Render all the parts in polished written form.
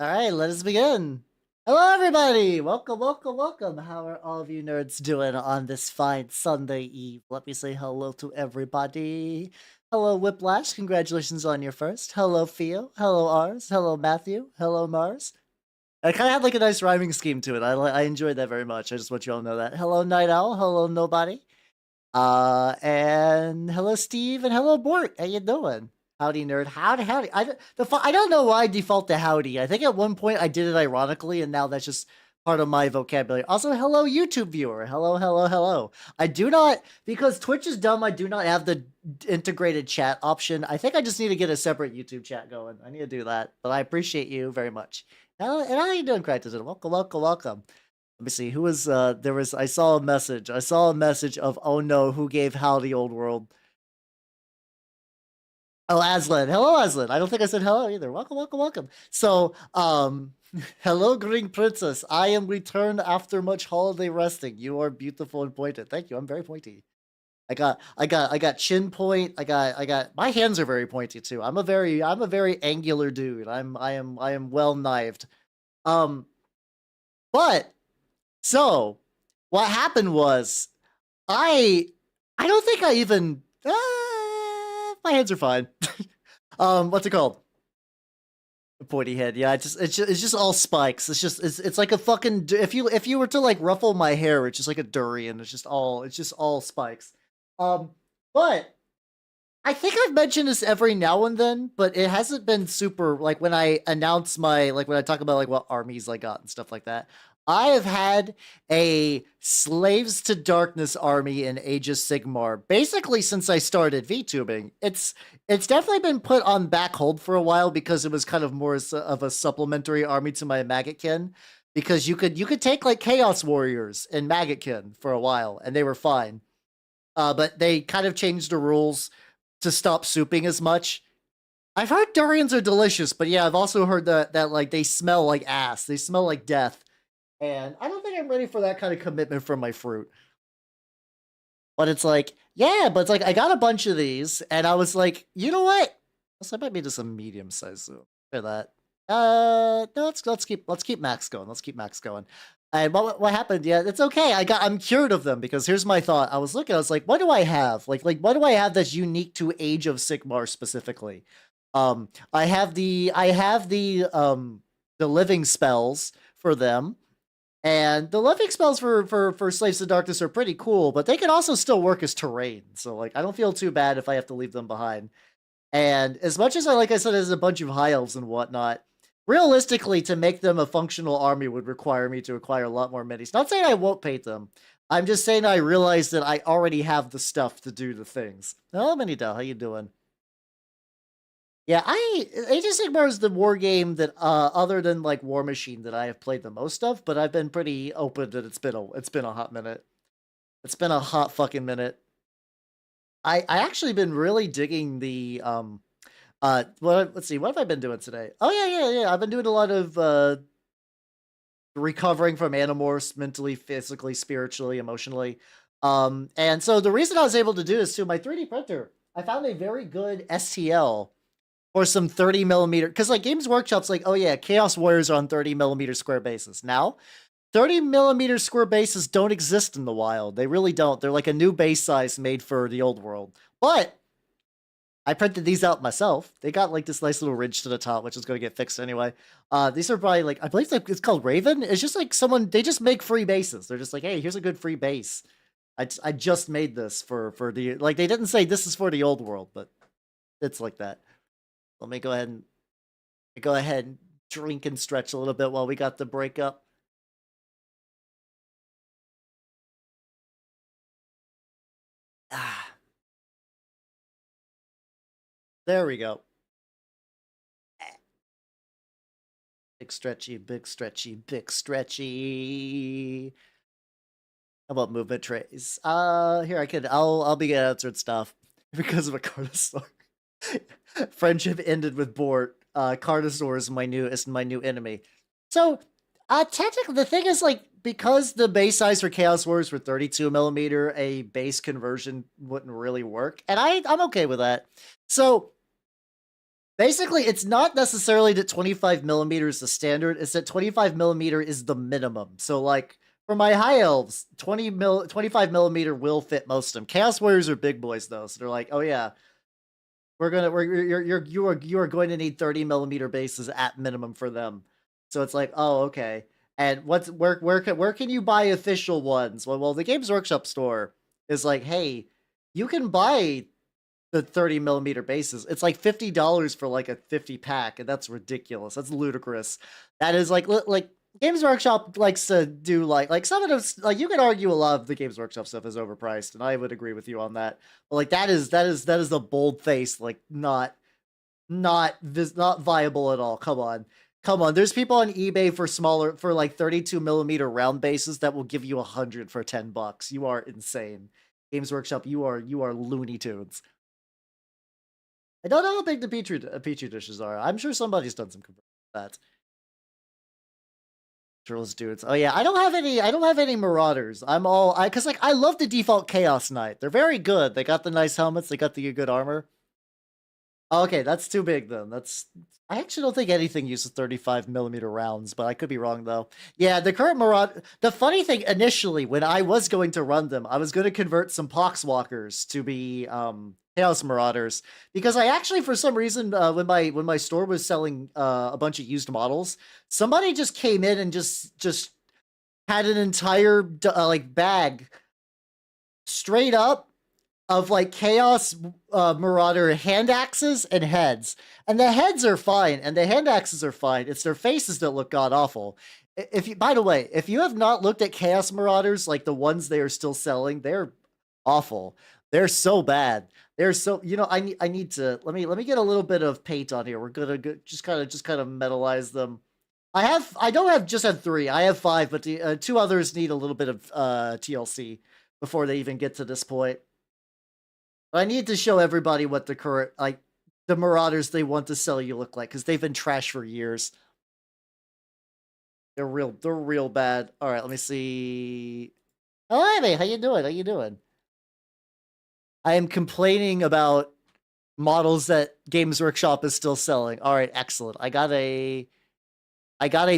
All right, let us begin. Hello, everybody. Welcome, welcome, welcome. How are all of you nerds doing on this fine Sunday eve? Let me say hello to everybody. Hello, Whiplash. Congratulations on your first. Hello, Theo. Hello, Ars. Hello, Matthew. Hello, Mars. I kind of had like a nice rhyming scheme to it. I enjoyed that very much. I just want you all to know that. Hello, Night Owl. Hello, Nobody. And hello, Steve, and hello, Bort. How you doing? Howdy, nerd. Howdy, howdy. I don't know why I default to howdy. I think at one point I did it ironically, and now that's just part of my vocabulary. Also, hello, YouTube viewer. Hello, hello, hello. I do not, because Twitch is dumb, I do not have the integrated chat option. I think I just need to get a separate YouTube chat going. I need to do that, but I appreciate you very much. And how are you doing, Crichton? Welcome, welcome, welcome. Let me see. Who was I saw a message. I saw a message of oh no, who gave howdy old world? Oh, Aslan. Hello, Aslan. I don't think I said hello either. Welcome, welcome, welcome. So, hello, Green Princess. I am returned after much holiday resting. You are beautiful and pointed. Thank you. I'm very pointy. I got chin point. I got my hands are very pointy too. I'm a very angular dude. I am well knived. Um, but so what happened was I I don't think I even my hands are fine. What's it called? Pointy head. Yeah, it's just all spikes. It's like a fucking if you were to like ruffle my hair, it's just like a durian. It's just all spikes. Um, but I think I've mentioned this every now and then, but it hasn't been super like when I announce my like when I talk about like what armies I got and stuff like that. I have had a Slaves to Darkness army in Age of Sigmar basically since I started VTubing. It's definitely been put on back hold for a while because it was kind of more of a supplementary army to my Maggotkin. Because you could take like Chaos Warriors in Maggotkin for a while and they were fine. But they kind of changed the rules to stop souping as much. I've heard durians are delicious, but yeah, I've also heard that like they smell like ass. They smell like death. And I don't think I'm ready for that kind of commitment from my fruit. But it's like, yeah, but it's like I got a bunch of these, and I was like, you know what? I might be just a medium size zoo. For that. No, let's keep Max going. Let's keep Max going. And what happened? Yeah, it's okay. I'm cured of them because here's my thought. I was looking. I was like, what do I have? Like what do I have that's unique to Age of Sigmar specifically? I have the living spells for them. And the living spells for Slaves to Darkness are pretty cool, but they can also still work as terrain. So like I don't feel too bad if I have to leave them behind. And as much as like I said, there's a bunch of high elves and whatnot, realistically, to make them a functional army would require me to acquire a lot more minis. Not saying I won't paint them. I'm just saying I realize that I already have the stuff to do the things. Hello, Minidel. How you doing? Yeah, Age of Sigmar is the war game that, other than like War Machine, that I have played the most of. But I've been pretty open that it's been a hot minute. It's been a hot fucking minute. I actually been really digging the let's see, what have I been doing today? Oh yeah. I've been doing a lot of recovering from Animorphs mentally, physically, spiritually, emotionally. And so the reason I was able to do this too, my 3D printer, I found a very good STL or some 30 millimeter, because like Games Workshop's like, oh yeah, Chaos Warriors are on 30 millimeter square bases. Now, 30 millimeter square bases don't exist in the wild. They really don't. They're like a new base size made for the old world. But I printed these out myself. They got like this nice little ridge to the top, which is going to get fixed anyway. These are probably like, I believe it's called Raven. It's just like they just make free bases. They're just like, hey, here's a good free base. I just made this for the, like, they didn't say this is for the old world, but it's like that. Let me go ahead and drink and stretch a little bit while we got the breakup. Ah, there we go. Big stretchy, big stretchy, big stretchy. How about movement trays? Here I'll begin answering stuff because of a Carnosaur. Friendship ended with Bort. Carnosaur is my new enemy. So, technically, the thing is like because the base size for Chaos Wars were 32 millimeter, a base conversion wouldn't really work, and I'm okay with that. So Basically, it's not necessarily that 25 millimeter is the standard. It's that 25 millimeter is the minimum. So, like for my high elves, 25 millimeter will fit most of them. Chaos warriors are big boys though, so they're like, oh yeah, you are going to need 30 millimeter bases at minimum for them. So it's like, oh okay. And where can you buy official ones? Well, the Games Workshop store is like, hey, you can buy the 30 millimeter bases. It's like $50 for like a 50 pack, and that's ridiculous. That's ludicrous. That is like Games Workshop likes to do like some of those, like you could argue a lot of the Games Workshop stuff is overpriced, and I would agree with you on that. But like that is the bold face, like not viable at all. Come on. Come on. There's people on eBay for like 32 millimeter round bases that will give you 100 for $10. You are insane. Games Workshop, you are Looney Tunes. I don't know how big the petri dishes are. I'm sure somebody's done some conversion of that. Drills dudes. Oh yeah, I don't have any. I don't have any Marauders. Because like I love the default Chaos Knight. They're very good. They got the nice helmets. They got the good armor. Okay, that's too big then. I actually don't think anything uses 35 millimeter rounds, but I could be wrong though. Yeah, the current Marauder. The funny thing initially, when I was going to run them, I was going to convert some Poxwalkers to be Chaos Marauders, because I actually, for some reason, when my store was selling a bunch of used models, somebody just came in and just had an entire like bag straight up of like Chaos Marauder hand axes and heads. And the heads are fine, and the hand axes are fine. It's their faces that look god awful. If you, by the way, if you have not looked at Chaos Marauders, like the ones they are still selling, they're awful. They're so bad. They're so, I need to let me get a little bit of paint on here. We're gonna just kind of metalize them. I don't have just have three. I have five, but the two others need a little bit of TLC before they even get to this point. I need to show everybody what the current, like, the Marauders they want to sell you look like, because they've been trash for years. They're real bad. All right, let me see. Oh, hey, how you doing? How you doing? I am complaining about models that Games Workshop is still selling. All right, excellent. I got a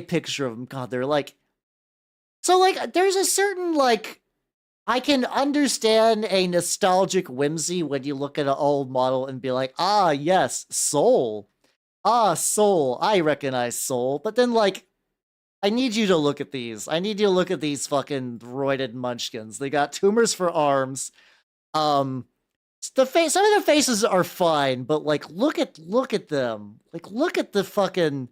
picture of them. God, they're like, so like, there's a certain like, I can understand a nostalgic whimsy when you look at an old model and be like, ah, yes, Soul. Ah, Soul. I recognize Soul. But then, like, I need you to look at these. I need you to look at these fucking roided munchkins. They got tumors for arms. Um, some of the faces are fine, but like, look at them. Like, look at the fucking,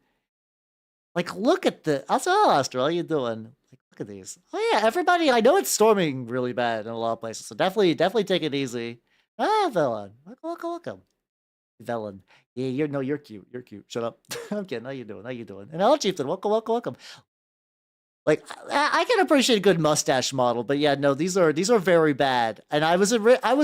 like, look at the. Oh, Astro, how you doing? Like, look at these. Oh yeah, everybody. I know it's storming really bad in a lot of places, so definitely take it easy. Ah, Velen, welcome. Velen. Yeah, you're cute. You're cute. Shut up. I'm kidding. How you doing? How you doing? And hello, Chieftain. Welcome. Like, I can appreciate a good mustache model, but yeah, no, these are very bad. And I was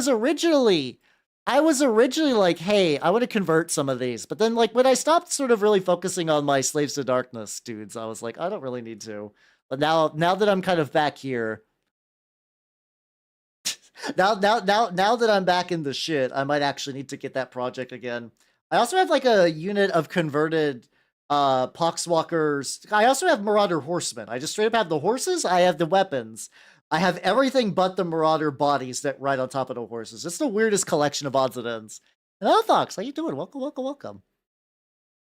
originally like, hey, I want to convert some of these, but then like when I stopped sort of really focusing on my Slaves to Darkness dudes, I was like, I don't really need to. But now that I'm kind of back here, now that I'm back in the shit, I might actually need to get that project again. I also have like a unit of converted Poxwalkers. I also have Marauder Horsemen. I just straight up have the horses, I have the weapons. I have everything but the Marauder bodies that ride on top of the horses. It's the weirdest collection of odds and ends. Hello, Fox. How you doing? Welcome.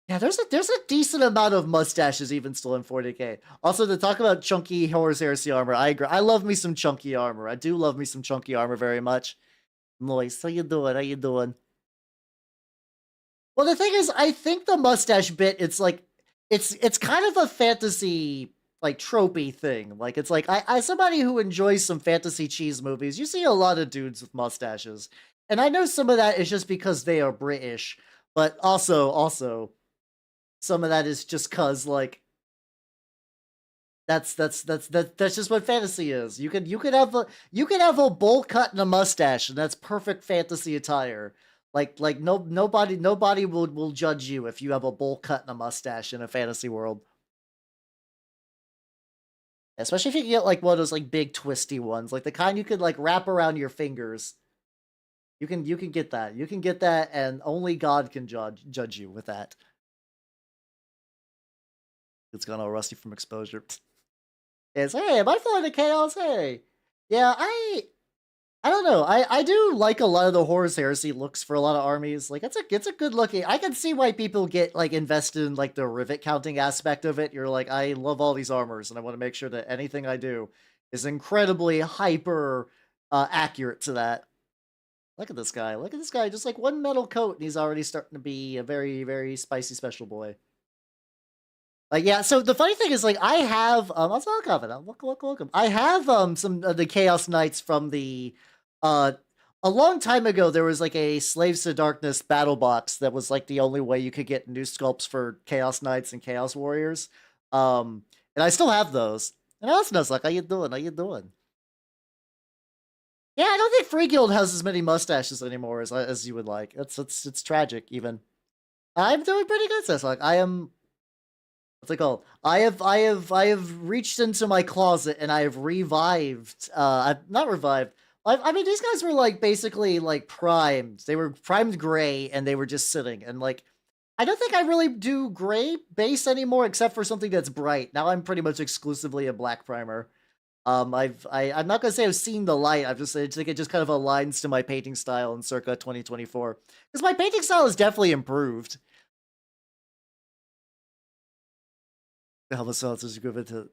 Yeah, there's a decent amount of mustaches even still in 40k. Also, to talk about chunky horse heresy armor, I agree. I love me some chunky armor. I do love me some chunky armor very much. Moist, how you doing? How you doing? Well, the thing is, I think the mustache bit, it's like, it's kind of a fantasy like tropey thing. Like it's like I somebody who enjoys some fantasy cheese movies, you see a lot of dudes with mustaches, and I know some of that is just because they are British, but also some of that is just cause like that's just what fantasy is. You could have a bowl cut and a mustache, and that's perfect fantasy attire. Like nobody will judge you if you have a bowl cut and a mustache in a fantasy world. Especially if you get like one of those like big twisty ones, like the kind you could like wrap around your fingers. You can get that. You can get that, and only God can judge you with that. It's gone all rusty from exposure. It's hey, am I falling to chaos? Hey, yeah, I don't know. I do like a lot of the Horus Heresy looks for a lot of armies. Like it's a good looking. I can see why people get like invested in like the rivet counting aspect of it. You're like, I love all these armors, and I want to make sure that anything I do is incredibly hyper accurate to that. Look at this guy. Look at this guy. Just like one metal coat, and he's already starting to be a very, very spicy special boy. Like, yeah, so the funny thing is, like, I have, I'll talk of it. Welcome. I have, some of the Chaos Knights from the, uh, a long time ago, there was, like, a Slaves to Darkness battle box that was, like, the only way you could get new sculpts for Chaos Knights and Chaos Warriors. And I still have those. And I was like, how you doing? How you doing? Yeah, I don't think Free Guild has as many mustaches anymore as you would like. It's tragic, even. I'm doing pretty good, sis. Like, I am what's it called? I have reached into my closet and I have revived. I've not revived. I mean, these guys were like basically like primed. They were primed gray and they were just sitting. And like, I don't think I really do gray base anymore, except for something that's bright. Now I'm pretty much exclusively a black primer. I'm not gonna say I've seen the light. I think it just kind of aligns to my painting style in circa 2024 because my painting style has definitely improved. The Helmet Silencers are good to.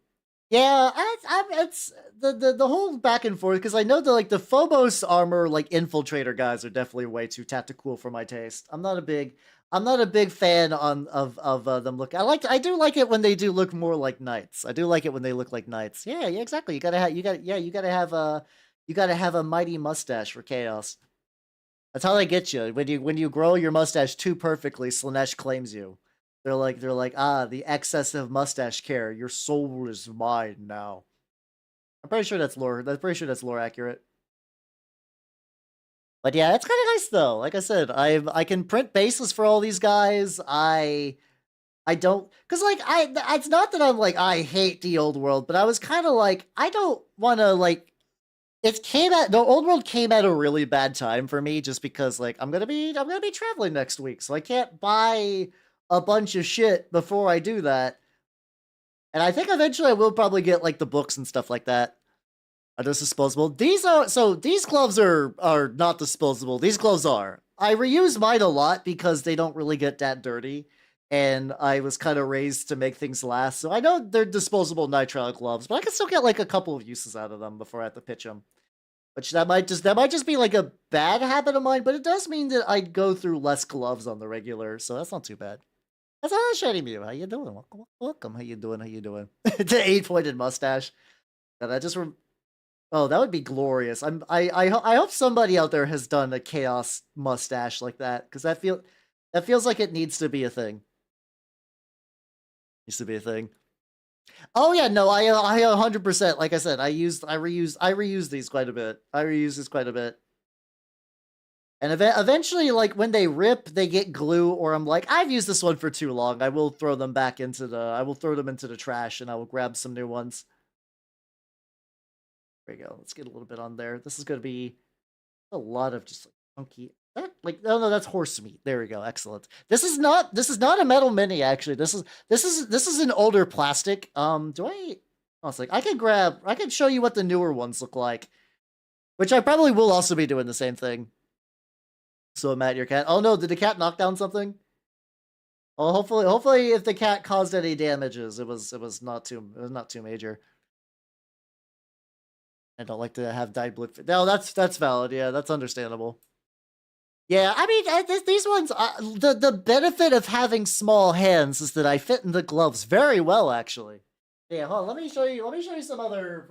Yeah, it's the whole back and forth because I know that like the Phobos armor like infiltrator guys are definitely way too tactical for my taste. I'm not a big fan of them look. I do like it when they do look more like knights. I do like it when they look like knights. Yeah, yeah, exactly. You gotta have a mighty mustache for chaos. That's how they get you. When you grow your mustache too perfectly, Slanesh claims you. They're like, the excessive mustache care. Your soul is mine now. I'm pretty sure that's lore. I'm pretty sure that's lore accurate. But yeah, it's kind of nice though. Like I said, I can print bases for all these guys. I don't because like it's not that I'm like I hate the old world, but I was kind of like I don't want to like the old world came at a really bad time for me just because like I'm gonna be traveling next week, so I can't buy a bunch of shit before I do that. And I think eventually I will probably get like the books and stuff like that. Are those disposable? These gloves are not disposable. These gloves are. I reuse mine a lot because they don't really get that dirty. And I was kind of raised to make things last. So I know they're disposable nitrile gloves, but I can still get like a couple of uses out of them before I have to pitch them. Which that might just be like a bad habit of mine, but it does mean that I go through less gloves on the regular, so that's not too bad. That's all Shady Mew. How you doing? Welcome. How you doing? How you doing? The 8-pointed mustache. That I just oh, that would be glorious. I hope somebody out there has done a chaos mustache like that because that feels like it needs to be a thing. Needs to be a thing. Oh yeah, no, I 100%. Like I said, I reuse these quite a bit. I reuse this quite a bit. And eventually, like when they rip, they get glue, or I'm like, I've used this one for too long. I will throw them into the trash, and I will grab some new ones. There you go. Let's get a little bit on there. This is gonna be a lot of just like funky. Like oh no, that's horse meat. There we go. Excellent. This is not a metal mini actually. This is an older plastic. Do I? Oh, it's like I can show you what the newer ones look like, which I probably will also be doing the same thing. So Matt, your cat. Oh no, did the cat knock down something? Well, hopefully, if the cat caused any damages, it was not too major. I don't like to have dyed blood. No, that's valid. Yeah, that's understandable. Yeah, I mean, these ones. The benefit of having small hands is that I fit in the gloves very well, actually. Yeah, hold on. Let me show you. Let me show you some other.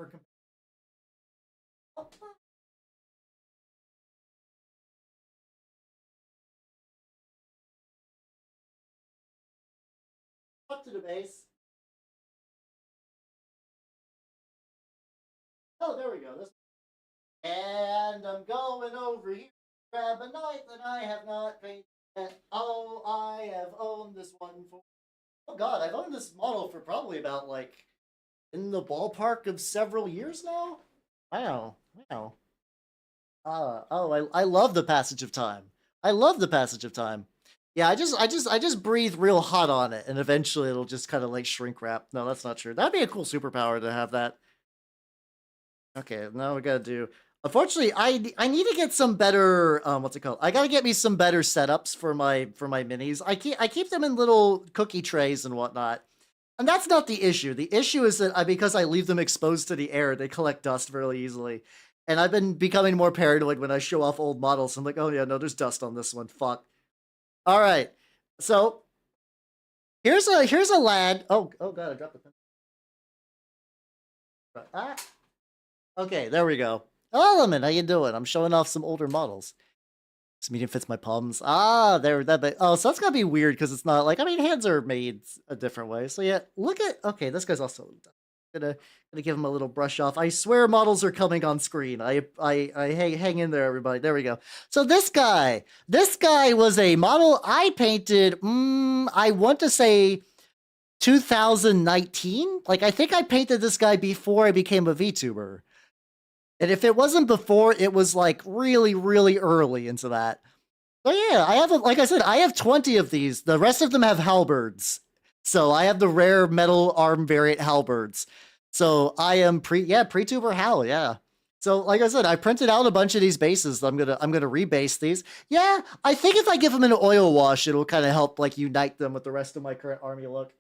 Up to the base. Oh, there we go. And I'm going over here. Grab a knight that I have not painted yet. Oh, I have owned this one for. Oh God, I've owned this model for probably about like in the ballpark of several years now. Wow, wow. I love the passage of time. I love the passage of time. Yeah, I just breathe real hot on it, and eventually it'll just kind of like shrink wrap. No, that's not true. That'd be a cool superpower to have that. Okay, now we gotta do. Unfortunately, I need to get some better what's it called? I gotta get me some better setups for my minis. I keep them in little cookie trays and whatnot. And that's not the issue. The issue is that because I leave them exposed to the air, they collect dust really easily. And I've been becoming more paranoid when I show off old models. I'm like, oh yeah, no, there's dust on this one. Fuck. All right. So here's a lad. Oh god, I dropped the pen. Ah. Okay, there we go. Oh, Lemon, how you doing? I'm showing off some older models. This medium fits my palms. Ah, there that. Oh, so that's gotta be weird because it's not like, I mean, hands are made a different way. So yeah, look at. Okay, this guy's also gonna give him a little brush off. I swear models are coming on screen. I hang in there, everybody. There we go. So this guy was a model I painted. I want to say 2019. Like I think I painted this guy before I became a VTuber. And if it wasn't before, it was like really, really early into that. So yeah, I have, like I said, I have 20 of these. The rest of them have halberds. So I have the rare metal arm variant halberds. So I am pre-tuber Hal, yeah. So like I said, I printed out a bunch of these bases. I'm gonna rebase these. Yeah, I think if I give them an oil wash, it'll kind of help like unite them with the rest of my current army look.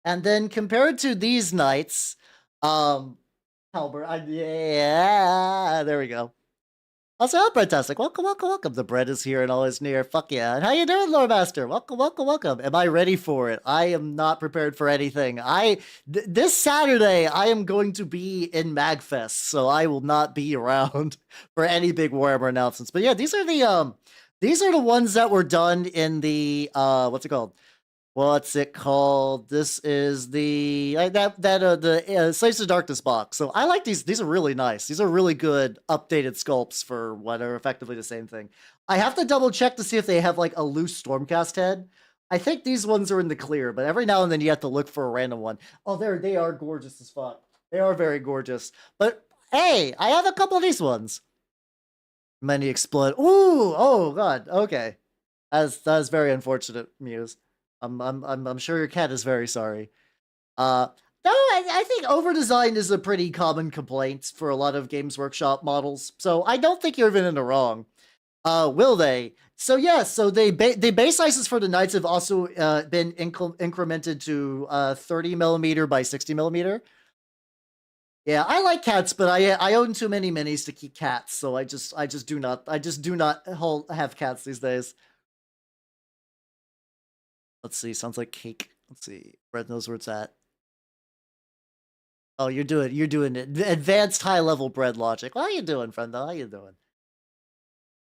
And then compared to these knights, halberd, yeah, there we go. Also, oh, fantastic. Welcome, welcome, welcome. The bread is here and all is near. Fuck yeah. And how you doing, Lord Master? Welcome, welcome, welcome. Am I ready for it? I am not prepared for anything. This Saturday, I am going to be in MagFest, so I will not be around for any big Warhammer announcements. But yeah, these are the ones that were done in the what's it called? What's it called? This is the Slaves of Darkness box. So I like these. These are really nice. These are really good updated sculpts for what are effectively the same thing. I have to double check to see if they have like a loose Stormcast head. I think these ones are in the clear, but every now and then you have to look for a random one. Oh, they are gorgeous as fuck. They are very gorgeous. But hey, I have a couple of these ones. Many explode. Ooh, oh god. Okay, that's very unfortunate, Muse. I'm sure your cat is very sorry. No, I think over design is a pretty common complaint for a lot of Games Workshop models, so I don't think you're even in the wrong. Will they? So yeah, so the base sizes for the knights have also been incremented to 30 millimeter by 60 millimeter. Yeah, I like cats, but I own too many minis to keep cats, so I just do not have cats these days. Let's see. Sounds like cake. Let's see. Brett knows where it's at. Oh, you're doing advanced high level bread logic. Well, how you doing, friend? How you doing?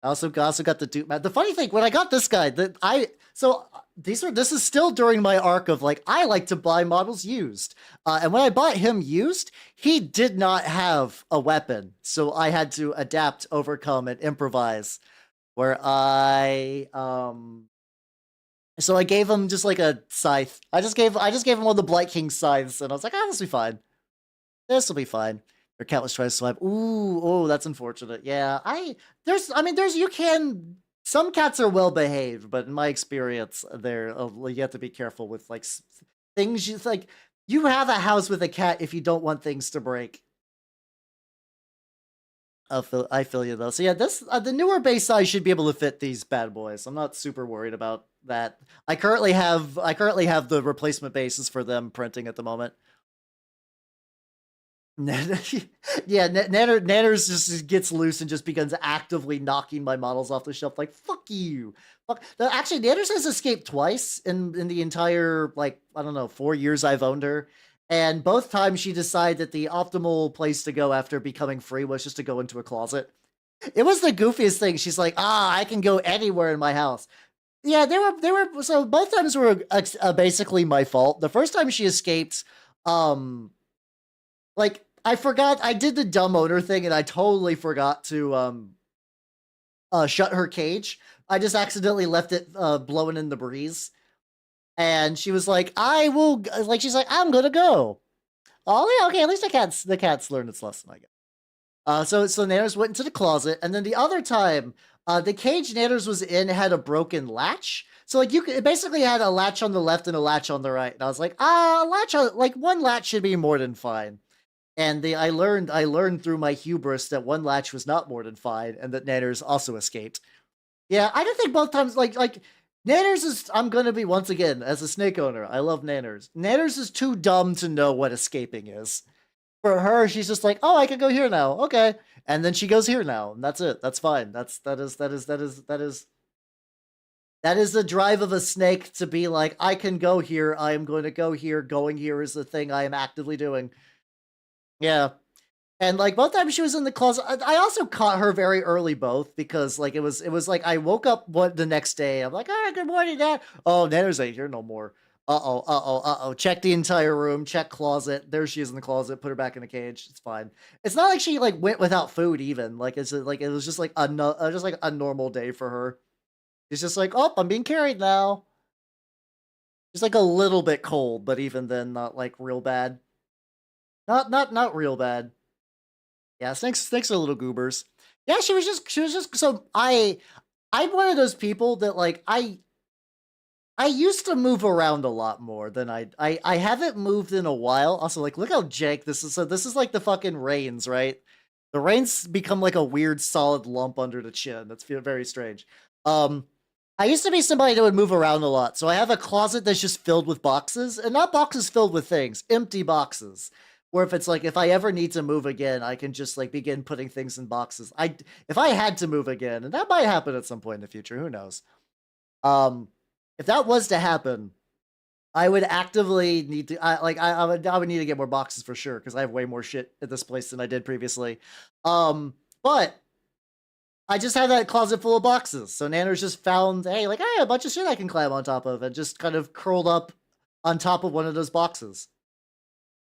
I also got the dupe. The funny thing, when I got this guy, this is still during my arc of like I like to buy models used, and when I bought him used, he did not have a weapon, so I had to adapt, overcome, and improvise. Where so I gave him just like a scythe. I just gave him one of the Blight King scythes, and I was like, this will be fine. This will be fine. Your cat was trying to swipe. Ooh, oh, that's unfortunate. Yeah, some cats are well behaved, but in my experience, you have to be careful with like things. You have a house with a cat if you don't want things to break. I feel you though. So yeah, the newer base size should be able to fit these bad boys. I'm not super worried about that. I currently have the replacement bases for them printing at the moment. Yeah, Nanners just gets loose and just begins actively knocking my models off the shelf. Like fuck you. Fuck. Actually, Nanners has escaped twice in the entire like I don't know 4 years I've owned her. And both times she decided that the optimal place to go after becoming free was just to go into a closet. It was the goofiest thing. She's like, I can go anywhere in my house. Yeah, so both times were basically my fault. The first time she escaped, like I forgot, I did the dumb owner thing and I totally forgot to shut her cage. I just accidentally left it blowing in the breeze. And she was like, she's like, I'm gonna go. Oh, yeah, okay, at least the cat's learned its lesson, I guess. So Nanners went into the closet, and then the other time, the cage Nanners was in had a broken latch. So like it basically had a latch on the left and a latch on the right. And I was like, latch on, like one latch should be more than fine. And I learned through my hubris that one latch was not more than fine, and that Nanners also escaped. Yeah, I don't think both times like Nanners is. I'm gonna be once again as a snake owner. I love Nanners. Nanners is too dumb to know what escaping is. For her, she's just like, oh, I can go here now. Okay, and then she goes here now, and that's it. That's fine. That is the drive of a snake to be like, I can go here. I am going to go here. Going here is the thing I am actively doing. Yeah. And like both times she was in the closet, I also caught her very early both because like it was like I woke up the next day. I'm like, all right, good morning, Dad. Oh, Nanners ain't here no more. Uh-oh. Check the entire room, check closet. There she is in the closet, put her back in the cage. It's fine. It's not like she like went without food even. Like it's like it was just like just like a normal day for her. She's just like, oh, I'm being carried now. She's like a little bit cold, but even then not like real bad. Not real bad. Yeah, snakes are little goobers. Yeah, she was just so I'm one of those people that like I used to move around a lot more than I haven't moved in a while. Also, like look how jank this is. So this is like the fucking reins, right? The reins become like a weird solid lump under the chin. That's very strange. Um I used to be somebody that would move around a lot. So I have a closet that's just filled with boxes, and not boxes filled with things, empty boxes. Where if it's like if I ever need to move again, I can just like begin putting things in boxes. If I had to move again, and that might happen at some point in the future, who knows? Um, if that was to happen, I would actively need to I would need to get more boxes for sure because I have way more shit at this place than I did previously. But I just had that closet full of boxes. So Nanners just found, hey, like I have a bunch of shit I can climb on top of, and just kind of curled up on top of one of those boxes.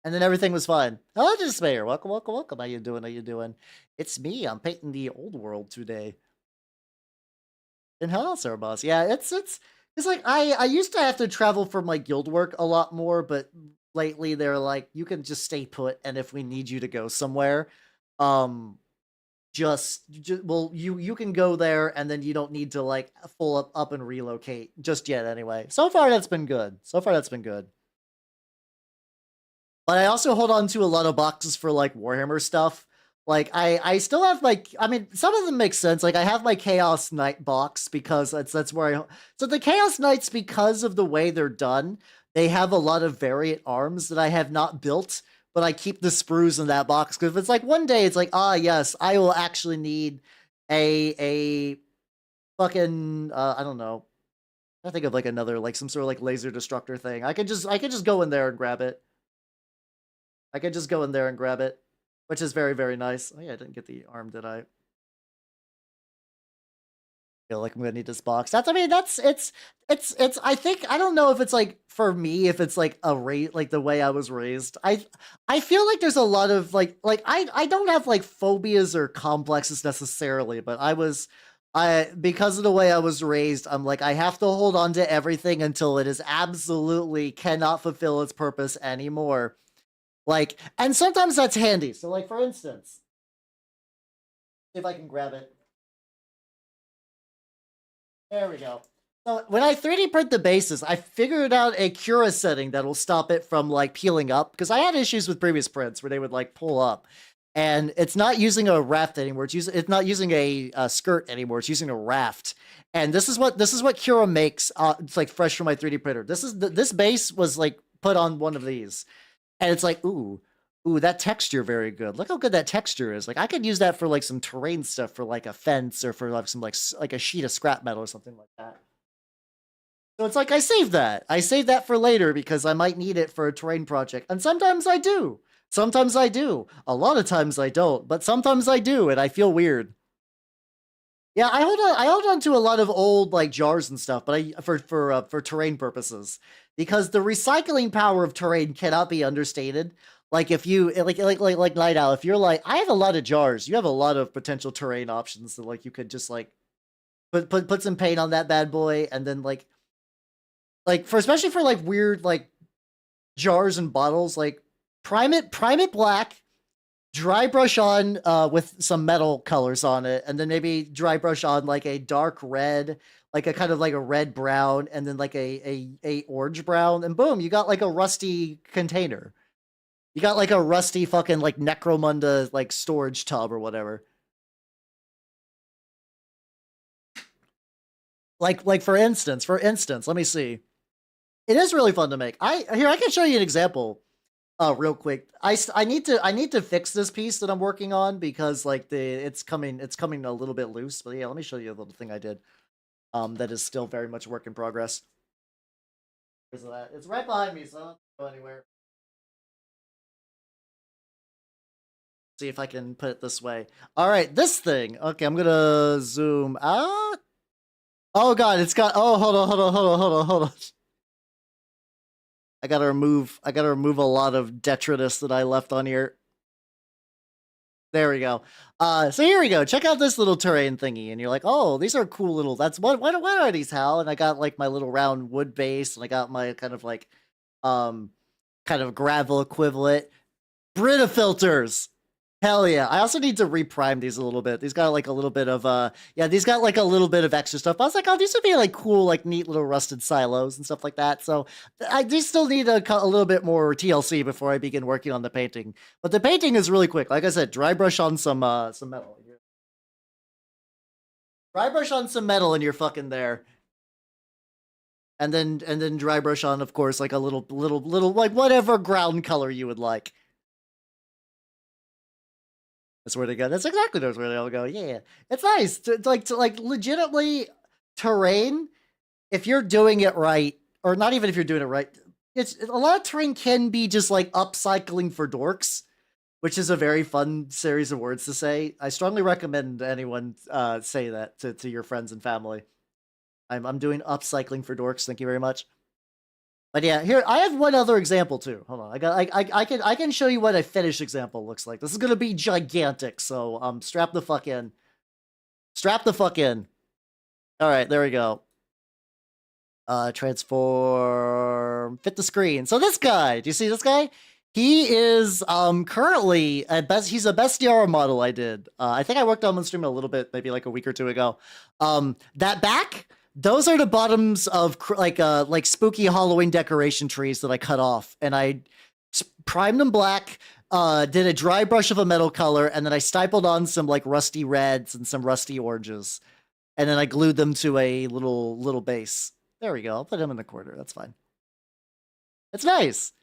And then everything was fine. Hello, Despair. Welcome. How you doing? How you doing? It's me. I'm painting the old world today. And hello, Sir Boss. Yeah, it's like I used to have to travel for my guild work a lot more, but lately they're like, you can just stay put, and if we need you to go somewhere, um, just well, you can go there, and then you don't need to like full up and relocate just yet. Anyway, so far that's been good. But I also hold on to a lot of boxes for like Warhammer stuff. Like I still have like I mean some of them make sense. Like I have my Chaos Knight box because that's where I so the Chaos Knights because of the way they're done, they have a lot of variant arms that I have not built, but I keep the sprues in that box because if it's like one day it's like yes, I will actually need a fucking I don't know. I think of like another like some sort of like laser destructor thing. I could just go in there and grab it. I could just go in there and grab it, which is very, very nice. Oh yeah, I didn't get the arm, did I? Feel like I'm gonna need this box. That's, I mean, that's, it's, I think, I don't know if it's like, for me, if it's like a rate, like the way I was raised. I feel like there's a lot of I don't have like phobias or complexes necessarily, but because of the way I was raised, I'm like, I have to hold on to everything until it is absolutely cannot fulfill its purpose anymore. Like, and sometimes that's handy. So, like, for instance, if I can grab it. There we go. So when I 3D print the bases, I figured out a Cura setting that'll stop it from like peeling up because I had issues with previous prints where they would like pull up, and it's not using a raft anymore. It's not using a skirt anymore. It's using a raft, and this is what Cura makes. It's like fresh from my 3D printer. This base was like put on one of these. And it's like, ooh, that texture very good. Look how good that texture is. Like I could use that for like some terrain stuff for like a fence or for like some like a sheet of scrap metal or something like that. So it's like I save that. I save that for later because I might need it for a terrain project. And sometimes I do. Sometimes I do. A lot of times I don't, but sometimes I do, and I feel weird. Yeah, I hold on to a lot of old like jars and stuff, but for terrain purposes because the recycling power of terrain cannot be understated. Like if you like Night Owl, if you're like I have a lot of jars, you have a lot of potential terrain options that like you could just like put some paint on that bad boy and then like for especially for like weird like jars and bottles like prime it black dry brush on with some metal colors on it, and then maybe dry brush on like a dark red, like a kind of like a red brown, and then like a orange brown, and boom, you got like a rusty container. You got like a rusty fucking like Necromunda like storage tub or whatever. Like for instance, let me see. It is really fun to make. I can show you an example. Real quick. I need to fix this piece that I'm working on because like it's coming a little bit loose. But yeah, let me show you a little thing I did. That is still very much work in progress. Where's that? It's right behind me, so I don't go anywhere. See if I can put it this way. All right, this thing. Okay, I'm gonna zoom out. Oh god, it's got. Oh, hold on. I gotta remove a lot of detritus that I left on here. There we go. So here we go. Check out this little terrain thingy, and you're like, oh, these are cool little. That's what are these, Hal? And I got like my little round wood base, and I got my kind of like, kind of gravel equivalent. Brita filters. Hell yeah. I also need to reprime these a little bit. These got like a little bit of yeah, these got like a little bit of extra stuff. I was like, oh, these would be like cool, like neat little rusted silos and stuff like that. So I do still need a little bit more TLC before I begin working on the painting. But the painting is really quick. Like I said, dry brush on some metal. Dry brush on some metal and you're fucking there. And then dry brush on, of course, like a little like whatever ground color you would like. That's where they go. That's exactly where they all go. Yeah, it's nice to like legitimately terrain. If you're doing it right, or not even if you're doing it right, it's a lot of terrain can be just like upcycling for dorks, which is a very fun series of words to say. I strongly recommend anyone say that to your friends and family. I'm doing upcycling for dorks. Thank you very much. But yeah, here I have one other example too. Hold on, I can show you what a finished example looks like. This is gonna be gigantic, so strap the fuck in. Strap the fuck in. All right, there we go. Transform, fit the screen. So this guy, do you see this guy? He is currently he's a bestiara model I did. I think I worked on stream a little bit, maybe like a week or two ago. That back. Those are the bottoms of like spooky Halloween decoration trees that I cut off, and I primed them black. Did a dry brush of a metal color, and then I stippled on some like rusty reds and some rusty oranges, and then I glued them to a little base. There we go. I'll put him in the corner. That's fine. It's nice.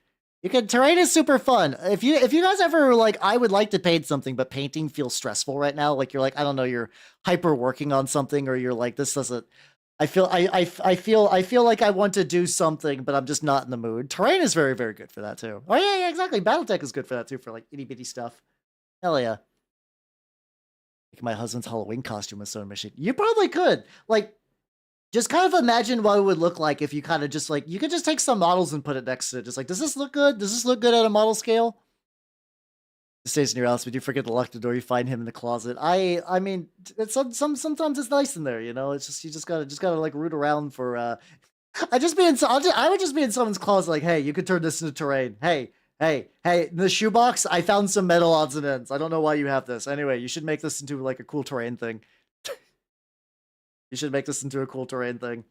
Terrain is super fun. If you guys ever like, I would like to paint something, but painting feels stressful right now. Like you're like, I don't know, you're hyper working on something, or you're like, this doesn't. I feel like I want to do something, but I'm just not in the mood. Terrain is very, very good for that too. Oh yeah, exactly. BattleTech is good for that too, for like itty bitty stuff. Hell yeah. Like my husband's Halloween costume is sewing machine. You probably could. Like, just kind of imagine what it would look like if you kind of just like, you could just take some models and put it next to it. Just like, does this look good? Does this look good at a model scale? Stays in your house, but you forget to lock the door. You find him in the closet. I mean, it's sometimes it's nice in there, you know. It's just you just gotta like root around for. I would just be in someone's closet, like, hey, you could turn this into terrain. Hey, in the shoebox, I found some metal odds and ends. I don't know why you have this. Anyway, you should make this into like a cool terrain thing. You should make this into a cool terrain thing.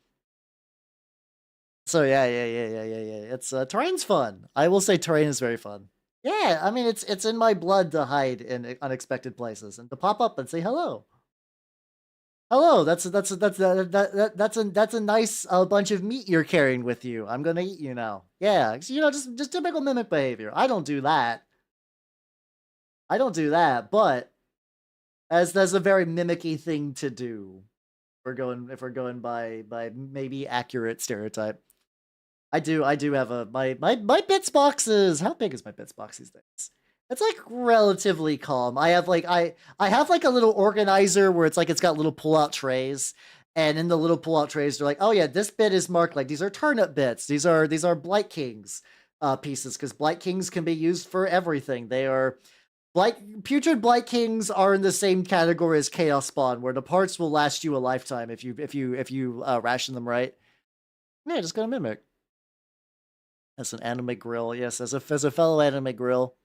So yeah. It's terrain's fun. I will say terrain is very fun. Yeah, I mean it's in my blood to hide in unexpected places and to pop up and say hello. Hello, that's a nice bunch of meat you're carrying with you. I'm gonna eat you now. Yeah, you know, just typical mimic behavior. I don't do that. But as there's a very mimicky thing to do. If we're going by maybe accurate stereotype. I do have a my bits boxes. How big is my bits box these days? It's like relatively calm. I have like I have like a little organizer where it's like it's got little pull-out trays, and in the little pull-out trays they're like, oh yeah, this bit is marked like these are turnip bits. These are Blight Kings pieces, because Blight Kings can be used for everything. They are putrid Blight Kings are in the same category as Chaos Spawn, where the parts will last you a lifetime if you ration them right. Yeah, just gonna mimic. As an anime grill, yes, as a fellow anime grill.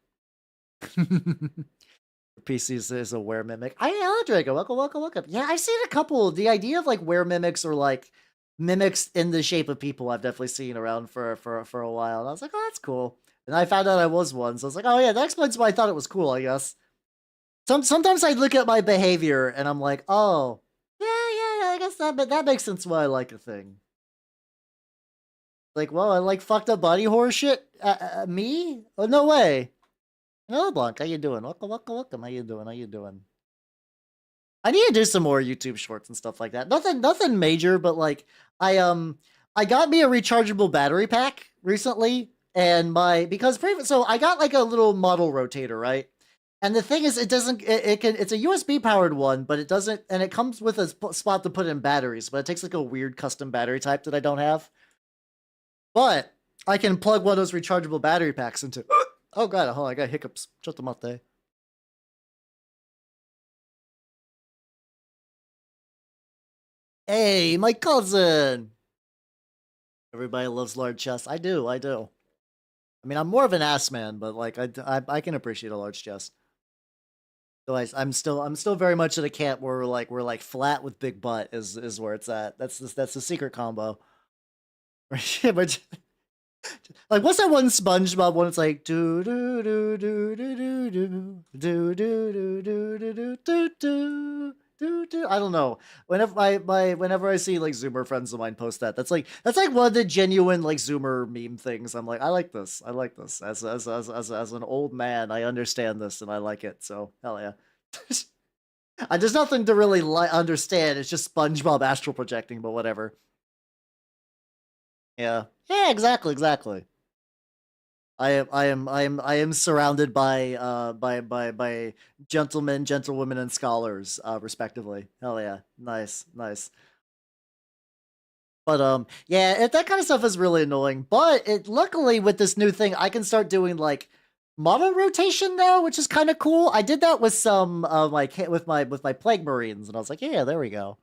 PCs is a were mimic. Hello, Draco. Welcome, welcome, welcome. Yeah, I've seen a couple. The idea of like were mimics or like mimics in the shape of people, I've definitely seen around for a while. And I was like, oh, that's cool. And I found out I was one, so I was like, oh yeah, that explains why I thought it was cool. I guess. Sometimes I look at my behavior and I'm like, oh, yeah, I guess that makes sense why I like a thing. Like, well, I like fucked up body horror shit. Me? Oh, no way. Hello, Blanc. How you doing? Welcome, welcome, welcome. How you doing? How you doing? I need to do some more YouTube shorts and stuff like that. Nothing major, but like I got me a rechargeable battery pack recently, and so I got like a little model rotator, right? And the thing is, it's a USB powered one, but it doesn't, and it comes with a spot to put in batteries, but it takes like a weird custom battery type that I don't have. But I can plug one of those rechargeable battery packs into. Oh god, hold on, I got hiccups. Shut them up there. Hey, my cousin. Everybody loves large chests. I do. I mean, I'm more of an ass man, but like I can appreciate a large chest. So I'm still very much at a camp where we're like flat with big butt is where it's at. That's the secret combo. But like, what's that one SpongeBob one? It's like do do do do do do do do do do do do do do. I don't know. Whenever I see like Zoomer friends of mine post that, that's like one of the genuine like Zoomer meme things. I'm like, I like this. I like this. As an old man, I understand this and I like it. So hell yeah. There's nothing to really understand. It's just SpongeBob astral projecting, but whatever. Yeah. Yeah, exactly. I am surrounded by gentlemen, gentlewomen, and scholars, respectively. Hell yeah. Nice. But yeah, that kind of stuff is really annoying. But luckily with this new thing, I can start doing like model rotation now, which is kind of cool. I did that with some like with my plague marines, and I was like, yeah, there we go.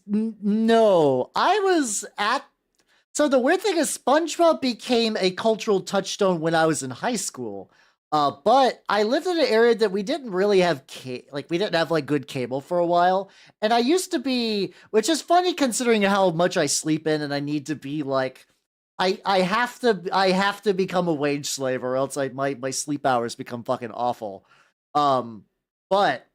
No, I was at. So the weird thing is, SpongeBob became a cultural touchstone when I was in high school. But I lived in an area that we didn't really have we didn't have like good cable for a while, and I used to be, which is funny considering how much I sleep in, and I need to be like, I have to become a wage slave, or else my sleep hours become fucking awful. But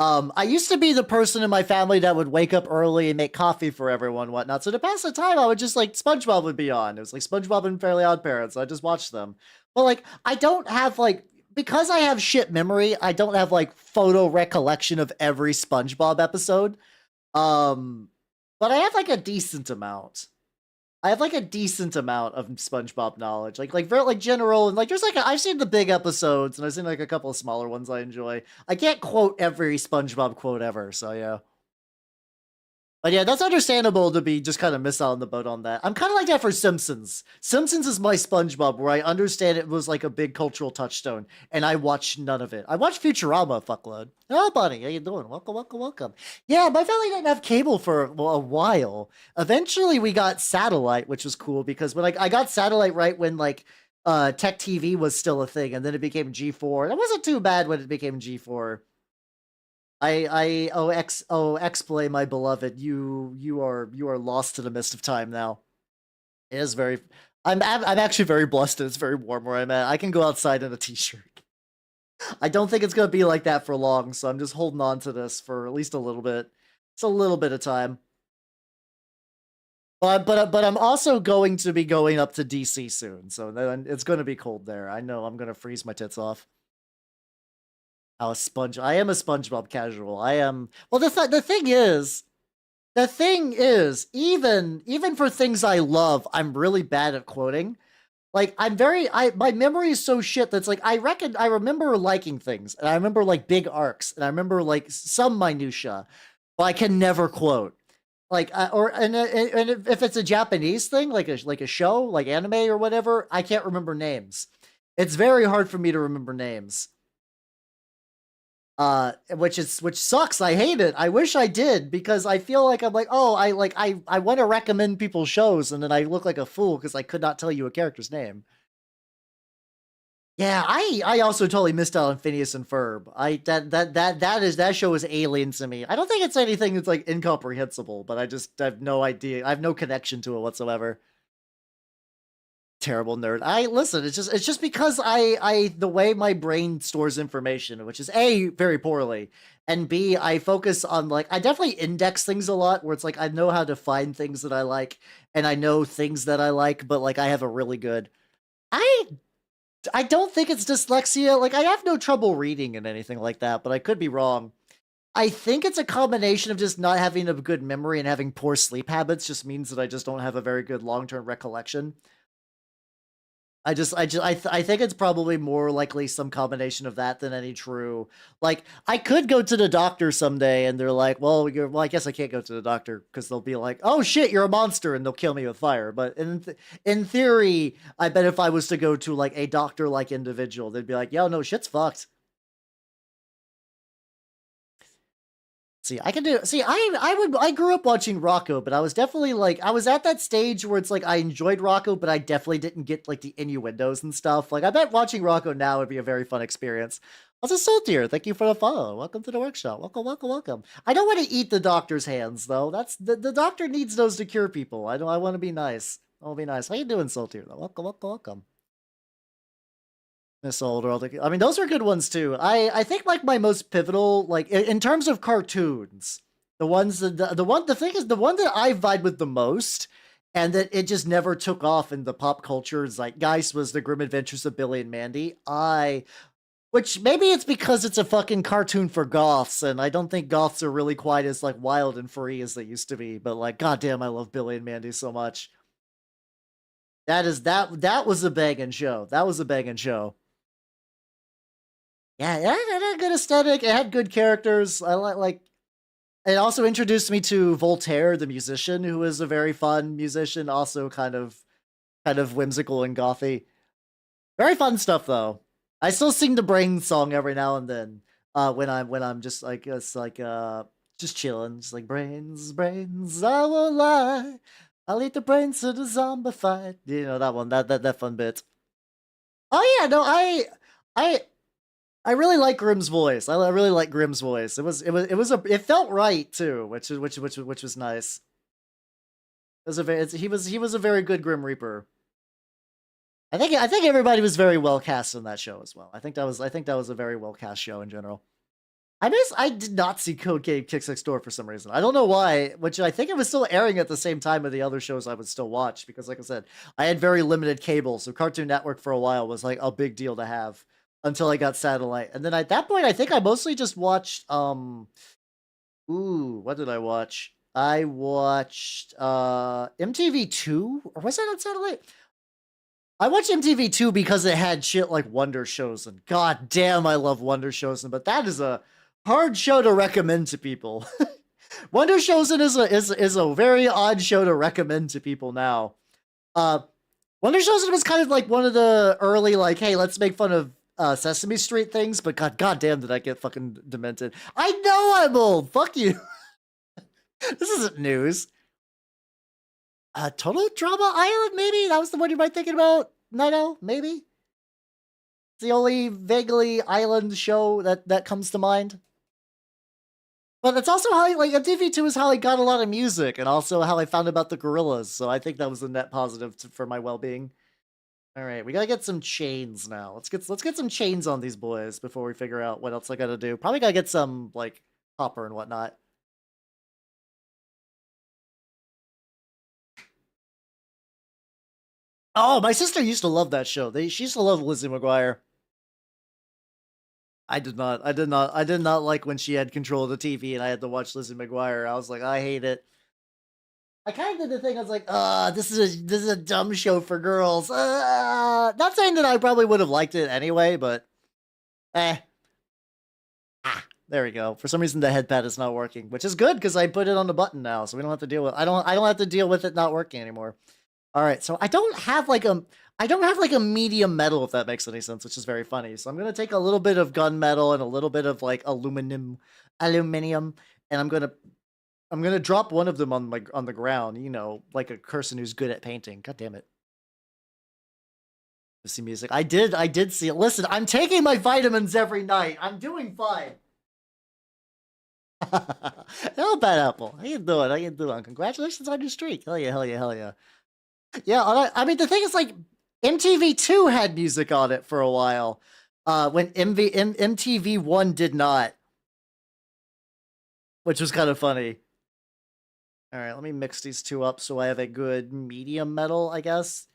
I used to be the person in my family that would wake up early and make coffee for everyone and whatnot. So to pass the time, I would just like SpongeBob would be on. It was like SpongeBob and Fairly Odd Parents. So I just watched them. But like, I don't have like, because I have shit memory, I don't have like photo recollection of every SpongeBob episode. But I have like a decent amount. I have like a decent amount of SpongeBob knowledge, like very like general, and like there's like I've seen the big episodes and I've seen like a couple of smaller ones I enjoy. I can't quote every SpongeBob quote ever, so yeah. But yeah, that's understandable to be just kind of miss out on the boat on that. I'm kind of like that for Simpsons. Simpsons is my SpongeBob, where I understand it was like a big cultural touchstone, and I watched none of it. I watched Futurama a fuckload. Oh, buddy, how you doing? Welcome, welcome, welcome. Yeah, my family didn't have cable for a while. Eventually, we got satellite, which was cool because when I got satellite right when like Tech TV was still a thing, and then it became G4. That wasn't too bad when it became G4. X-Play, my beloved, you are lost to the mist of time now. It is very. I'm actually very blessed. And it's very warm where I'm at. I can go outside in a t-shirt. I don't think it's gonna be like that for long, so I'm just holding on to this for at least a little bit. It's a little bit of time. But I'm also going to be going up to DC soon, so then it's going to be cold there. I know I'm going to freeze my tits off. I am a SpongeBob casual. I am. Well, the thing is, even for things I love, I'm really bad at quoting. Like my memory is so shit that's like I remember liking things, and I remember like big arcs, and I remember like some minutia, but I can never quote. Like and if it's a Japanese thing, like a show, like anime or whatever, I can't remember names. It's very hard for me to remember names. Which sucks. I hate it. I wish I did, because I feel like I'm like, oh, I want to recommend people shows, and then I look like a fool because I could not tell you a character's name. Yeah, I also totally missed out on Phineas and Ferb. That show is alien to me. I don't think it's anything that's like incomprehensible, but I have no idea. I have no connection to it whatsoever. Terrible nerd. I listen, it's just because I the way my brain stores information, which is A, very poorly, and B, I focus on like I definitely index things a lot where it's like I know how to find things that I like and I know things that I like, but like I have a really good I I don't think it's dyslexia. Like I have no trouble reading and anything like that, but I could be wrong. I think it's a combination of just not having a good memory and having poor sleep habits just means that I just don't have a very good long-term recollection. I think it's probably more likely some combination of that than any true. Like, I could go to the doctor someday, and they're like, "Well, I guess I can't go to the doctor because they'll be like, oh shit, you're a monster,' and they'll kill me with fire." But in theory, I bet if I was to go to like a doctor-like individual, they'd be like, "Yo, no, shit's fucked." See, I can do. See, I grew up watching Rocco, but I was definitely like I was at that stage where it's like I enjoyed Rocco, but I definitely didn't get like the innuendos and stuff. Like I bet watching Rocco now would be a very fun experience. Also, Saltier, thank you for the follow. Welcome to the workshop. Welcome, welcome, welcome. I don't want to eat the doctor's hands though. That's the doctor needs those to cure people. I don't. I want to be nice. I want to be nice. How you doing, Saltier? Though? Welcome, welcome, welcome. Miss Old World. I mean, those are good ones too. I think like my most pivotal, like in terms of cartoons, the ones that the thing is the one that I vibe with the most, and that it just never took off in the pop culture zeitgeist was the Grim Adventures of Billy and Mandy. Which maybe it's because it's a fucking cartoon for goths, and I don't think goths are really quite as like wild and free as they used to be. But like, goddamn, I love Billy and Mandy so much. That was a banging show. That was a banging show. Yeah, it had a good aesthetic. It had good characters. I like. It also introduced me to Voltaire, the musician, who is a very fun musician, also kind of whimsical and gothy. Very fun stuff though. I still sing the Brain song every now and then. When I'm just like it's like just chilling, just like brains, brains, I won't lie. I'll eat the brains to the zombie fight. You know that one, that fun bit. Oh yeah, no, I I really like Grimm's voice. I really like Grimm's voice. It felt right too, which was nice. It was he was a very good Grim Reaper. I think everybody was very well cast in that show as well. I think that was a very well cast show in general. I did not see Code Game Kick Next Door for some reason. I don't know why, which I think it was still airing at the same time of the other shows I would still watch because like I said, I had very limited cable, so Cartoon Network for a while was like a big deal to have until I got satellite. And then at that point I think I mostly just watched what did I watch? I watched MTV2 or was that on satellite? I watched MTV2 because it had shit like Wonder Shows, and god damn, I love Wonder Shows, but that is a hard show to recommend to people. Wonder Shows is a very odd show to recommend to people now. Uh, Wonder Shows was kind of like one of the early like, hey, let's make fun of Sesame Street things, but god damn, did I get fucking demented? I know I'm old. Fuck you. This isn't news. Total Drama Island, maybe that was the one you might thinking about. No, maybe it's the only vaguely island show that comes to mind. But it's also how like MTV2 is how I got a lot of music, and also how I found about the gorillas. So I think that was a net positive for my well being. All right, we gotta get some chains now. Let's get some chains on these boys before we figure out what else I gotta do. Probably gotta get some like copper and whatnot. Oh, my sister used to love that show. She used to love Lizzie McGuire. I did not like when she had control of the TV and I had to watch Lizzie McGuire. I was like, I hate it. I kind of did the thing. I was like, this is a dumb show for girls. Not saying that I probably would have liked it anyway, but eh. There we go. For some reason, the headpad is not working, which is good because I put it on the button now, so we don't have to deal with. I don't have to deal with it not working anymore. All right, so I don't have like a medium metal, if that makes any sense, which is very funny. So I'm gonna take a little bit of gunmetal and a little bit of like aluminium, and I'm gonna drop one of them on the ground. You know, like a person who's good at painting. God damn it. See music. I did see it. Listen, I'm taking my vitamins every night. I'm doing fine. Hello, Bad Apple. How you doing? How you doing? Congratulations on your streak. Hell yeah, hell yeah, hell yeah. Yeah, I mean, the thing is, like, MTV2 had music on it for a while, when MTV1 did not, which was kind of funny. All right, let me mix these two up so I have a good medium metal, I guess.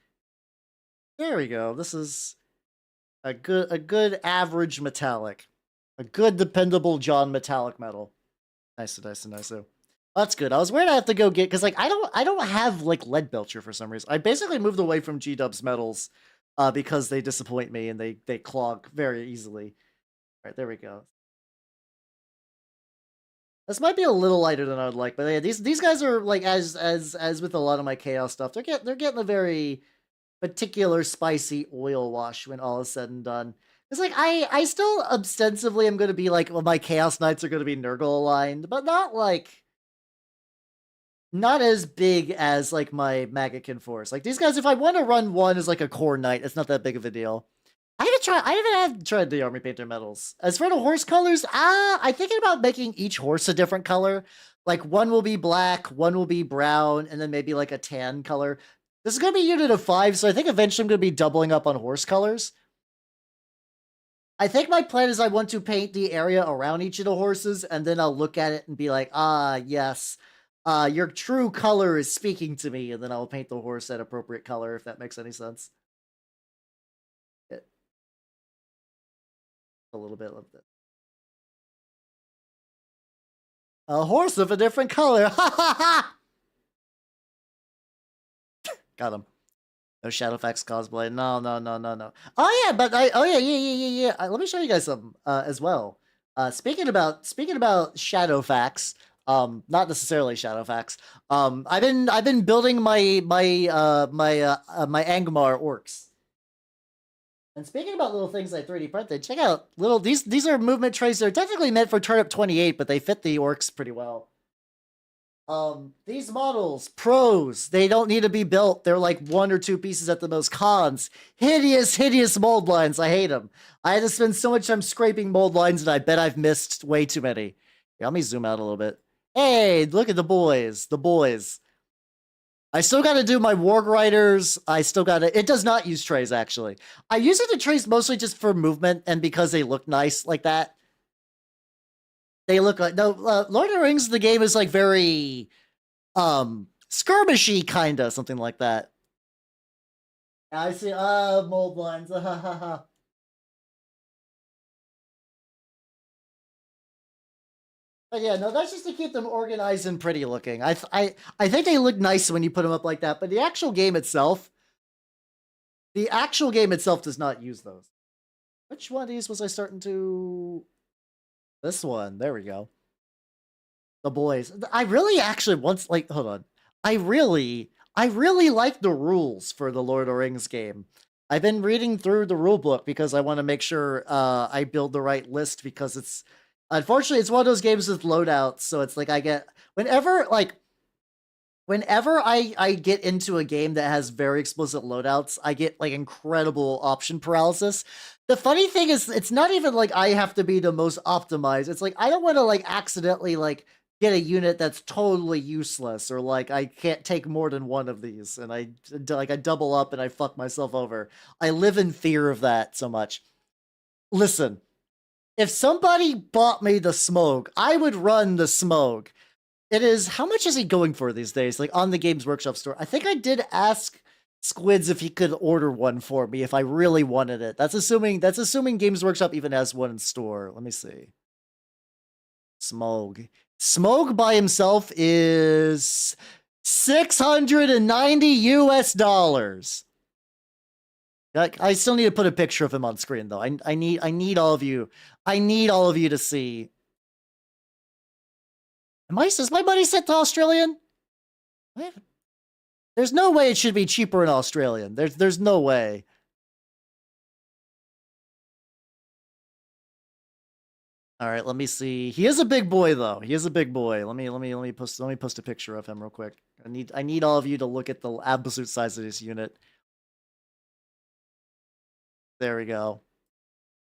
There we go. This is a good average metallic. A good dependable John metallic metal. Nice, nice, nice. That's good. I was worried I have to go get, because like I don't have like lead belcher for some reason. I basically moved away from G-Dub's metals because they disappoint me and they clog very easily. All right, there we go. This might be a little lighter than I would like, but yeah, these guys are like, as with a lot of my chaos stuff, they're getting a very particular spicy oil wash when all is said and done. It's like I still ostensibly am going to be like, well, my chaos knights are going to be Nurgle aligned, but not as big as like my Magakin force. Like these guys, if I want to run one as like a core knight, it's not that big of a deal. I haven't tried the army painter metals. As for the horse colors, I'm thinking about making each horse a different color. Like one will be black, one will be brown, and then maybe like a tan color. This is gonna be a unit of 5, so I think eventually I'm gonna be doubling up on horse colors. I think my plan is I want to paint the area around each of the horses, and then I'll look at it and be like, ah, yes, your true color is speaking to me, and then I'll paint the horse that appropriate color, if that makes any sense. A little bit of this. A horse of a different color. Ha ha ha! Got him. No Shadowfax cosplay. No, no, no, no, no. Oh yeah, but oh yeah, yeah, yeah, yeah, yeah. Let me show you guys something as well. Speaking about Shadowfax, not necessarily Shadowfax. I've been building my Angmar orcs. And speaking about little things like 3D printed, check out these are movement trays. They're technically meant for Turnip 28, but they fit the orcs pretty well. These models, pros, they don't need to be built. They're like 1 or 2 pieces at the most. Cons, hideous, hideous mold lines. I hate them. I had to spend so much time scraping mold lines, and I bet I've missed way too many. Yeah, let me zoom out a little bit. Hey, look at the boys. The boys. I still got to do my Warg Riders. I still got to... It does not use trays, actually. I use it to trace mostly just for movement and because they look nice like that. They look like... No, Lord of the Rings, the game is like very... skirmishy, kind of. Something like that. I see... mold lines. But yeah, no, that's just to keep them organized and pretty looking. I think they look nice when you put them up like that, but the actual game itself does not use those. Which one of these was I starting to... This one. There we go. The boys. I really actually once, like, hold on. I really like the rules for the Lord of the Rings game. I've been reading through the rule book because I want to make sure I build the right list, because it's... Unfortunately, it's one of those games with loadouts, so it's like I get... Whenever I get into a game that has very explicit loadouts, I get like incredible option paralysis. The funny thing is, it's not even like I have to be the most optimized. It's like I don't want to like accidentally like get a unit that's totally useless, or like I can't take more than one of these, and I double up and I fuck myself over. I live in fear of that so much. Listen, if somebody bought me the Smoke, I would run the Smoke. It is... How much is he going for these days? Like on the Games Workshop store. I think I did ask Squids if he could order one for me if I really wanted it. That's assuming Games Workshop even has one in store. Let me see. Smog. Smog by himself is $690 US. I still need to put a picture of him on screen though. I need all of you. I need all of you to see. Is my money set to Australian? There's no way it should be cheaper in Australian. There's no way. All right, let me see. He is a big boy though. He is a big boy. Let me post a picture of him real quick. I need all of you to look at the absolute size of this unit. There we go.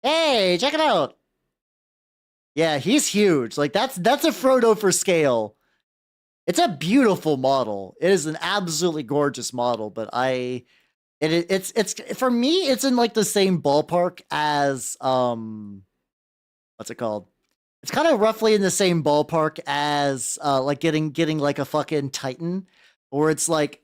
Hey, check it out. Yeah, he's huge. Like that's a Frodo for scale. It's a beautiful model. It is an absolutely gorgeous model, but it's for me it's in like the same ballpark as what's it called? It's kind of roughly in the same ballpark as like getting like a fucking Titan, where it's like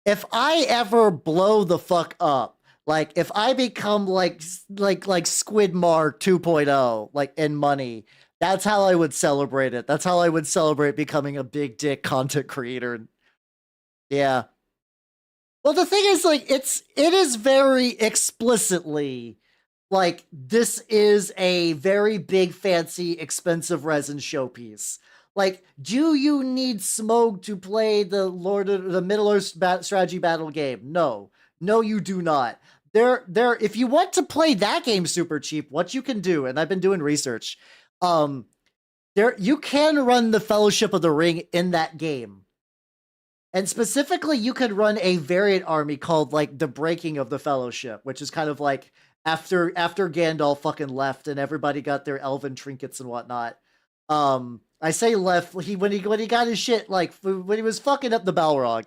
if I ever blow the fuck up, like if I become like Squidmar 2.0, like in money, that's how I would celebrate it. That's how I would celebrate becoming a big dick content creator. Yeah. Well, the thing is, like, it is very explicitly like this is a very big, fancy, expensive resin showpiece. Like, do you need Smoke to play the Lord of the Middle Earth strategy battle game? No, no, you do not. If you want to play that game super cheap, what you can do, and I've been doing research, you can run the Fellowship of the Ring in that game. And specifically, you could run a variant army called like the Breaking of the Fellowship, which is kind of like after Gandalf fucking left and everybody got their elven trinkets and whatnot. I say left when he got his shit like when he was fucking up the Balrog.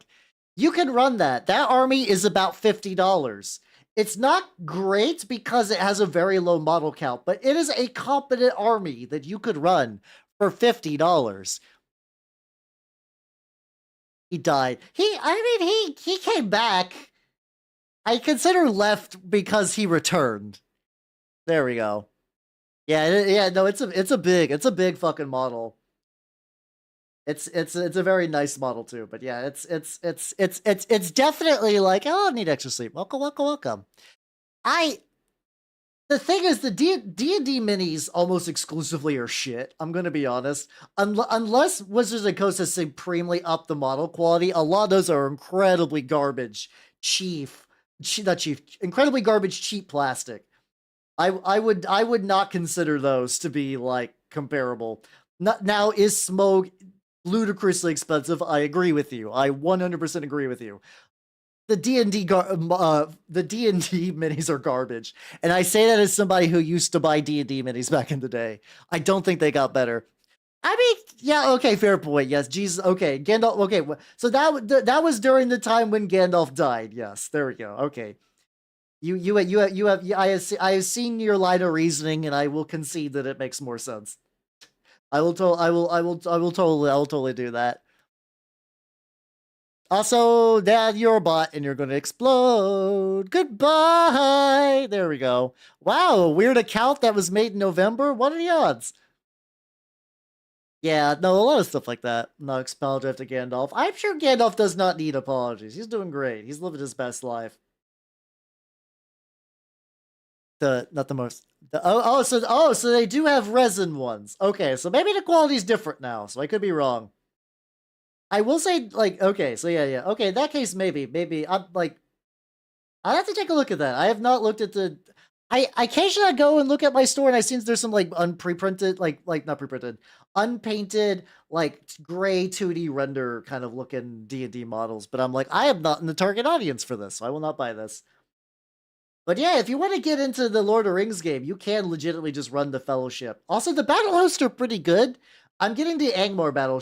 You can run that. That army is about $50. It's not great because it has a very low model count, but it is a competent army that you could run for $50. He died. He came back. I consider left because he returned. There we go. Yeah, no, it's a big fucking model. It's a very nice model too, but yeah, it's definitely like, oh, I need extra sleep. Welcome, welcome, welcome. The thing is, the D&D minis almost exclusively are shit. I'm gonna be honest. Unless Wizards of the Coast has supremely upped the model quality, a lot of those are incredibly garbage, incredibly garbage, cheap plastic. I would not consider those to be like comparable. Now, is Smoke ludicrously expensive? I agree with you. I 100% agree with you. The D&D minis are garbage, and I say that as somebody who used to buy D&D minis back in the day. I don't think they got better. I mean, yeah, okay, fair point. Yes, Jesus. Okay, Gandalf. Okay, so that was during the time when Gandalf died. Yes, there we go. Okay, I have seen your line of reasoning, and I will concede that it makes more sense. I will totally do that. Also, Dad, you're a bot and you're going to explode. Goodbye. There we go. Wow, a weird account that was made in November. What are the odds? Yeah, no, a lot of stuff like that. No apology to Gandalf. I'm sure Gandalf does not need apologies. He's doing great. He's living his best life. Not the most. So they do have resin ones. Okay, so maybe the quality's different now. So I could be wrong. I will say, like, okay, so yeah. Okay, in that case, maybe I'm like, I'll have to take a look at that. I have not looked at the. I occasionally go and look at my store and I see there's some like unprinted, like not pre-printed, unpainted, like gray 2D render kind of looking D&D models. But I'm like, I am not in the target audience for this, so I will not buy this. But yeah, if you want to get into the Lord of the Rings game, you can legitimately just run the Fellowship. Also, the battle hosts are pretty good. I'm getting the Angmar battle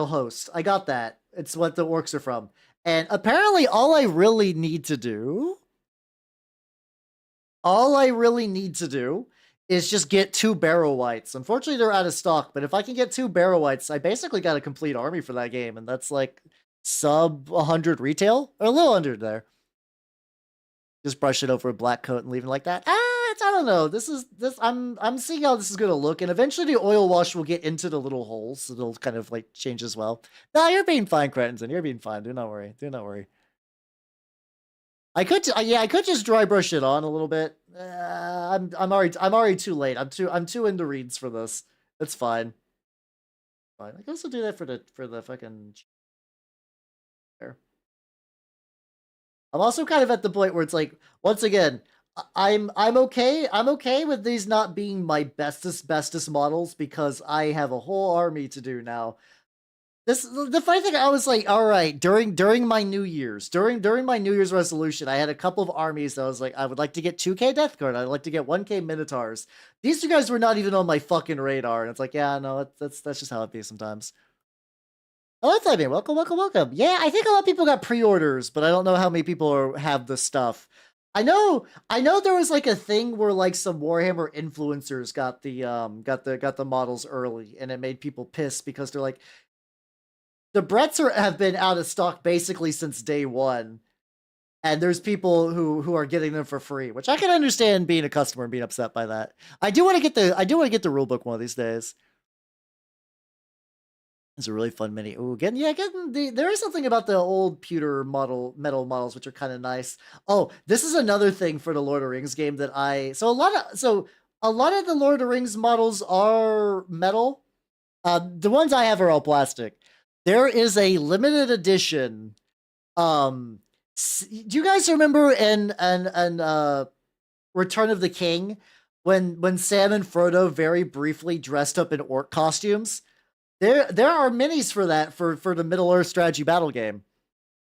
host. I got that. It's what the orcs are from. And apparently all I really need to do is just get 2 Barrow Wights. Unfortunately, they're out of stock, but if I can get 2 Barrow Wights, I basically got a complete army for that game, and that's like sub 100 retail, or a little under there. Just brush it over a black coat and leave it like that. I don't know. I'm seeing how this is gonna look, and eventually the oil wash will get into the little holes, so it'll kind of like change as well. No, you're being fine, Cretton. You're being fine. Do not worry. Do not worry. I could just dry brush it on a little bit. I'm already too late. I'm too into reads for this. It's fine. Fine. I can also do that for the fucking. There. I'm also kind of at the point where it's like, once again, I'm okay. I'm okay with these not being my bestest models because I have a whole army to do now. The funny thing, I was like, all right, during my during my New Year's resolution, I had a couple of armies that I was like, I would like to get 2K Death Guard, I'd like to get 1K Minotaurs. These two guys were not even on my fucking radar, and it's like, yeah, no, that's just how it be sometimes. Oh, that's I mean, welcome, welcome, welcome. Yeah, I think a lot of people got pre-orders, but I don't know how many people have the stuff. I know there was like a thing where like some Warhammer influencers got the models early, and it made people pissed because they're like, the Bretts have been out of stock basically since day one, and there's people who are getting them for free, which I can understand being a customer and being upset by that. I do want to get the rulebook one of these days. It's a really fun mini. Ooh, getting there is something about the old pewter metal models which are kind of nice. Oh, this is another thing for the Lord of the Rings game that a lot of the Lord of the Rings models are metal. The ones I have are all plastic. There is a limited edition. Do you guys remember in Return of the King when Sam and Frodo very briefly dressed up in orc costumes? There are minis for that for the Middle Earth strategy battle game,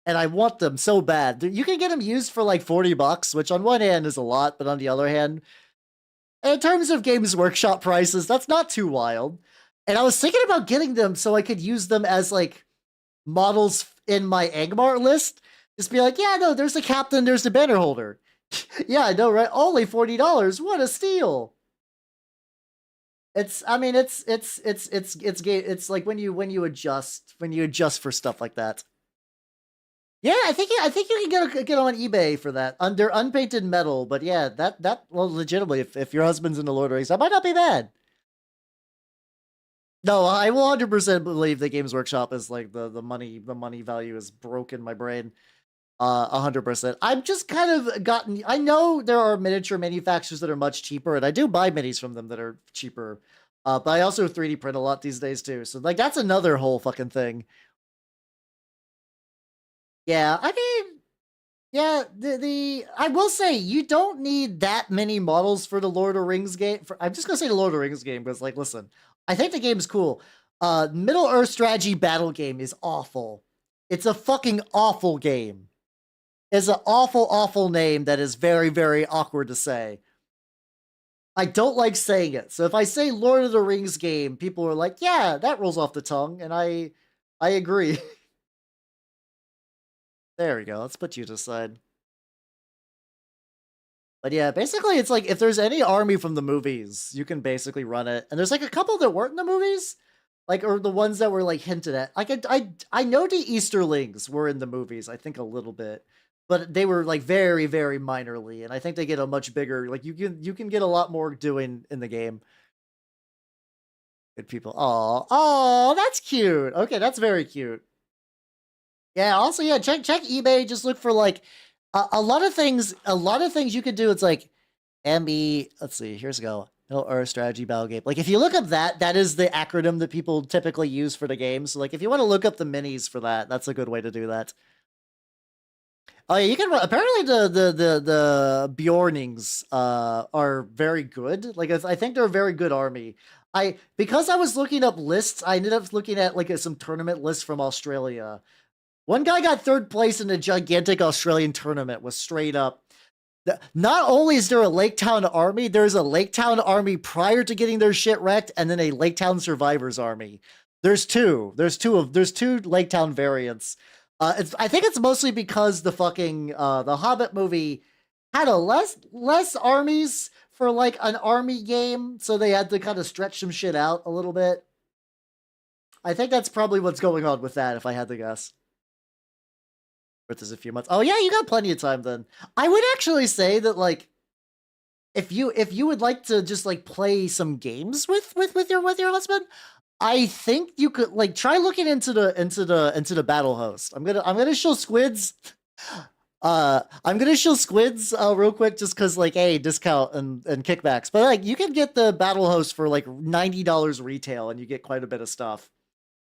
and I want them so bad. You can get them used for like $40, which on one hand is a lot, but on the other hand, in terms of Games Workshop prices, that's not too wild. And I was thinking about getting them so I could use them as like models in my Angmar list. Just be like, yeah, no, there's the captain, there's the banner holder. Yeah, I know, right? Only $40. What a steal! It's, I mean, it's like when you adjust for stuff like that. Yeah, I think you can get on eBay for that under unpainted metal. But yeah, well, legitimately, if your husband's in the Lord of the Rings, that might not be bad. No, I will 100% believe that Games Workshop is like the money value is broken my brain. 100%. I've just kind of gotten. I know there are miniature manufacturers that are much cheaper, and I do buy minis from them that are cheaper. But I also 3D print a lot these days too. So like that's another whole fucking thing. Yeah, I mean, yeah, the I will say you don't need that many models for the Lord of the Rings game. I'm just gonna say the Lord of the Rings game because like, listen, I think the game's cool. Middle Earth strategy battle game is awful. It's a fucking awful game. It's an awful, awful name that is very, very awkward to say. I don't like saying it. So if I say Lord of the Rings game, people are like, yeah, that rolls off the tongue, and I agree. There we go. Let's put you to the side. But yeah, basically it's like if there's any army from the movies, you can basically run it. And there's like a couple that weren't in the movies, like or the ones that were like hinted at. Like I know the Easterlings were in the movies, I think a little bit, but they were like very very minorly, and I think they get a much bigger like you can get a lot more doing in the game. Good people. Oh, that's cute. Okay, that's very cute. Yeah. Also, yeah. Check eBay. Just look for like a lot of things. A lot of things you could do. It's like ME. Let's see. Here's a go. No Earth strategy battle game. Like if you look up that, that is the acronym that people typically use for the game. So like if you want to look up the minis for that, that's a good way to do that. Oh yeah, you can. Apparently, the Bjornings are very good. Like I think they're a very good army. Because I was looking up lists, I ended up looking at like some tournament lists from Australia. One guy got third place in a gigantic Australian tournament. Was straight up. Not only is there a Lake Town army, there's a Lake Town army prior to getting their shit wrecked, and then a Lake Town survivors army. There's two. There's two Lake Town variants. I think it's mostly because the fucking the Hobbit movie had a less armies for like an army game, so they had to kind of stretch some shit out a little bit. I think that's probably what's going on with that, if I had to guess. Which is a few months. Oh yeah, you got plenty of time then. I would actually say that like if you would like to just like play some games with your husband, I think you could like try looking into the battle host. I'm gonna show Squids. I'm gonna show Squids real quick just cause like hey, discount and kickbacks. But like you can get the battle host for like $90 retail and you get quite a bit of stuff.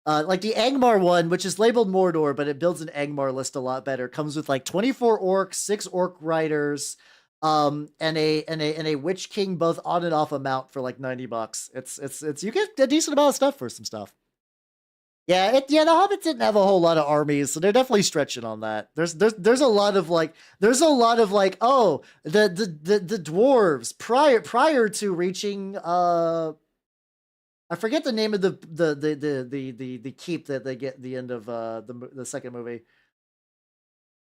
Like the Angmar one, which is labeled Mordor, but it builds an Angmar list a lot better. Comes with like 24 orcs, 6 orc riders, and a Witch King both on and off a mount for like $90. It's you get a decent amount of stuff for some stuff. Yeah, the Hobbits didn't have a whole lot of armies, so they're definitely stretching on that. There's a lot of like oh, the dwarves prior to reaching I forget the name of the keep that they get at the end of the second movie.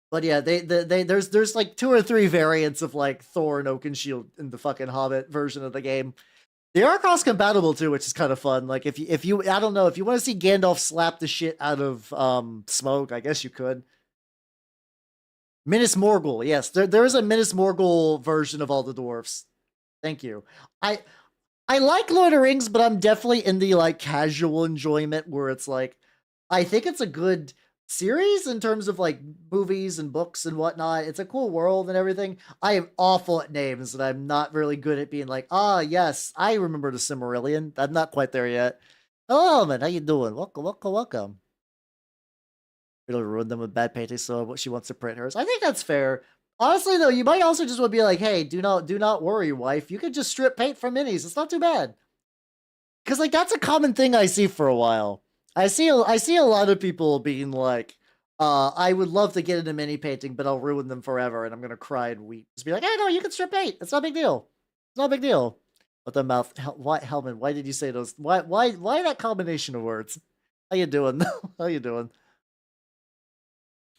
But yeah, there's like 2 or 3 variants of like Thor and Oakenshield in the fucking Hobbit version of the game. They are cross compatible too, which is kind of fun. Like if you I don't know, if you want to see Gandalf slap the shit out of Smoke, I guess you could. Minas Morgul, yes, there is a Minas Morgul version of all the dwarfs. Thank you. I I like Lord of the Rings, but I'm definitely in the like casual enjoyment where it's like I think it's a good series in terms of like movies and books and whatnot. It's a cool world and everything. I am awful at names and I'm not really good at being like, ah, yes, I remember the Silmarillion. I'm not quite there yet. Hello, man. How you doing? Welcome, welcome, welcome. It'll ruin them with bad painting, so what she wants to print hers. I think that's fair. Honestly, though, you might also just want to be like, hey, do not worry, wife. You can just strip paint from minis. It's not too bad. Because like that's a common thing I see for a while. I see a lot of people being like, I would love to get into mini painting, but I'll ruin them forever, and I'm gonna cry and weep. Just be like, hey, no, you can strip paint. It's not a big deal. It's not a big deal. But the mouth, why, Hellman? Why did you say those? Why that combination of words? How you doing? How you doing?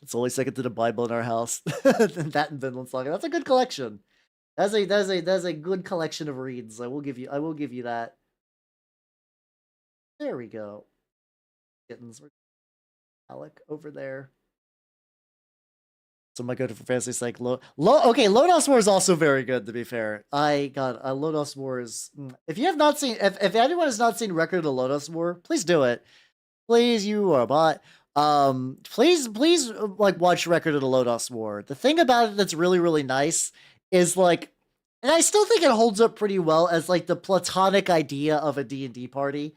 It's only second to the Bible in our house. That and Vinland Saga. That's a good collection. That's a good collection of reads. I will give you that. There we go. Kittens. Alec over there. So my go-to for fantasy is like okay, Lodos War is also very good, to be fair. Lodos War is if you have not seen if anyone has not seen Record of the Lodos War, please do it. Please, you are a bot. Please like watch Record of the Lodos War. The thing about it that's really, really nice is like, and I still think it holds up pretty well as like the platonic idea of a D&D party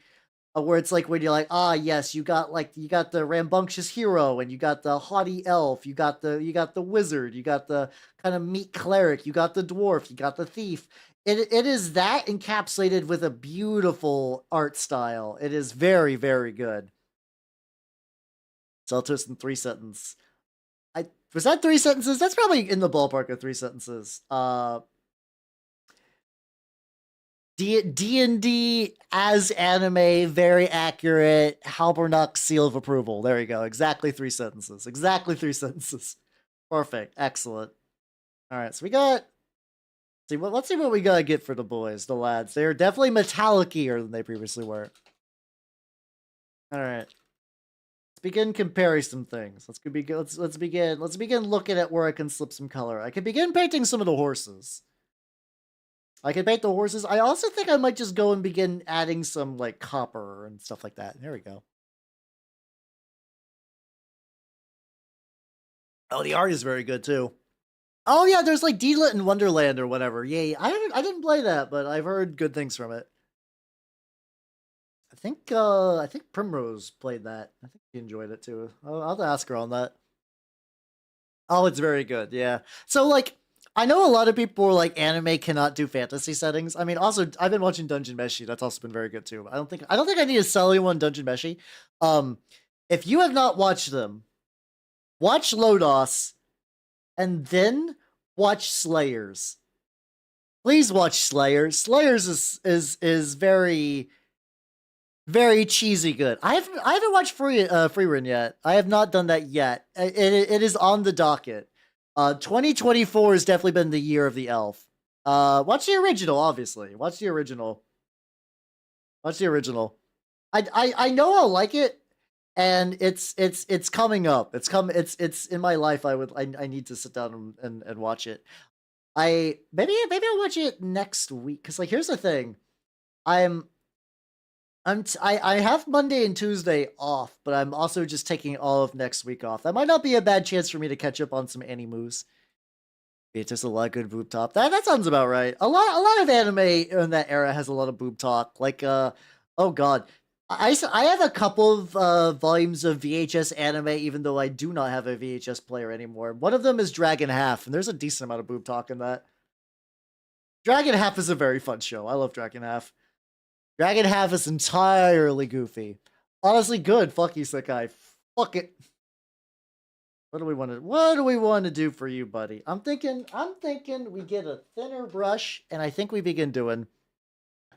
where it's like when you're like, ah, yes, you got the rambunctious hero, and you got the haughty elf, you got the wizard, you got the kind of meek cleric, you got the dwarf, you got the thief. It is that encapsulated with a beautiful art style. It is very, very good. Zeltos in 3 sentence. I was that 3 sentences? That's probably in the ballpark of 3 sentences. D&D as anime, very accurate. Halbernach seal of approval. There you go. Exactly 3 sentences. Exactly 3 sentences. Perfect. Excellent. All right, so we got. Let's see what we gotta get for the boys, the lads. They are definitely metallic-ier than they previously were. All right, let's begin comparing some things. Let's begin looking at where I can slip some color. I can begin painting some of the horses. I can paint the horses. I also think I might just go and begin adding some like copper and stuff like that. There we go. Oh, the art is very good too. Oh yeah, there's like Deedlit in Wonderland or whatever. Yay! I didn't play that, but I've heard good things from it. I think Primrose played that. I think she enjoyed it too. I'll have to ask her on that. Oh, it's very good. Yeah. So like I know a lot of people are like anime cannot do fantasy settings. I mean, also I've been watching Dungeon Meshi. That's also been very good too. I don't think I need to sell anyone Dungeon Meshi. Um, if you have not watched them, watch Lodos and then watch Slayers. Please watch Slayers. Slayers is very, very cheesy good. I haven't watched Freerun yet. I have not done that yet. It is on the docket. 2024 has definitely been the year of the elf. Watch the original, obviously. Watch the original. Watch the original. I know I'll like it, and it's coming up. It's in my life. I need to sit down and watch it. Maybe I'll watch it next week. Cause like here's the thing. I'm I have Monday and Tuesday off, but I'm also just taking all of next week off. That might not be a bad chance for me to catch up on some animes. It's just a lot of good boob talk. That sounds about right. A lot of anime in that era has a lot of boob talk. Like oh god. I have a couple of volumes of VHS anime, even though I do not have a VHS player anymore. One of them is Dragon Half, and there's a decent amount of boob talk in that. Dragon Half is a very fun show. I love Dragon Half. Dragon Half is entirely goofy. Honestly, good. Fuck you, Sakai. Fuck it. What do we want to? What do we want to do for you, buddy? I'm thinking. I'm thinking we get a thinner brush, and I think we begin doing.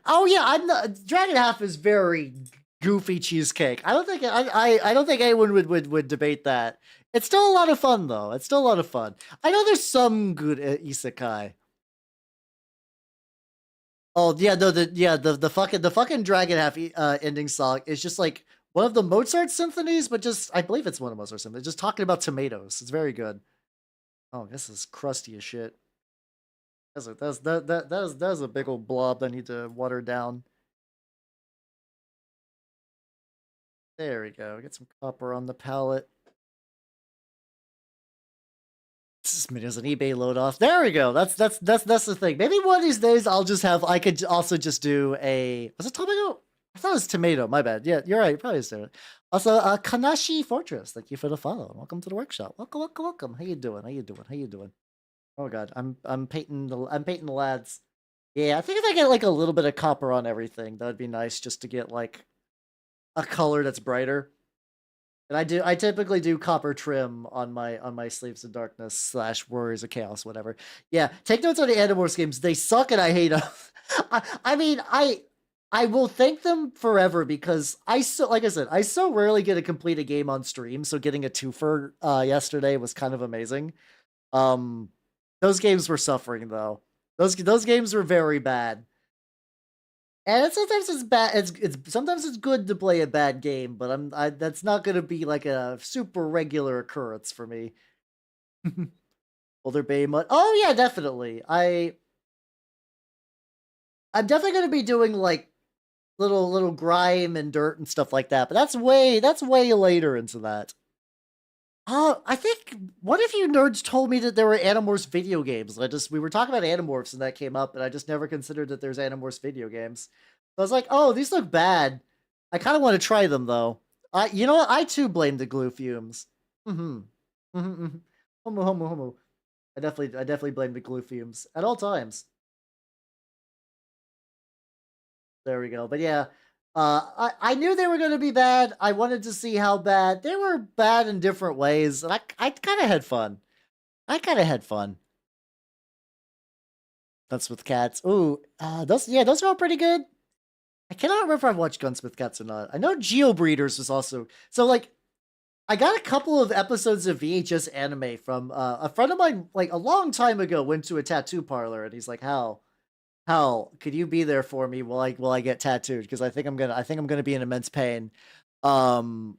Oh yeah, I'm not. Dragon Half is very goofy cheesecake. I don't think. I don't think anyone would debate that. It's still a lot of fun though. It's still a lot of fun. I know there's some good isekai. Oh yeah, the fucking Dragon Half ending song is just like one of the Mozart symphonies, but just I believe it's one of Mozart symphonies. Just talking about tomatoes. It's very good. Oh, this is crusty as shit. That's a big old blob I need to water down. There we go. Get some copper on the palette. This is an eBay load off. There we go. That's the thing. Maybe one of these days I'll just have. I could also just do a. Was it tomato? I thought it was tomato. My bad. Yeah, you're right. Probably is tomato. Also, Kanashi Fortress. Thank you for the follow. Welcome to the workshop. Welcome, welcome, welcome. How you doing? How you doing? How you doing? Oh god, I'm painting the lads. Yeah, I think if I get like a little bit of copper on everything, that would be nice just to get like a color that's brighter. And I typically do copper trim on my Slaves of Darkness / Warriors of Chaos, whatever. Yeah, take notes on the Animorphs games. They suck and I hate them. I mean, I will thank them forever because like I said, I so rarely get to complete a game on stream, so getting a twofer yesterday was kind of amazing. Um those games were suffering though. Those games were very bad. And sometimes it's bad. It's sometimes it's good to play a bad game, but that's not gonna be like a super regular occurrence for me. Older Bay Mud. Oh yeah, definitely. I'm definitely gonna be doing like little grime and dirt and stuff like that, but that's way later into that. I think one of you nerds told me that there were Animorphs video games. We were talking about Animorphs and that came up, and I just never considered that there's Animorphs video games. So I was like, oh, these look bad. I kind of want to try them though. You know what? I too blame the glue fumes. Mm-hmm. Mm-hmm. Mm-hmm. Homo, homo, homo. I definitely blame the glue fumes at all times. There we go. But yeah, I knew they were going to be bad. I wanted to see how bad they were. Bad in different ways, and I kind of had fun. I kind of had fun. Guns with Cats. Ooh, those are all pretty good. I cannot remember if I've watched Guns with Cats or not. I know Geobreeders was also so like. I got a couple of episodes of VHS anime from a friend of mine, like a long time ago. Went to a tattoo parlor, and he's like, "Hal, could you be there for me while I get tattooed? Because I think I'm gonna be in immense pain. Um,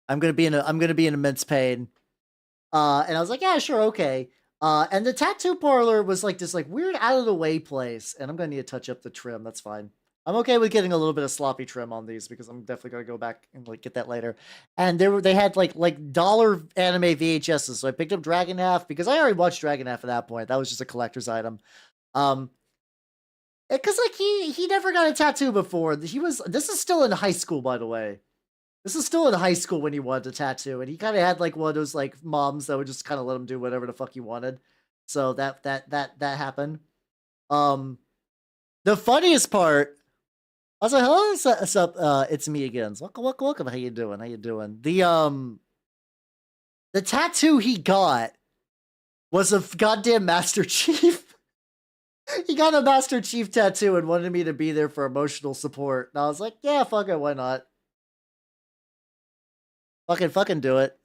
I'm gonna be in immense pain." And I was like, "Yeah, sure, okay." And the tattoo parlor was like this like weird out of the way place, and I'm gonna need to touch up the trim. That's fine. I'm okay with getting a little bit of sloppy trim on these because I'm definitely gonna go back and like get that later. And they had like dollar anime VHSs, so I picked up Dragon Half because I already watched Dragon Half at that point. That was just a collector's item. Um, because like he never got a tattoo before. This is still in high school, by the way. This is still in high school when he wanted a tattoo, and he kind of had like one of those like moms that would just kind of let him do whatever the fuck he wanted. So that happened. Um, the funniest part. I was like, "Hello, what's up? It's me again. So welcome, welcome, welcome. How you doing? How you doing?" The tattoo he got was a goddamn Master Chief. He got a Master Chief tattoo and wanted me to be there for emotional support. And I was like, "Yeah, fuck it, why not? Fucking do it."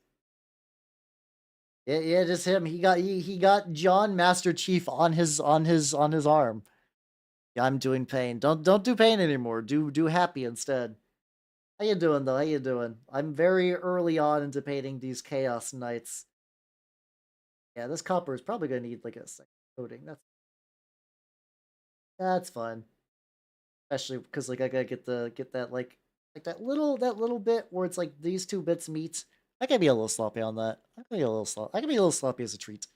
Yeah, yeah, just him. He got John Master Chief on his arm. Yeah, I'm doing pain. Don't do pain anymore. Do happy instead. How you doing though? How you doing? I'm very early on into painting these Chaos Knights. Yeah, this copper is probably gonna need like a second coating. That's fine. Especially because like I gotta get that like that little bit where it's like these two bits meet. I can be a little sloppy on that. I can be a little sloppy. I can be a little sloppy as a treat.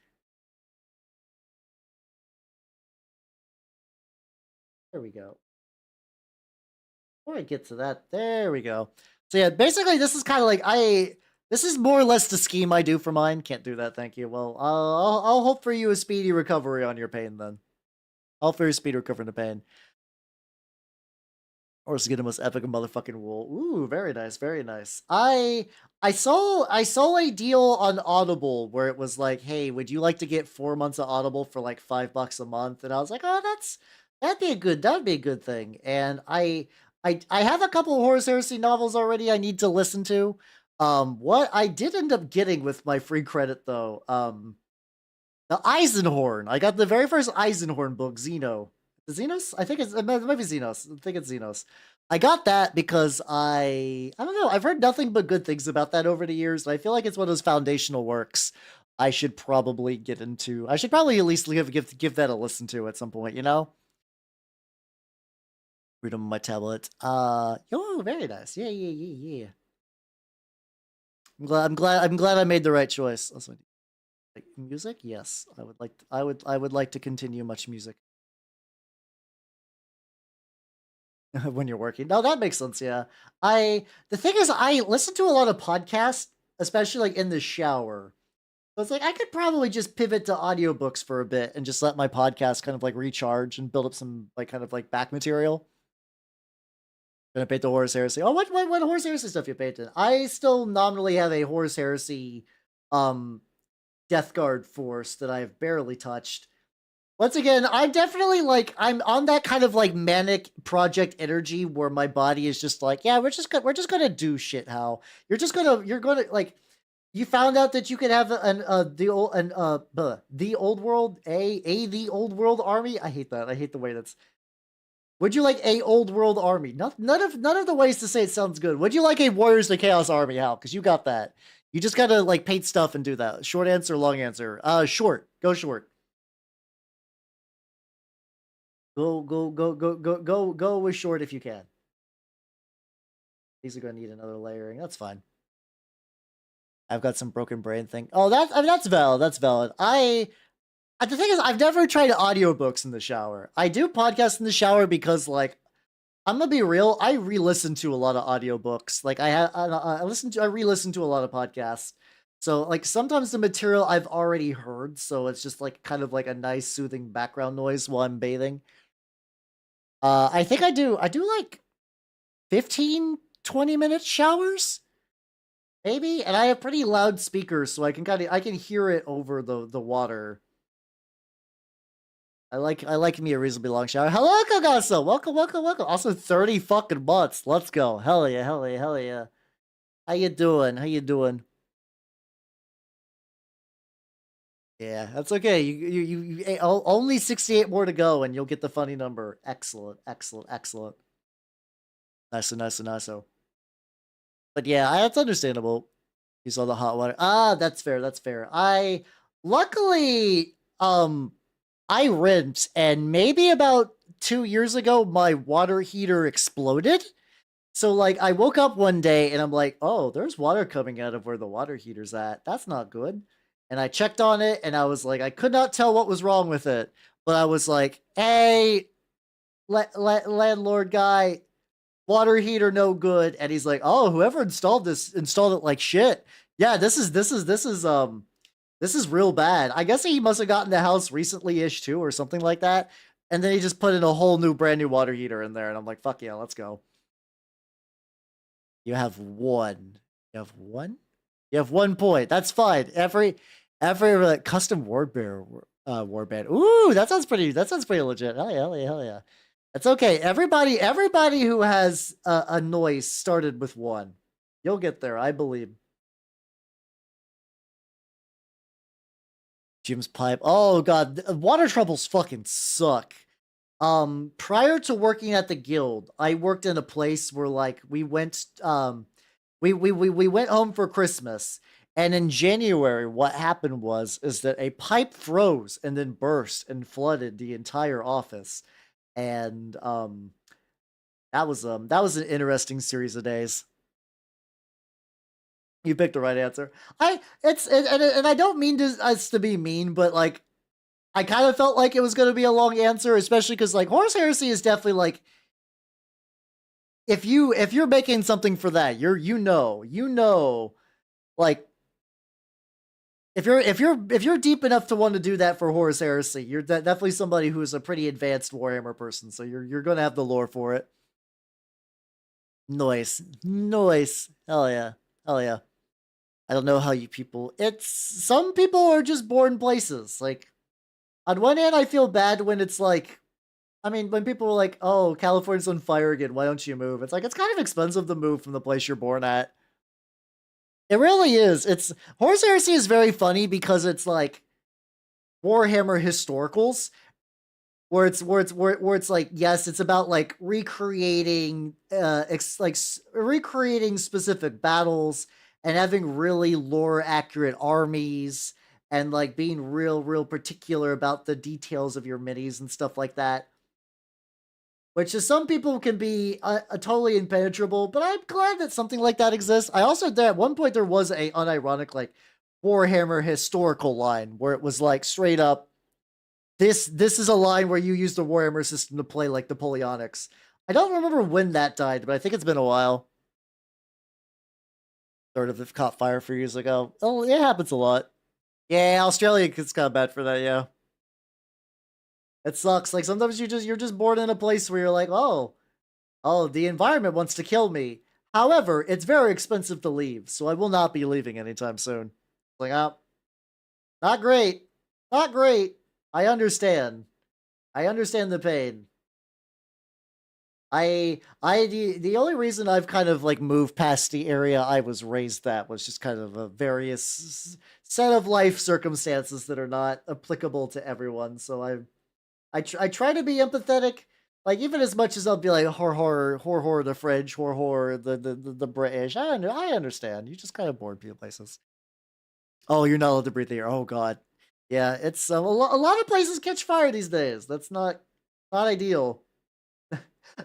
There we go. Before I get to that, there we go. So yeah, basically this is kind of like this is more or less the scheme I do for mine. Can't do that, thank you. Well, I'll hope for you a speedy recovery on your pain then. I'll hope for your speedy recovery in the pain. Or is get the most epic motherfucking wool. Ooh, very nice, very nice. I saw a deal on Audible where it was like, hey, would you like to get 4 months of Audible for like $5 a month? And I was like, oh, that'd be a good thing. And I have a couple of Horus Heresy novels already I need to listen to. What I did end up getting with my free credit though, the Eisenhorn. I got the very first Eisenhorn book, Xeno. Xenos? It might be Xenos. I think it's Xenos. I got that because I don't know. I've heard nothing but good things about that over the years. And I feel like it's one of those foundational works I should probably get into. I should probably at least give that a listen to at some point, you know? Freedom on my tablet. Oh, very nice. Yeah, yeah, yeah, yeah. I'm glad I made the right choice. Also, like music? Yes. I would like to continue much music. When you're working. No, that makes sense, yeah. The thing is I listen to a lot of podcasts, especially like in the shower. So it's like I could probably just pivot to audiobooks for a bit and just let my podcast kind of like recharge and build up some like kind of like back material. Gonna paint the Horus Heresy. Oh, what Horus Heresy stuff you painted? I still nominally have a Horus Heresy um Death Guard force that I've barely touched. Once again, I'm definitely like I'm on that kind of like manic project energy where my body is just like, yeah, we're just gonna do shit. How you're gonna like you found out that you could have the old world the old world army. I hate that. I hate the way that's. Would you like a old world army? None of the ways to say it sounds good. Would you like a Warriors to Chaos army, Hal? Because you got that. You just gotta like paint stuff and do that. Short answer, long answer. Short. Go short. Go with short if you can. These are gonna need another layering. That's fine. I've got some broken brain thing. Oh, that's valid. That's valid. The thing is, I've never tried audiobooks in the shower. I do podcasts in the shower because, like, I'm gonna be real. I re-listen to a lot of audiobooks. Like, I re-listen to a lot of podcasts. So, like, sometimes the material I've already heard, so it's just like kind of like a nice soothing background noise while I'm bathing. I think I do like 15, 20 minute showers, maybe. And I have pretty loud speakers, so I can hear it over the water. I like me a reasonably long shower. Hello, Kagaso! Welcome, welcome, welcome. Also 30 fucking months. Let's go. Hell yeah, hell yeah, hell yeah. How you doing? How you doing? Yeah, that's okay. Only 68 more to go, and you'll get the funny number. Excellent, excellent, excellent. Nice, nice, nice. But yeah, that's understandable. You saw the hot water. Ah, that's fair. That's fair. Luckily, I rinsed, and maybe about 2 years ago, my water heater exploded. So like, I woke up one day and I'm like, oh, there's water coming out of where the water heater's at. That's not good. And I checked on it, and I was like, I could not tell what was wrong with it, but I was like, hey, landlord guy, water heater no good. And he's like, oh, whoever installed this installed it like shit. Yeah, this is real bad. I guess he must have gotten the house recently ish too, or something like that. And then he just put in a whole new brand new water heater in there, and I'm like, fuck yeah, let's go. You have one. You have one. You have 1 point. That's fine. Every like, custom warband. Ooh, that sounds pretty. That sounds pretty legit. Hell yeah, hell yeah, hell yeah. That's okay. Everybody who has a noise started with one. You'll get there, I believe. Jim's pipe. Oh god, water troubles fucking suck. Prior to working at the guild, I worked in a place where like we went home for Christmas, and in January what happened is that a pipe froze and then burst and flooded the entire office. And that was an interesting series of days. You picked the right answer. And I don't mean us to be mean, but like I kind of felt like it was going to be a long answer, especially because like Horus Heresy is definitely like if you're making something for that, you know like if you're deep enough to want to do that for Horus Heresy, you're definitely somebody who is a pretty advanced Warhammer person, so you're going to have the lore for it. Noise. Noise. Hell yeah. Hell yeah. I don't know how you people. It's some people are just born places. Like on one hand, I feel bad when it's like, I mean, when people are like, "Oh, California's on fire again. Why don't you move?" It's like it's kind of expensive to move from the place you're born at. It really is. It's Horse Heresy is very funny because it's like Warhammer historicals, where it's like, yes, it's about like recreating recreating specific battles and having really lore accurate armies and like being real particular about the details of your minis and stuff like that, which to some people can be a totally impenetrable, but I'm glad that something like that exists. I also, there at one point there was a unironic like Warhammer historical line where it was like straight up, this is a line where you use the Warhammer system to play like Napoleonics. I don't remember when that died, but I think it's been a while. Sort of, it caught fire a few years ago. Oh, it happens a lot. Yeah, Australia gets kind of bad for that. Yeah, it sucks. Like sometimes you're just born in a place where you're like, oh, the environment wants to kill me. However, it's very expensive to leave, so I will not be leaving anytime soon. Like, oh, not great, not great. I understand. I understand the pain. The only reason I've kind of like moved past the area I was raised at was just kind of a various set of life circumstances that are not applicable to everyone. So I try to be empathetic, like even as much as I'll be like horror the French, horror the British. I understand. You just kind of bored people places. Oh, you're not allowed to breathe the air. Oh God, yeah. It's a lot of places catch fire these days. That's not ideal.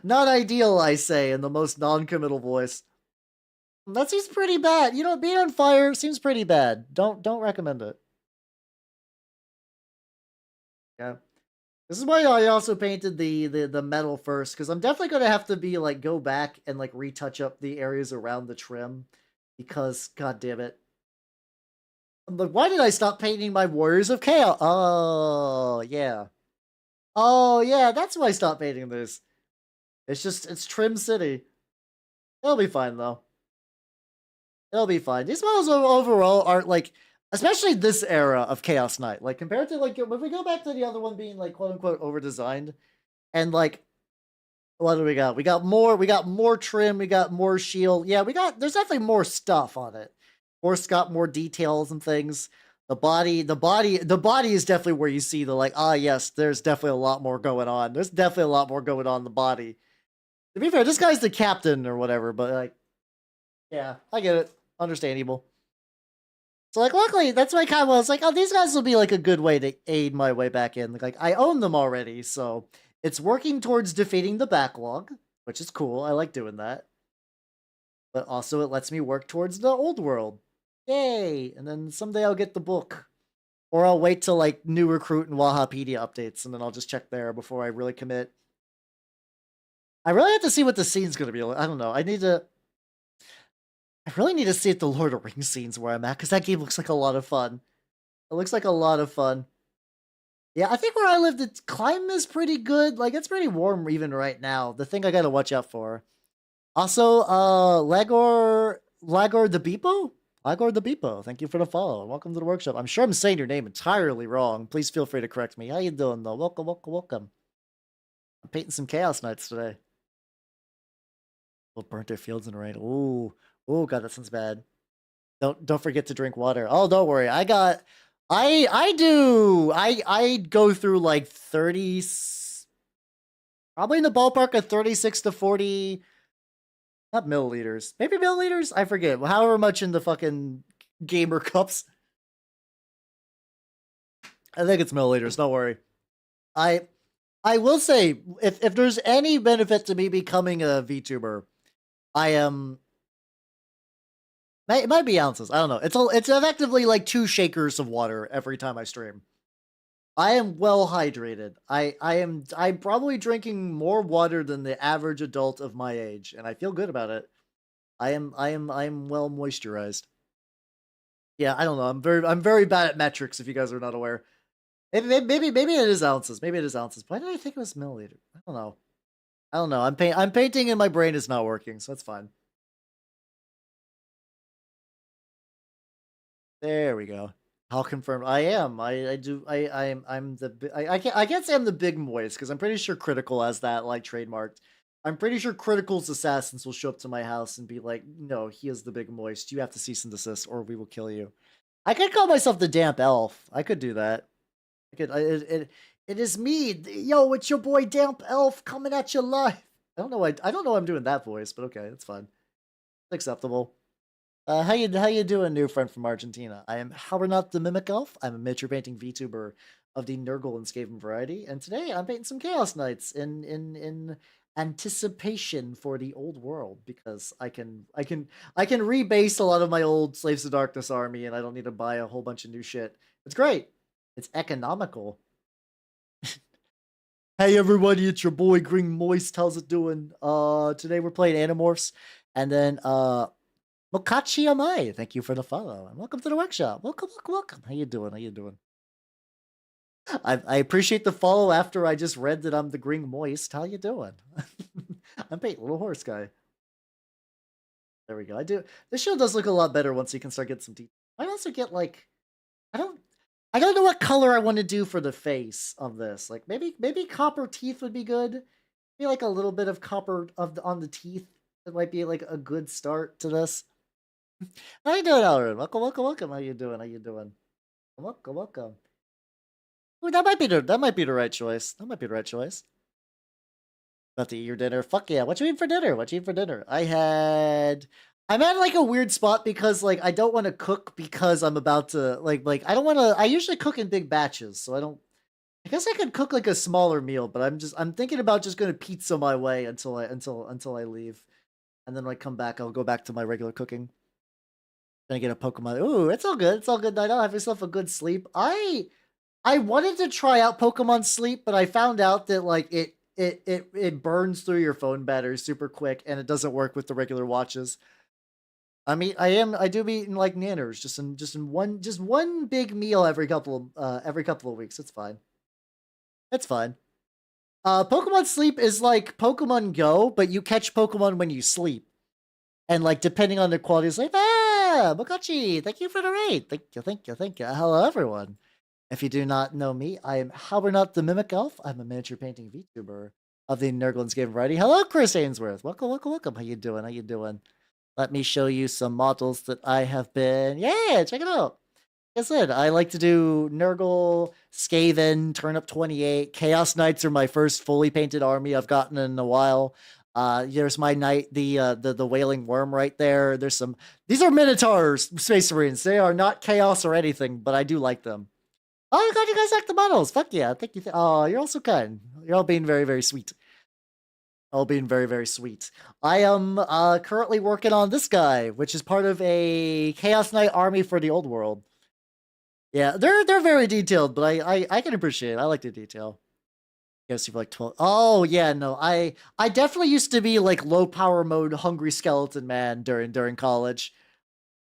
Not ideal, I say, in the most non-committal voice. That seems pretty bad. You know, being on fire seems pretty bad. Don't recommend it. Yeah. This is why I also painted the metal first, because I'm definitely gonna have to be like go back and like retouch up the areas around the trim. Because god damn it. Like, why did I stop painting my Warriors of Chaos? Oh yeah. Oh yeah, that's why I stopped painting this. It's Trim City. It'll be fine though. It'll be fine. These models overall aren't like, especially this era of Chaos Knight, like compared to like if we go back to the other one being like quote unquote over designed, and like what do we got? We got more trim, we got more shield. Yeah, there's definitely more stuff on it. Horse got more details and things. The body is definitely where you see the like, yes, there's definitely a lot more going on. There's definitely a lot more going on in the body. To be fair, this guy's the captain or whatever, but like, yeah, I get it. Understandable. So like luckily that's why I kind of was like, oh, these guys will be like a good way to aid my way back in. Like I own them already, so it's working towards defeating the backlog, which is cool. I like doing that. But also it lets me work towards the old world. Yay! And then someday I'll get the book. Or I'll wait till like new recruit and Wahapedia updates, and then I'll just check there before I really commit. I really have to see what the scene's gonna be like. I don't know. I really need to see if the Lord of the Rings scene's where I'm at, because that game looks like a lot of fun. It looks like a lot of fun. Yeah, I think where I live, the climate is pretty good. Like, it's pretty warm even right now. The thing I gotta watch out for. Also, Lagor the Beepo? Lagor the Beepo, thank you for the follow. Welcome to the workshop. I'm sure I'm saying your name entirely wrong. Please feel free to correct me. How you doing, though? Welcome, welcome, welcome. I'm painting some Chaos Knights today. We'll burnt their fields in the rain. Ooh. Oh god, that sounds bad. Don't forget to drink water. Oh, don't worry. I go through like 30, probably in the ballpark of 36 to 40, not milliliters, maybe milliliters, I forget. However much in the fucking gamer cups. I think it's milliliters, don't worry. I will say, if there's any benefit to me becoming a VTuber, I am. It might be ounces. I don't know. It's effectively like 2 shakers of water every time I stream. I am well hydrated. I'm probably drinking more water than the average adult of my age, and I feel good about it. I'm well moisturized. Yeah, I don't know. I'm very bad at metrics. If you guys are not aware, maybe it is ounces. Maybe it is ounces. Why did I think it was milliliter? I don't know. I don't know. I'm painting and my brain is not working, so that's fine. There we go. I'll confirm. I am. I do. I'm the. I can't say I'm the big moist because I'm pretty sure Critical has that like trademarked. I'm pretty sure Critical's assassins will show up to my house and be like, "No, he is the big moist. You have to cease and desist, or we will kill you." I could call myself the Damp Elf. I could do that. I could. It is me. Yo, it's your boy Damp Elf coming at you live. I don't know. Why I'm doing that voice, but okay, it's fine. It's acceptable. How you doing, new friend from Argentina? I am Howard the Mimic Elf. I'm a miniature painting VTuber of the Nurgle and Skaven variety, and today I'm painting some Chaos Knights in anticipation for the old world because I can rebase a lot of my old Slaves of Darkness army, and I don't need to buy a whole bunch of new shit. It's great. It's economical. Hey everybody, it's your boy Green Moist. How's it doing? Today we're playing Animorphs, and then Mokachi Amai, thank you for the follow, and welcome to the workshop. Welcome, welcome, welcome. How you doing? How you doing? I appreciate the follow after I just read that I'm the Green Moist. How you doing? I'm Pete, little horse guy. There we go. I do. This show does look a lot better once you can start getting some detail. I also get like, I don't, I don't know what color I want to do for the face of this. Like maybe copper teeth would be good. Maybe like a little bit of copper on the teeth. It might be like a good start to this. How you doing, Aaron? Welcome, welcome, welcome. How you doing? How you doing? Welcome, welcome. Ooh, that might be the right choice. That might be the right choice. About to eat your dinner. Fuck yeah. What you eat for dinner? What you eat for dinner? I'm at like a weird spot because like I don't want to cook because I'm about to like I don't want to. I usually cook in big batches, so I don't. I guess I could cook like a smaller meal, but I'm thinking about just going to pizza my way until I leave, and then when I come back, I'll go back to my regular cooking. Gonna get a Pokemon. Ooh, it's all good. It's all good. Night out. Have yourself a good sleep. I wanted to try out Pokemon Sleep, but I found out that like it burns through your phone battery super quick, and it doesn't work with the regular watches. I do be eating like nanners, just one big meal every couple of weeks. It's fine. It's fine. Pokemon Sleep is like Pokemon Go, but you catch Pokemon when you sleep. And like depending on the quality of sleep, Bokachi, thank you for the raid. Thank you, thank you, thank you. Hello everyone. If you do not know me, I am Howard the Mimic Elf. I'm a miniature painting VTuber of the Nurglin's Game Variety. Hello, Chris Ainsworth. Welcome, welcome, welcome. How you doing? How you doing? Let me show you some models that I have been. Yeah, check it out. Like I said, I like to do Nurgle, Skaven, Turnip 28. Chaos Knights are my first fully painted army I've gotten in a while. There's my knight, the Wailing Worm right there. There's some. These are Minotaurs, Space Marines. They are not chaos or anything, but I do like them. Oh god, you guys like the models. Fuck yeah. Thank you. Oh, you're all so kind. You're all being very, very sweet. All being very, very sweet. I am currently working on this guy, which is part of a Chaos Knight army for the old world. Yeah, they're very detailed, but I can appreciate it. I like the detail. Yes, you're like 12. Oh yeah, no, I definitely used to be like low power mode hungry skeleton man during college.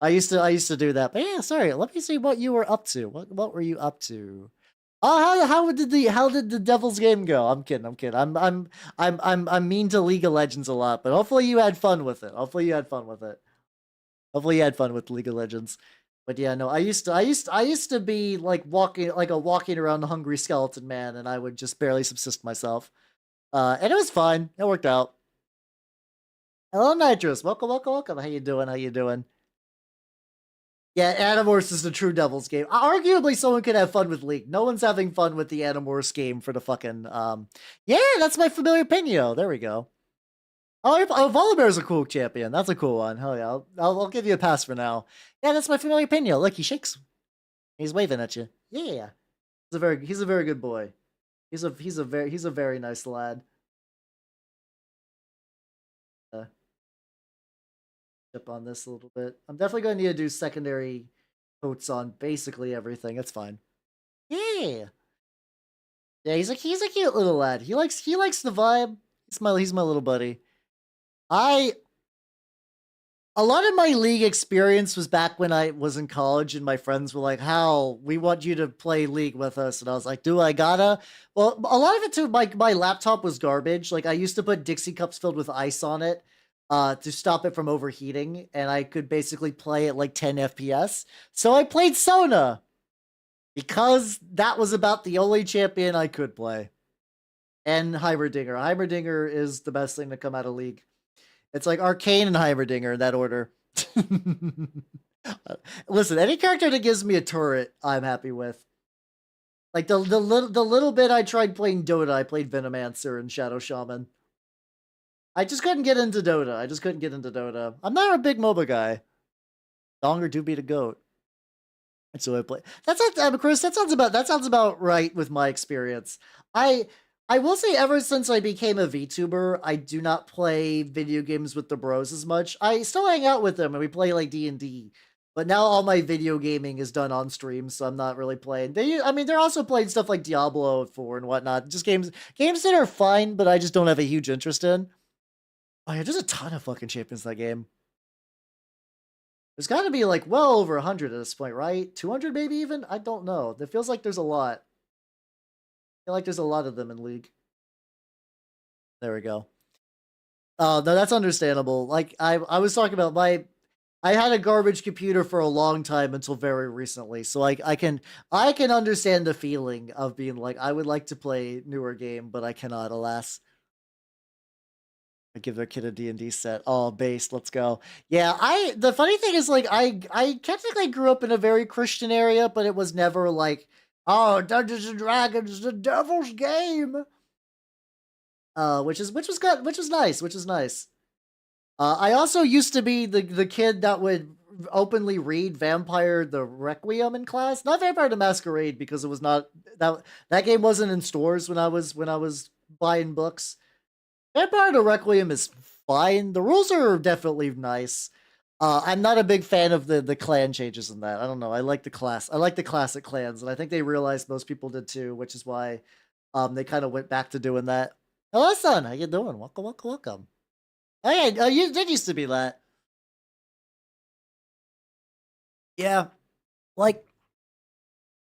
I used to do that. But yeah, sorry. Let me see what you were up to. What were you up to? Oh, how did the Devil's game go? I'm kidding. I'm kidding. I'm mean to League of Legends a lot, but hopefully you had fun with it. Hopefully you had fun with it. Hopefully you had fun with League of Legends. But yeah, no, I used to be like walking around the hungry skeleton man, and I would just barely subsist myself. And it was fine. It worked out. Hello, Nitrous. Welcome, welcome, welcome. How you doing? How you doing? Yeah, Animorphs is the true Devil's game. Arguably, someone could have fun with League. No one's having fun with the Animorphs game for the fucking Yeah, that's my familiar Pinio. There we go. Oh, Volibear's a cool champion. That's a cool one. Hell yeah, I'll give you a pass for now. Yeah, that's my familiar Pinio. Look, he shakes. He's waving at you. Yeah, he's a very good boy. He's a very nice lad. Uh, Chip on this a little bit. I'm definitely going to need to do secondary coats on basically everything. It's fine. Yeah. Yeah, he's a cute little lad. He likes the vibe. He's my little buddy. I A lot of my league experience was back when I was in college and my friends were like, Hal, we want you to play league with us. And I was like, do I gotta? Well, a lot of it too, my laptop was garbage. Like I used to put Dixie cups filled with ice on it to stop it from overheating. And I could basically play at like 10 FPS. So I played Sona because that was about the only champion I could play. And Heimerdinger. Heimerdinger is the best thing to come out of league. It's like Arcane and Heimerdinger in that order. Listen, any character that gives me a turret, I'm happy with. Like the little bit I tried playing Dota, I played Venomancer and Shadow Shaman. I just couldn't get into Dota. I'm not a big MOBA guy. Donger do be the goat. And so I play. That's not, Chris. That sounds about right with my experience. I will say, ever since I became a VTuber, I do not play video games with the bros as much. I still hang out with them and we play like D&D. But now all my video gaming is done on stream, so I'm not really playing. They're also playing stuff like Diablo 4 and whatnot. Just games that are fine, but I just don't have a huge interest in. Oh yeah, there's a ton of fucking champions in that game. There's got to be like well over 100 at this point, right? 200 maybe even? I don't know. It feels like there's a lot. I feel like there's a lot of them in League. There we go. No, that's understandable. Like I was talking about I had a garbage computer for a long time until very recently. So I can understand the feeling of being like, I would like to play newer game, but I cannot, alas. I give their kid a D&D set. Oh, base, let's go. Yeah, the funny thing is like I technically grew up in a very Christian area, but it was never like, oh, Dungeons and Dragons, the devil's game. Which was nice. I also used to be the kid that would openly read Vampire the Requiem in class. Not Vampire the Masquerade because it was not that game wasn't in stores when I was buying books. Vampire the Requiem is fine. The rules are definitely nice. I'm not a big fan of the clan changes in that. I don't know. I like the classic clans, and I think they realized most people did too, which is why they kind of went back to doing that. Hello, son. How you doing? Welcome. Oh yeah, you did used to be that. Yeah, like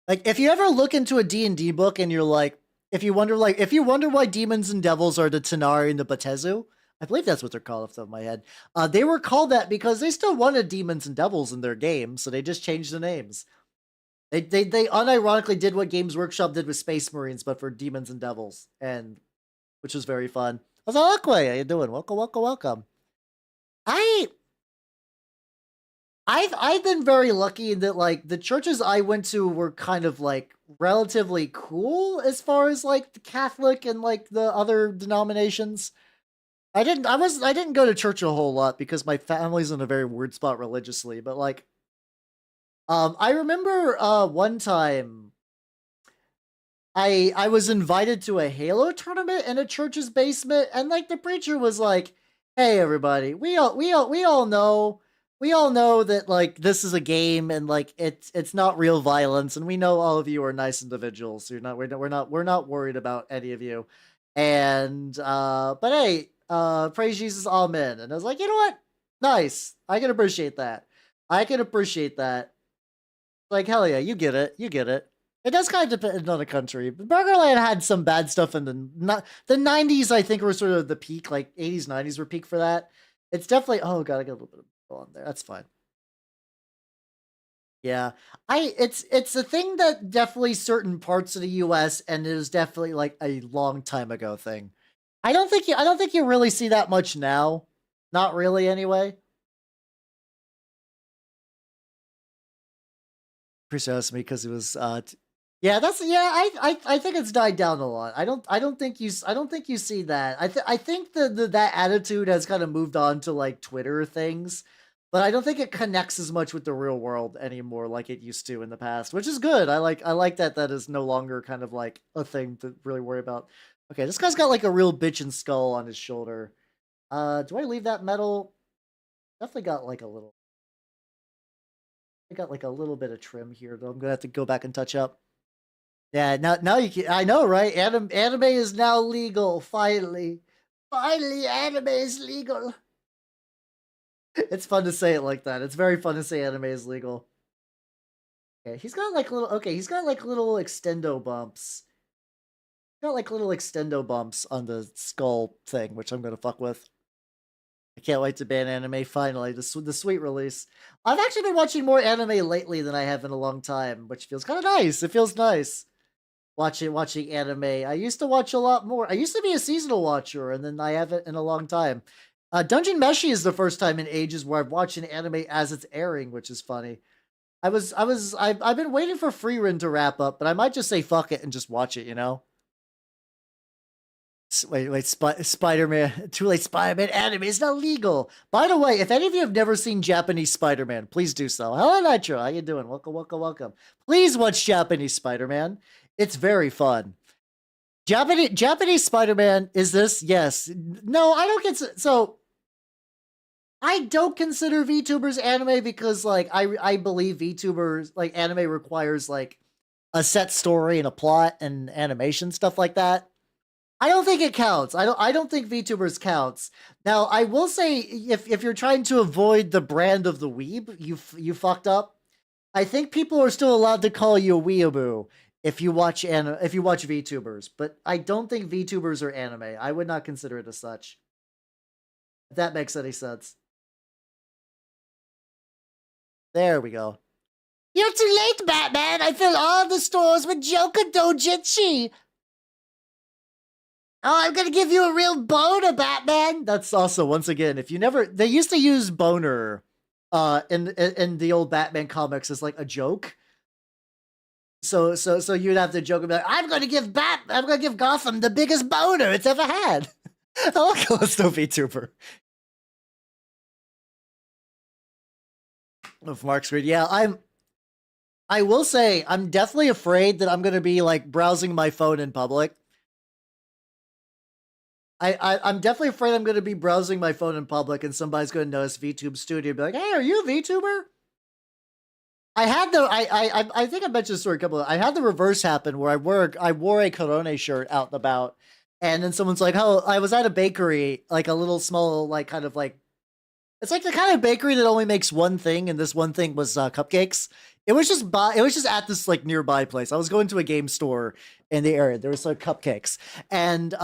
if you ever look into a D&D book and you're like, if you wonder why demons and devils are the Tanari and the Batezu, I believe that's what they're called off the top of my head. They were called that because they still wanted demons and devils in their game, so they just changed the names. They unironically did what Games Workshop did with Space Marines, but for demons and devils, and which was very fun. How's Alakwe? How you doing? Welcome. I've been very lucky in that like the churches I went to were kind of like relatively cool as far as like the Catholic and like the other denominations. I didn't go to church a whole lot because my family's in a very weird spot religiously, but like I remember one time I was invited to a Halo tournament in a church's basement, and like the preacher was like, "Hey everybody, we all know that like this is a game and like it's not real violence, and we know all of you are nice individuals. So we're not worried about any of you. And but hey, praise Jesus, amen." And I was like, you know what? Nice. I can appreciate that. Like hell yeah, you get it. It does kind of depend on the country. But Burgerland had some bad stuff in the 90s, I think, were sort of the peak. Like 80s, 90s were peak for that. It's definitely, oh god, I got a little bit of on there. That's fine. Yeah. It's a thing that definitely certain parts of the US, and it is definitely like a long time ago thing. I don't think you really see that much now. Not really anyway. Precisely because it was yeah, I think it's died down a lot. I don't think you see that. I think that attitude has kind of moved on to like Twitter things, but I don't think it connects as much with the real world anymore like it used to in the past, which is good. I like that is no longer kind of like a thing to really worry about. Okay, this guy's got like a real bitchin' skull on his shoulder. Do I leave that metal? Definitely got like a little. I got like a little bit of trim here, though. I'm gonna have to go back and touch up. Yeah, now you can. I know, right? Anime is now legal. Finally, anime is legal. It's fun to say it like that. It's very fun to say anime is legal. Okay, he's got like little extendo bumps. Got like little extendo bumps on the skull thing, which I'm gonna fuck with. I can't wait to ban anime finally, the sweet release. I've actually been watching more anime lately than I have in a long time, which feels kind of nice. It feels nice watching anime. I used to watch a lot more. I used to be a seasonal watcher, and then I haven't in a long time. Dungeon Meshi is the first time in ages where I've watched an anime as it's airing, which is funny. I've been waiting for Freerun to wrap up, but I might just say fuck it and just watch it, you know? Wait, Spider-Man, too late, Spider-Man anime is not legal. By the way, if any of you have never seen Japanese Spider-Man, please do so. Hello, Nitro, how you doing? Welcome, welcome, welcome. Please watch Japanese Spider-Man. It's very fun. Japanese Spider-Man, is this? Yes. No, I don't consider, so, I don't consider VTubers anime because, like, I believe VTubers, like, anime requires, like, a set story and a plot and animation, stuff like that. I don't think it counts. I don't think VTubers counts. Now, I will say if you're trying to avoid the brand of the weeb, you fucked up. I think people are still allowed to call you a weeaboo if you watch VTubers, but I don't think VTubers are anime. I would not consider it as such. If that makes any sense. There we go. You're too late, Batman. I fill all the stores with Joker Dojinshi. Oh, I'm gonna give you a real boner, Batman. That's also, once again, if you never, they used to use boner, in the old Batman comics as like a joke. So you'd have to joke about, I'm gonna give Gotham the biggest boner it's ever had. I'll call it no VTuber. Of Mark's read, yeah, I will say I'm definitely afraid that I'm gonna be like browsing my phone in public. I'm definitely afraid I'm going to be browsing my phone in public and somebody's going to notice VTube Studio and be like, hey, are you a VTuber? I think I mentioned this story a couple of, I had the reverse happen where I wore a Corone shirt out and about, and then someone's like, oh, I was at a bakery, like a little small, like kind of like, it's like the kind of bakery that only makes one thing, and this one thing was cupcakes. It was just at this like nearby place. I was going to a game store in the area. There was like cupcakes, and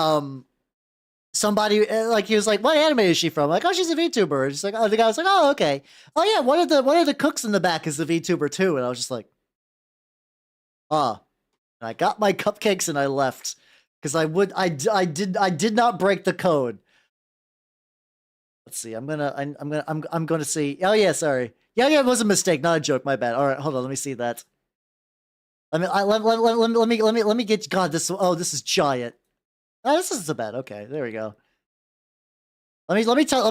somebody like he was like, "What anime is she from?" I'm like, "Oh, she's a VTuber." Just like, oh, the guy was like, "Oh, okay. Oh yeah, one of the cooks in the back is a VTuber too." And I was just like, "Ah." And I got my cupcakes and I left because I did not break the code. Let's see. I'm gonna see. Oh yeah, sorry. Yeah, it was a mistake, not a joke. My bad. All right, hold on. Let me see that. Let me get. God, this. Oh, this is giant. Oh, this isn't so bad. Okay, there we go. Let me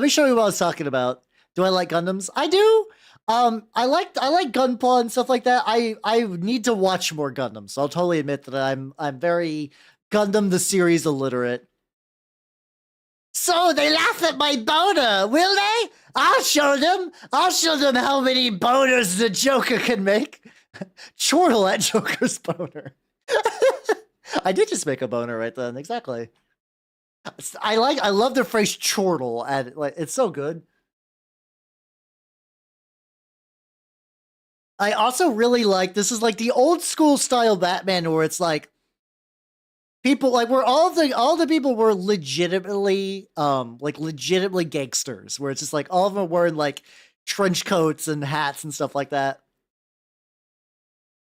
show you what I was talking about. Do I like Gundams? I do. I like Gunpla and stuff like that. I need to watch more Gundams. So I'll totally admit that I'm very Gundam the series illiterate. So they laugh at my boner, will they? I'll show them. I'll show them how many boners the Joker can make. Chortle at Joker's boner. I did just make a boner right then. Exactly. I love the phrase chortle at like it's so good. I also really like this is like the old school style Batman where it's like people like where all the people were legitimately legitimately gangsters where it's just like all of them are wearing like trench coats and hats and stuff like that.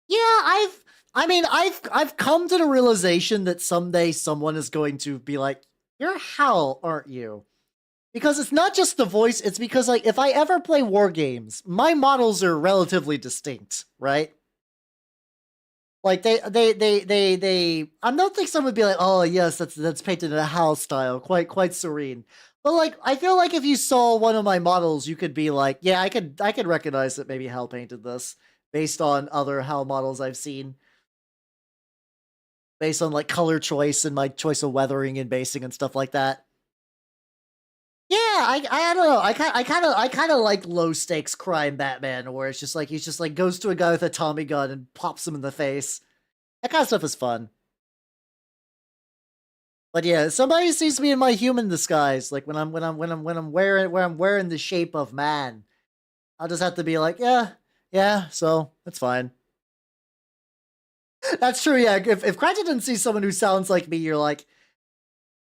Yeah, I've come to the realization that someday someone is going to be like, "You're Hal, aren't you?" Because it's not just the voice, it's because like if I ever play war games, my models are relatively distinct, right? Like I don't think someone would be like, "Oh yes, that's painted in a Hal style, quite serene." But like I feel like if you saw one of my models, you could be like, "Yeah, I could recognize that maybe Hal painted this based on other Hal models I've seen." Based on like color choice and my choice of weathering and basing and stuff like that. Yeah, I don't know. I kind of like low stakes crime Batman, where it's just like he's just like goes to a guy with a Tommy gun and pops him in the face. That kind of stuff is fun. But yeah, somebody sees me in my human disguise, like when I'm wearing the shape of man. I'll just have to be like, yeah, yeah, so that's fine. That's true, yeah. If Cratchit sees someone who sounds like me, you're like,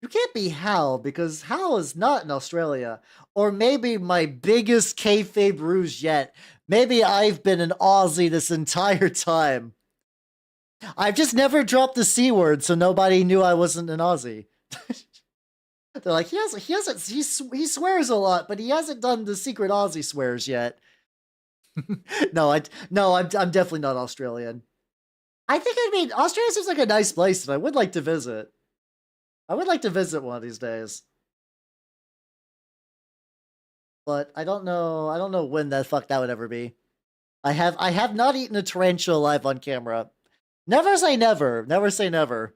you can't be Hal because Hal is not in Australia. Or maybe my biggest kayfabe ruse yet. Maybe I've been an Aussie this entire time. I've just never dropped the C word, so nobody knew I wasn't an Aussie. They're like, he swears a lot, but he hasn't done the secret Aussie swears yet. No, I'm definitely not Australian. I mean, Australia seems like a nice place, and I would like to visit. I would like to visit one of these days, but I don't know when the fuck that would ever be. I have not eaten a tarantula live on camera. Never say never. Never say never.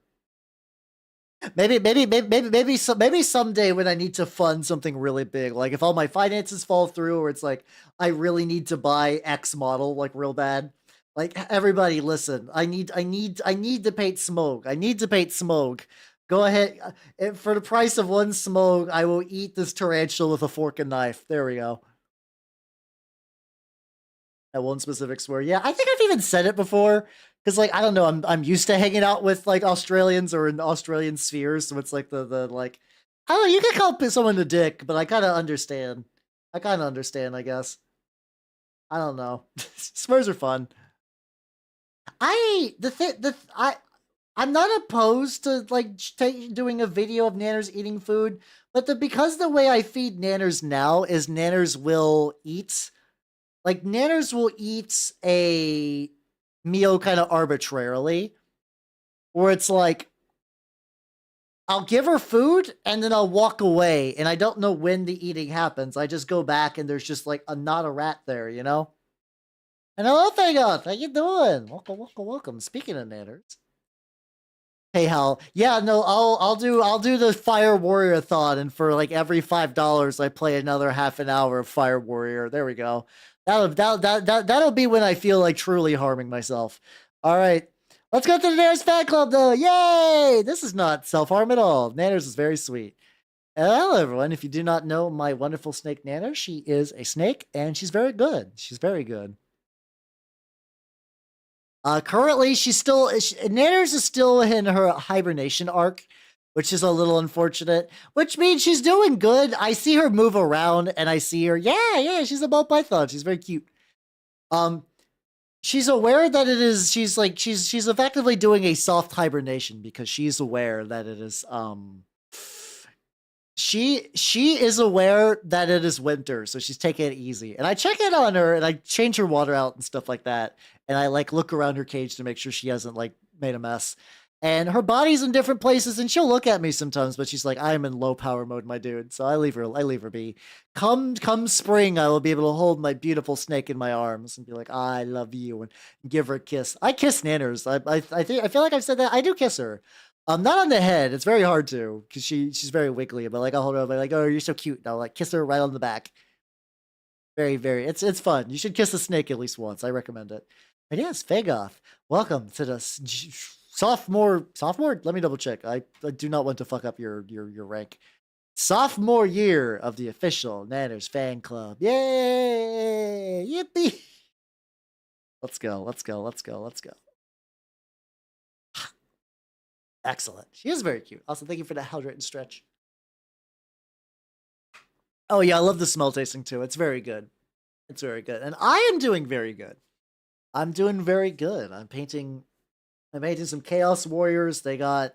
Maybe someday when I need to fund something really big, like if all my finances fall through, or it's like I really need to buy X model like real bad. Like everybody, listen. I need to paint smoke. I need to paint smoke. Go ahead. For the price of one smoke, I will eat this tarantula with a fork and knife. There we go. That one specific swear. Yeah, I think I've even said it before. Because like I don't know, I'm used to hanging out with like Australians or in Australian spheres, so it's like the like I don't know, you can call someone a dick, but I kinda understand. I kinda understand, I guess. I don't know. Swears are fun. I the thing the I'm not opposed to like doing a video of nanners eating food, but because the way I feed nanners now is nanners will eat. Like nanners will eat a meal kind of arbitrarily, where it's like I'll give her food and then I'll walk away, and I don't know when the eating happens. I just go back and there's just like not a rat there, you know. And hello, Fagot, how you doing? Welcome, welcome, welcome. Speaking of nanners, hey Hal, yeah, no, I'll do the Fire Warrior thon, and for like every $5, I play another half an hour of Fire Warrior. There we go. That'll be when I feel like truly harming myself. All right, let's go to the Nanners fan club though. Yay! This is not self harm at all. Nanners is very sweet. Hello everyone. If you do not know my wonderful snake Nanner, she is a snake and she's very good. She's very good. Currently, Nanners is still in her hibernation arc, which is a little unfortunate. Which means she's doing good. I see her move around, and I see her. Yeah, she's a ball python. She's very cute. Um, she's aware that it is. She's effectively doing a soft hibernation because she's aware that it is. She is aware that it is winter, so she's taking it easy. And I check in on her and I change her water out and stuff like that. And I like look around her cage to make sure she hasn't like made a mess. And her body's in different places, and she'll look at me sometimes, but she's like, I am in low power mode, my dude. So I leave her be. Come spring, I will be able to hold my beautiful snake in my arms and be like, I love you, and give her a kiss. I kiss Nanners. I feel like I've said that. I do kiss her. Not on the head. It's very hard to because she's very wiggly. But like I'll hold her up, like, oh, you're so cute. And I'll like kiss her right on the back. Very. It's fun. You should kiss a snake at least once. I recommend it. And yes, Fagoth, welcome to the sophomore. Sophomore? Let me double check. I do not want to fuck up your rank. Sophomore year of the official Nanners fan club. Yay! Yippee! Let's go. Excellent. She is very cute. Also, thank you for that well-written stretch. Oh yeah, I love the smell tasting too. It's very good. It's very good. And I am doing very good. I'm doing very good. I'm painting some Chaos Warriors. They got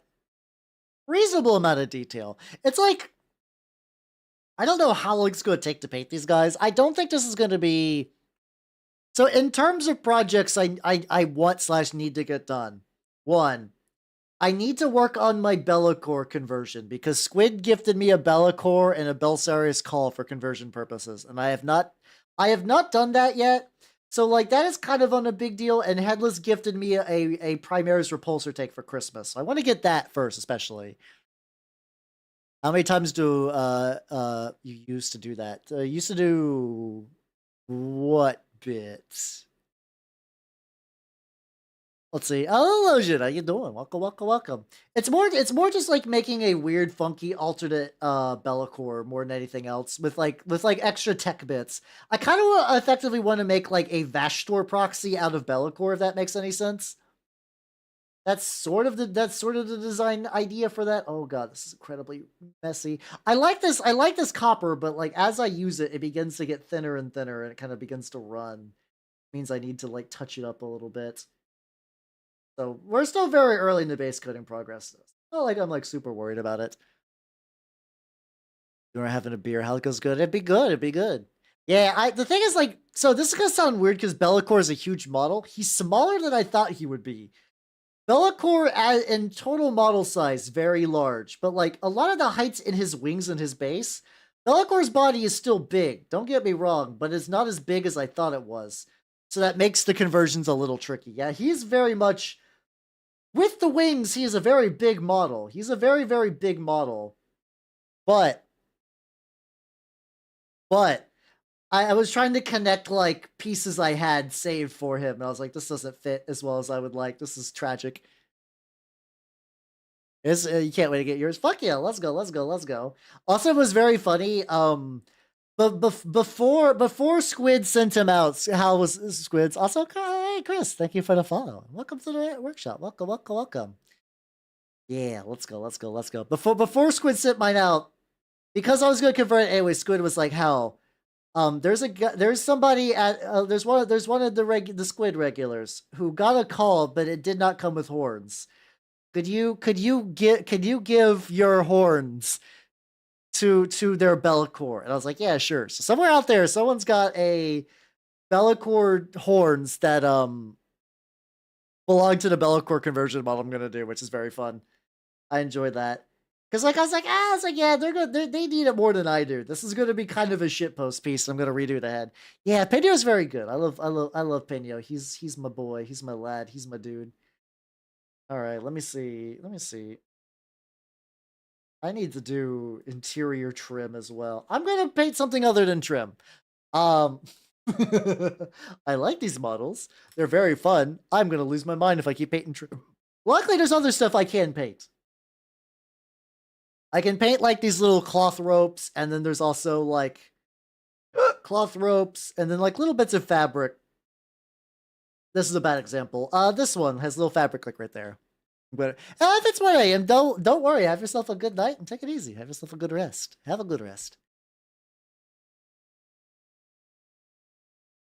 reasonable amount of detail. It's like I don't know how long it's going to take to paint these guys. I don't think this is going to be so in terms of projects I want / need to get done. One, I need to work on my Bellacore conversion because Squid gifted me a Bellacore and a Belsarius Call for conversion purposes, and I have not done that yet. So like that is kind of on a big deal, and Headless gifted me a Primaris Repulsor take for Christmas. So I want to get that first, especially. How many times do you used to do that? Used to do what bits? Let's see. Oh, Logan, how you doing? Welcome, welcome, welcome. It's more just like making a weird, funky alternate Bellacore more than anything else with extra tech bits. I kind of effectively want to make like a Vashtor proxy out of Bellacore, if that makes any sense. That's sort of the design idea for that. Oh god, this is incredibly messy. I like this copper, but like as I use it, it begins to get thinner and thinner, and it kind of begins to run. Means I need to like touch it up a little bit. So we're still very early in the base coding progress. It's not like I'm like super worried about it. You were having a beer. How it goes good? It'd be good. It'd be good. Yeah, the thing is like, so this is gonna sound weird because Bellacore is a huge model. He's smaller than I thought he would be. Bellacore in total model size, very large, but like a lot of the heights in his wings and his base, Bellacore's body is still big. Don't get me wrong, but it's not as big as I thought it was. So that makes the conversions a little tricky. Yeah, he's very much with the wings. He is a very big model. He's a very, very big model, but I was trying to connect like pieces I had saved for him, and I was like, this doesn't fit as well as I would like. This is tragic. You can't wait to get yours. Fuck yeah, let's go, let's go, let's go. Also, it was very funny. But before Squid sent him out, how was Squid's? Also, hey Chris, thank you for the follow. Welcome to the workshop. Welcome, welcome, welcome. Yeah, let's go, let's go, let's go. Before Squid sent mine out, because I was gonna convert it anyway. Squid was like, "Hell, there's somebody at there's one of the Squid regulars who got a call, but it did not come with horns. Could you give your horns to their Bellacore?" And I was like, "Yeah, sure." So somewhere out there, someone's got a Bellacore horns that belong to the Bellacore conversion model I'm gonna do, which is very fun. I enjoyed that. Cause like I was like, yeah, they need it more than I do. This is gonna be kind of a shitpost piece. I'm gonna redo the head. Yeah, Pino's very good. I love Pino. He's my boy. He's my lad. He's my dude. All right, let me see. Let me see. I need to do interior trim as well. I'm gonna paint something other than trim. Um, I like these models. They're very fun. I'm gonna lose my mind if I keep painting trim. Luckily, there's other stuff I can paint. I can paint like these little cloth ropes, and then there's also like cloth ropes, and then like little bits of fabric. This is a bad example. This one has a little fabric like right there. But that's what I am. Don't worry. Have yourself a good night and take it easy. Have yourself a good rest. Have a good rest.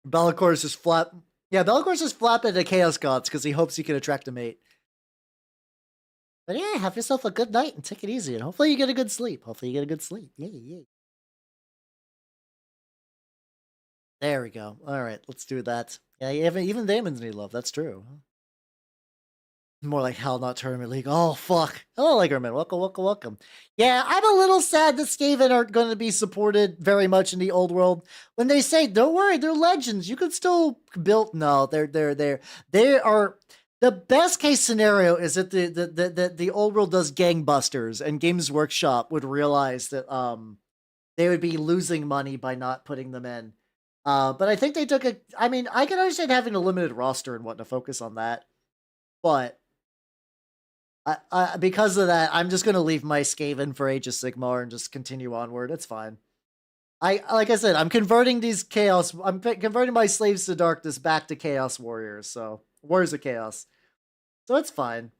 Bellacore's just flap. Yeah, Bellacore's just flapping the Chaos Gods because he hopes he can attract a mate. But yeah, have yourself a good night and take it easy. And hopefully you get a good sleep. Hopefully you get a good sleep. Yeah, yeah. There we go. All right, let's do that. Yeah, even demons need love. That's true. More like Hell Not Tournament League. Oh, fuck. Hello, Lagerman. Welcome, welcome, welcome. Yeah, I'm a little sad that Skaven aren't going to be supported very much in the old world. When they say, don't worry, they're legends. You can still build. No, they are. The best case scenario is that the old world does gangbusters, and Games Workshop would realize that they would be losing money by not putting them in. But I think they took a. I mean, I can understand having a limited roster and wanting to focus on that, but because of that, I'm just gonna leave my Skaven for Age of Sigmar and just continue onward. It's fine. Like I said, I'm converting these chaos. I'm converting my slaves to darkness back to chaos warriors. So warriors of chaos. So it's fine.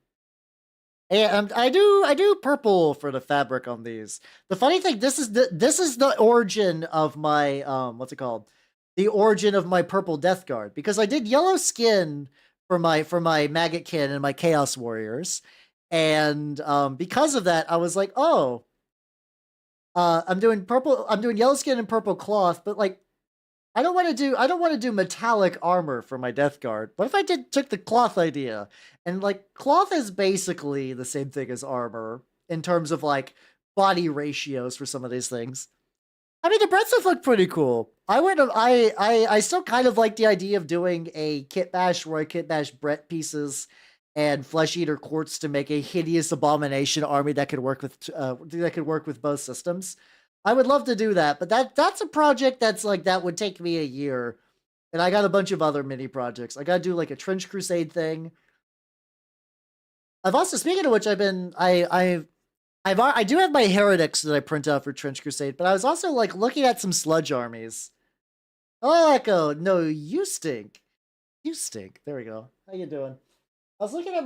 And I do purple for the fabric on these. The funny thing, this is the origin of my what's it called? The origin of my purple Death Guard, because I did yellow skin for my Maggotkin and my Chaos Warriors. And because of that, I was like, oh, I'm doing yellow skin and purple cloth, but like I don't want to do metallic armor for my Death Guard. What if I took the cloth idea? And like cloth is basically the same thing as armor in terms of like body ratios for some of these things. I mean, the bread stuff looked pretty cool. I still kind of like the idea of doing a kit bash where I kit bash Brett pieces and Flesh Eater quartz to make a hideous abomination army that could work with both systems. I would love to do that, but that's a project that's like that would take me a year, and I got a bunch of other mini projects. I got to do like a Trench Crusade thing. I've also, speaking of which, I do have my heretics that I print out for Trench Crusade, but I was also like looking at some sludge armies. Oh, Echo, no, you stink. You stink. There we go. How you doing? I was looking at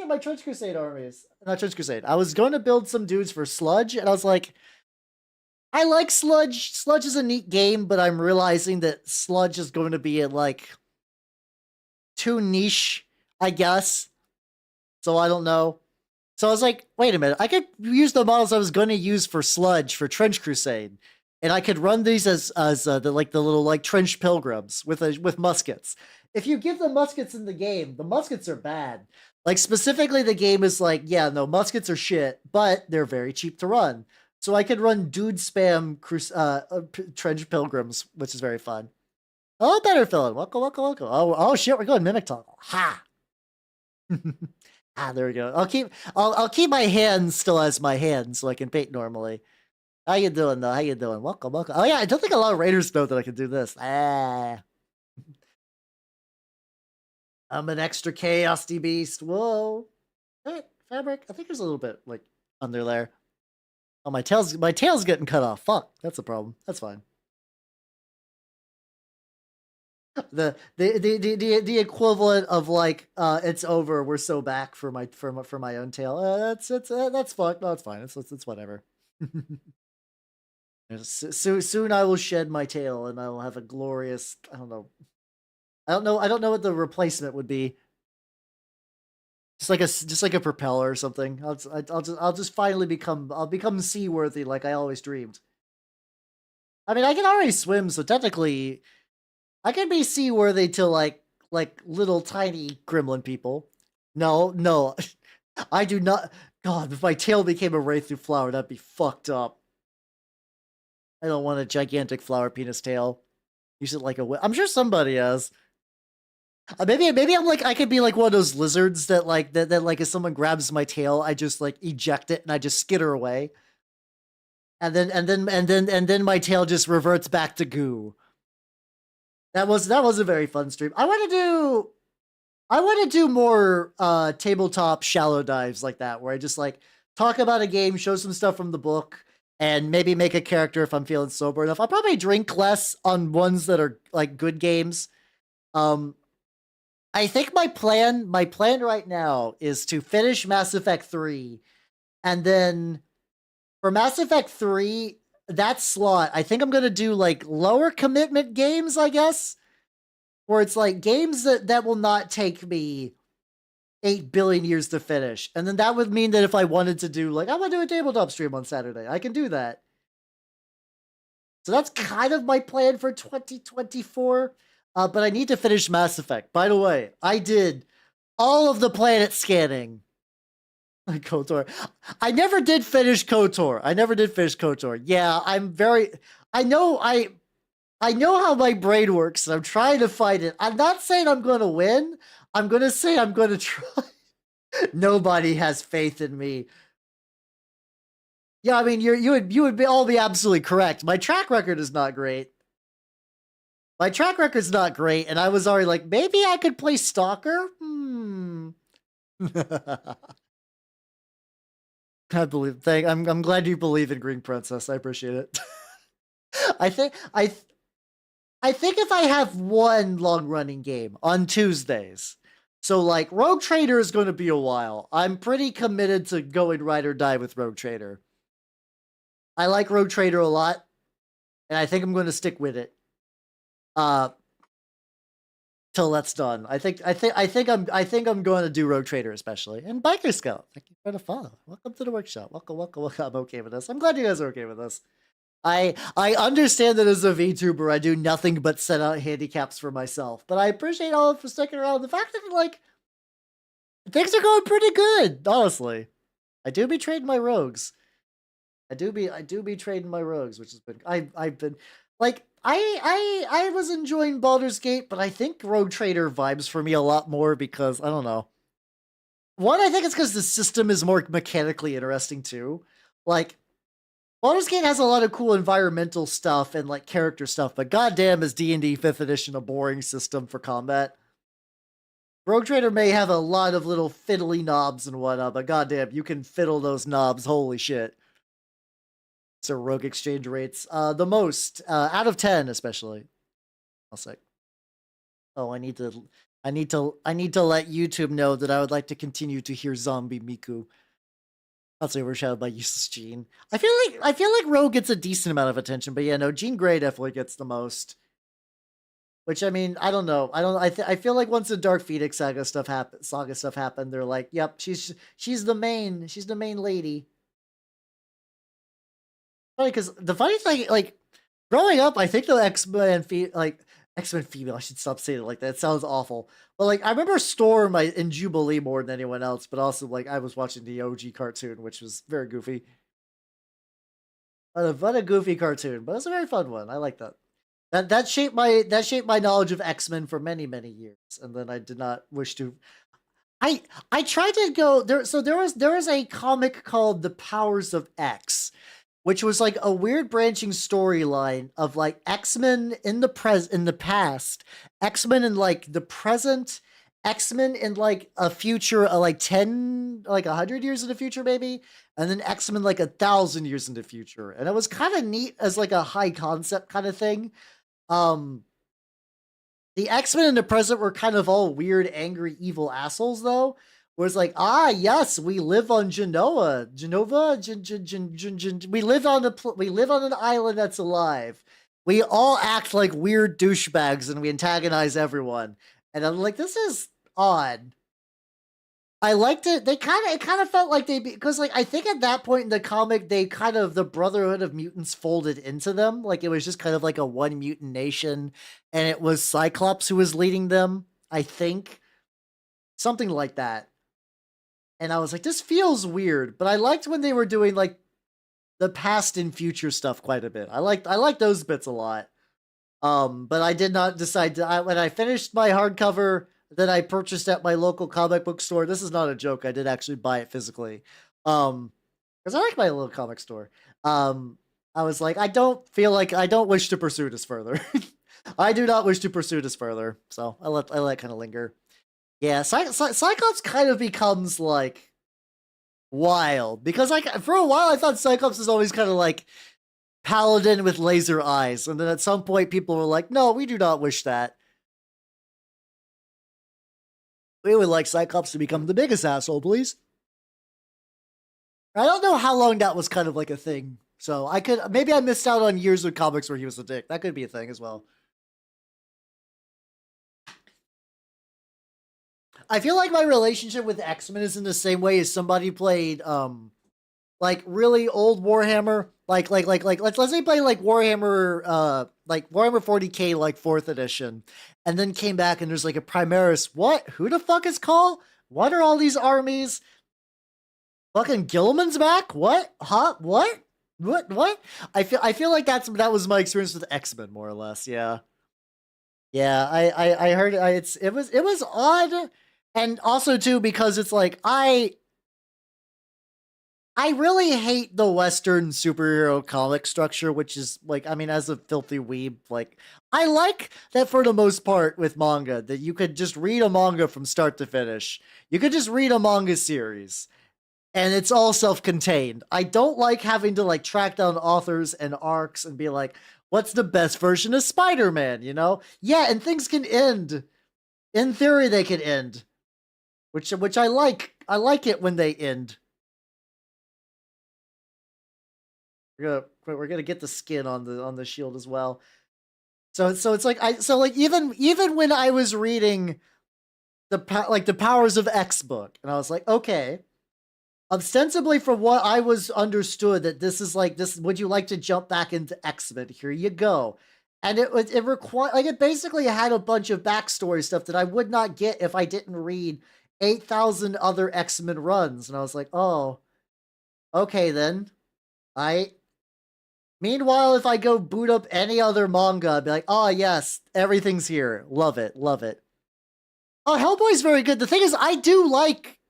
my Trench Crusade armies. Not Trench Crusade. I was going to build some dudes for Sludge, and I was like, I like Sludge. Sludge is a neat game, but I'm realizing that Sludge is going to be like too niche, I guess. So I don't know. So I was like, wait a minute, I could use the models I was going to use for Sludge for Trench Crusade, and I could run these as the little like trench pilgrims with muskets. If you give them muskets in the game, the muskets are bad. Like specifically, the game is like, yeah, no, muskets are shit, but they're very cheap to run. So I could run dude spam trench pilgrims, which is very fun. Oh, better villain. Welcome, welcome, welcome. Oh shit, we're going mimic toggle. Ha. There we go. I'll keep my hands still as my hands so I can paint normally. How you doing though? How you doing? Welcome, welcome. Oh yeah, I don't think a lot of raiders know that I can do this. I'm an extra chaos beast. Whoa. Hey, fabric. I think there's a little bit like under there. Oh, my tail's getting cut off. Fuck, that's a problem. That's fine. The equivalent of like it's over, we're so back for my own tail. That's fuck. No, it's fine. It's whatever. Soon I will shed my tail and I will have a glorious, I don't know what the replacement would be. Just like a propeller or something. I'll just finally become seaworthy like I always dreamed. I mean, I can already swim, so technically I can be seaworthy to like little tiny gremlin people. No, I do not. God, if my tail became a Wraith through flower, that'd be fucked up. I don't want a gigantic flower penis tail. Use it like I'm sure somebody has. Maybe I'm like, I could be like one of those lizards that like if someone grabs my tail, I just like eject it and I just skitter away. And then my tail just reverts back to goo. That was a very fun stream. I want to do more tabletop shallow dives like that, where I just like talk about a game, show some stuff from the book, and maybe make a character if I'm feeling sober enough. I'll probably drink less on ones that are like good games. I think my plan right now is to finish Mass Effect 3, and then for Mass Effect 3, that slot, I think I'm gonna do like lower commitment games, I guess. Where it's like games that will not take me 8 billion years to finish. And then that would mean that if I wanted to do like, I want to do a tabletop stream on Saturday, I can do that. So that's kind of my plan for 2024. But I need to finish Mass Effect. By the way, I did all of the planet scanning. KOTOR. I never did finish KOTOR. Yeah, I know how my brain works, and I'm trying to fight it. I'm not saying I'm going to win. I'm going to say I'm going to try. Nobody has faith in me. Yeah, I mean, you would all be absolutely correct. My track record is not great. And I was already like, maybe I could play Stalker? I'm glad you believe in Green Princess. I appreciate it. I think if I have one long-running game on Tuesdays, so like Rogue Trader is going to be a while. I'm pretty committed to going ride or die with Rogue Trader. I like Rogue Trader a lot, and I think I'm going to stick with it. Till that's done. I think I'm going to do Rogue Trader especially. And Biker Scout, thank you for the follow. Welcome to the workshop. Welcome. I'm okay with this. I'm glad you guys are okay with this. I understand that as a VTuber, I do nothing but set out handicaps for myself, but I appreciate all for sticking around. The fact that like things are going pretty good, honestly. I do be trading my rogues. I do be trading my rogues, which has been I've been like I was enjoying Baldur's Gate, but I think Rogue Trader vibes for me a lot more because I don't know. One, I think it's because the system is more mechanically interesting too. Like Baldur's Gate has a lot of cool environmental stuff and like character stuff, but goddamn is D&D 5th edition a boring system for combat. Rogue Trader may have a lot of little fiddly knobs and whatnot, but goddamn, you can fiddle those knobs. Holy shit. So rogue exchange rates, the most out of 10, especially. I'll say. Oh, I need to let YouTube know that I would like to continue to hear Zombie Miku. I'll say overshadowed by useless Jean. I feel like Rogue gets a decent amount of attention, but yeah, no, Jean Grey definitely gets the most. Which, I mean, I don't know. I feel like once the Dark Phoenix saga stuff happened, they're like, yep, she's the main lady. Funny, because the funny thing, like, growing up, I think the X-Men female, I should stop saying it like that. It sounds awful. But like, I remember Storm in Jubilee more than anyone else, but also like I was watching the OG cartoon, which was very goofy. What a goofy cartoon, but it's a very fun one. I like that. That shaped my knowledge of X-Men for many years, and then I did not wish to. I tried to go there. So there was a comic called The Powers of X, which was like a weird branching storyline of like X-Men in the past, X-Men in like the present, X-Men in like a future, like 100 years in the future maybe, and then X-Men like 1,000 years in the future, and it was kind of neat as like a high concept kind of thing. The X-Men in the present were kind of all weird, angry, evil assholes though. Where it's like, yes, we live on Genova. We live on an island that's alive. We all act like weird douchebags and we antagonize everyone. And I'm like, this is odd. I liked it. It kind of felt like because like I think at that point in the comic, the Brotherhood of Mutants folded into them. Like it was just kind of like a one mutant nation, and it was Cyclops who was leading them. I think something like that. And I was like, this feels weird, but I liked when they were doing like the past and future stuff quite a bit. I liked those bits a lot. But I did not decide to. When I finished my hardcover that I purchased at my local comic book store. This is not a joke. I did actually buy it physically. Because I like my little comic store. I was like, I don't wish to pursue this further. I do not wish to pursue this further. So I let it kind of linger. Yeah, Cyclops kind of becomes like wild because like for a while I thought Cyclops was always kind of like paladin with laser eyes, and then at some point people were like, no, we do not wish that. We would like Cyclops to become the biggest asshole, please. I don't know how long that was kind of like a thing. So maybe I missed out on years of comics where he was a dick. That could be a thing as well. I feel like my relationship with X-Men is in the same way as somebody played like really old Warhammer, let's say play like Warhammer 40K like 4th edition, and then came back and there's like a Primaris. What? Who the fuck is Call? What are all these armies? Fucking Gilliman's back? What? Huh? What? What? I feel like that was my experience with X-Men more or less. Yeah. Yeah, I heard it was odd, and also too because it's like I really hate the Western superhero comic structure, which is like, I mean, as a filthy weeb, like I like that for the most part with manga that you could just read a manga from start to finish. You could just read a manga series and it's all self-contained. I don't like having to like track down authors and arcs and be like, what's the best version of Spider-Man, you know? Yeah, and things can end. In theory, they can end. Which I like. I like it when they end. We're gonna get the skin on the shield as well. So it's like even when I was reading the Powers of X book, and I was like, okay, ostensibly from what I was understood that this is like this. Would you like to jump back into X-Men? Here you go. And it required like it basically had a bunch of backstory stuff that I would not get if I didn't read 8,000 other X-Men runs. And I was like, oh, okay then. Meanwhile, if I go boot up any other manga, I'd be like, oh yes, everything's here. Love it, love it. Oh, Hellboy's very good. The thing is, I do like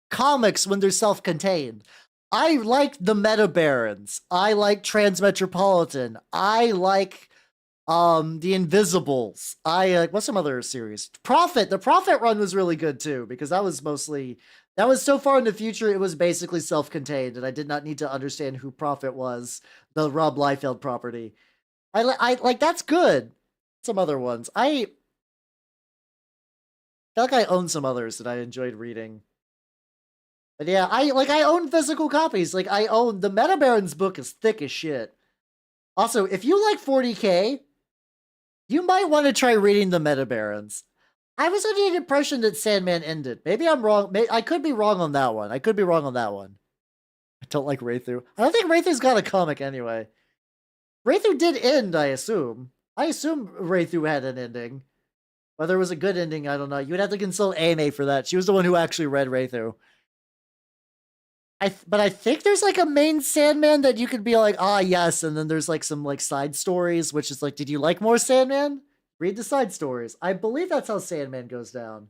comics when they're self-contained. I like the Meta Barons. I like Transmetropolitan. I like The Invisibles. What's some other series? Prophet. The Prophet run was really good too because that was so far in the future. It was basically self-contained, and I did not need to understand who Prophet was. The Rob Liefeld property. I like that's good. Some other ones. I feel like I own some others that I enjoyed reading. But yeah, I own physical copies. Like I own the Meta Barons book is thick as shit. Also, if you like 40K, you might want to try reading the Meta Barons. I was under the impression that Sandman ended. Maybe I'm wrong. I could be wrong on that one. I could be wrong on that one. I don't like Wraithu. I don't think Wraithu's got a comic anyway. Wraithu did end, I assume. I assume Wraithu had an ending. Whether it was a good ending, I don't know. You would have to consult AMA for that. She was the one who actually read Wraithu. But I think there's like a main Sandman that you could be like, ah, yes, and then there's like some like side stories, which is like, did you like more Sandman? Read the side stories. I believe that's how Sandman goes down.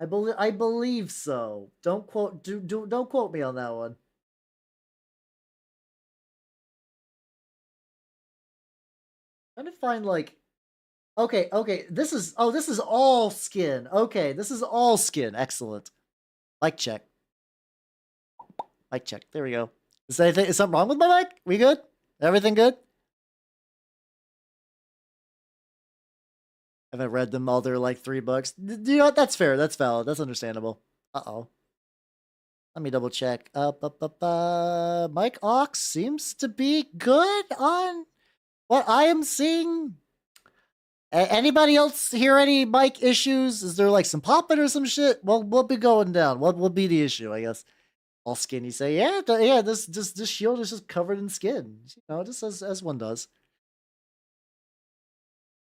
I believe so. Don't quote me on that one. I'm trying to find like okay, this is all skin. Okay, this is all skin. Excellent. Mic check. Mic check. There we go. Is something wrong with my mic? We good? Everything good? I haven't read them all. They're like 3 books. You know what? That's fair. That's valid. That's understandable. Uh-oh. Let me double check. Mike Ox seems to be good on what I am seeing. Anybody else hear any mic issues? Is there like some popping or some shit? Well, we'll be going down. What will be the issue? I guess all skinny say, yeah. This shield is just covered in skin. You know, just as one does.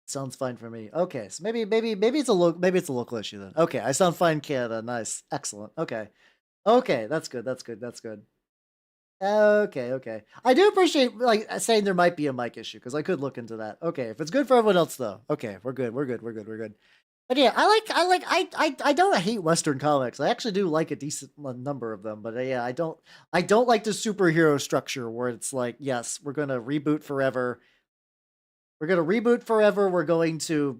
Sounds fine for me. Okay, so maybe it's a local issue then. Okay, I sound fine, Canada. Nice, excellent. Okay, that's good. Okay. I do appreciate like saying there might be a mic issue because I could look into that. Okay, if it's good for everyone else though. Okay, we're good. But yeah, I don't hate Western comics. I actually do like a decent number of them. But yeah, I don't like the superhero structure where it's like, yes, we're gonna reboot forever. We're going to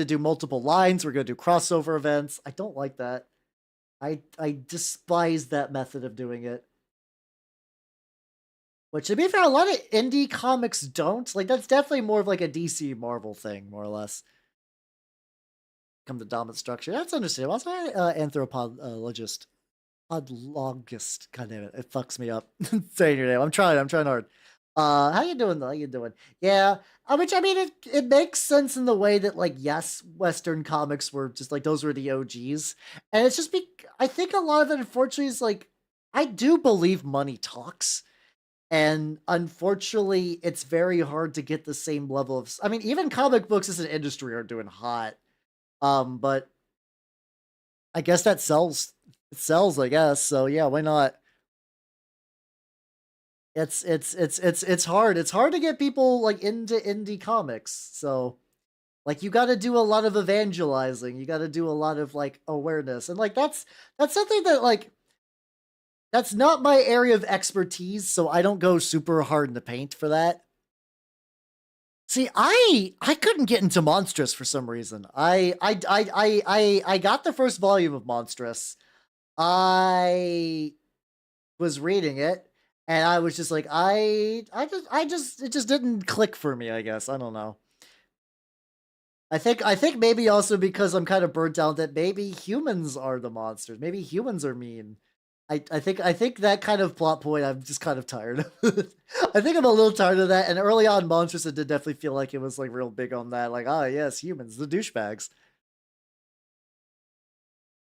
do multiple lines. We're going to do crossover events. I don't like that. I despise that method of doing it. Which, to be fair, a lot of indie comics don't. Like, that's definitely more of like a DC Marvel thing, more or less. Come to dominant structure. That's understandable. Also, anthropologist. Podlogist. God damn it. It fucks me up saying your name. I'm trying hard. How you doing though? How you doing? Yeah. Which I mean, it makes sense in the way that like, yes, Western comics were just like those were the OGs, and it's just I think a lot of it, unfortunately, is like I do believe money talks, and unfortunately, it's very hard to get the same level of. I mean, even comic books as an industry are doing hot, but I guess that sells. It sells, I guess. So yeah, why not? It's hard. It's hard to get people like into indie comics. So like you got to do a lot of evangelizing. You got to do a lot of like awareness. And like that's something that like that's not my area of expertise, so I don't go super hard in the paint for that. See, I couldn't get into Monstrous for some reason. I got the first volume of Monstrous. I was reading it and I was just like it just didn't click for me, I guess. I don't know. I think maybe also because I'm kind of burnt out that maybe humans are the monsters. Maybe humans are mean. I think that kind of plot point I'm just kind of tired of. I think I'm a little tired of that. And early on Monsters it did definitely feel like it was like real big on that. Like, ah yes, humans, the douchebags.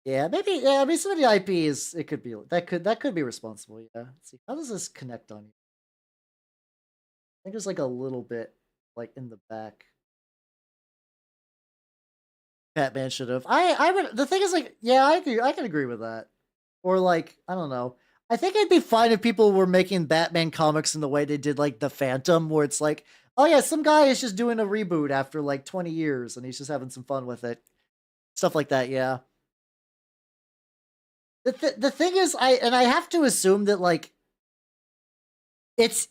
Yeah, maybe. Yeah, I mean, some of the IPs it could be that could be responsible. Yeah. Let's see, how does this connect on you? I think there's like a little bit like in the back. Batman should have. I would. The thing is, like, yeah, I agree. I can agree with that. Or like, I don't know. I think it'd be fine if people were making Batman comics in the way they did like the Phantom, where it's like, oh yeah, some guy is just doing a reboot after like 20 years and he's just having some fun with it. Stuff like that. Yeah. The thing is, I have to assume that like it's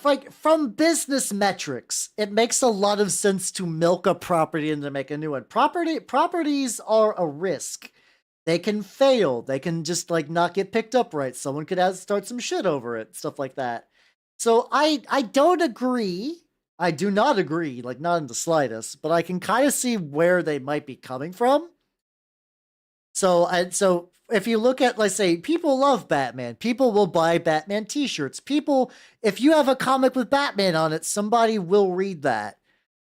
like from business metrics, it makes a lot of sense to milk a property and to make a new one. Properties are a risk. They can fail. They can just like not get picked up right. Someone could start some shit over it, stuff like that. So I don't agree. I do not agree, like not in the slightest, but I can kind of see where they might be coming from. So if you look at, let's say, people love Batman. People will buy Batman T-shirts. People, if you have a comic with Batman on it, somebody will read that.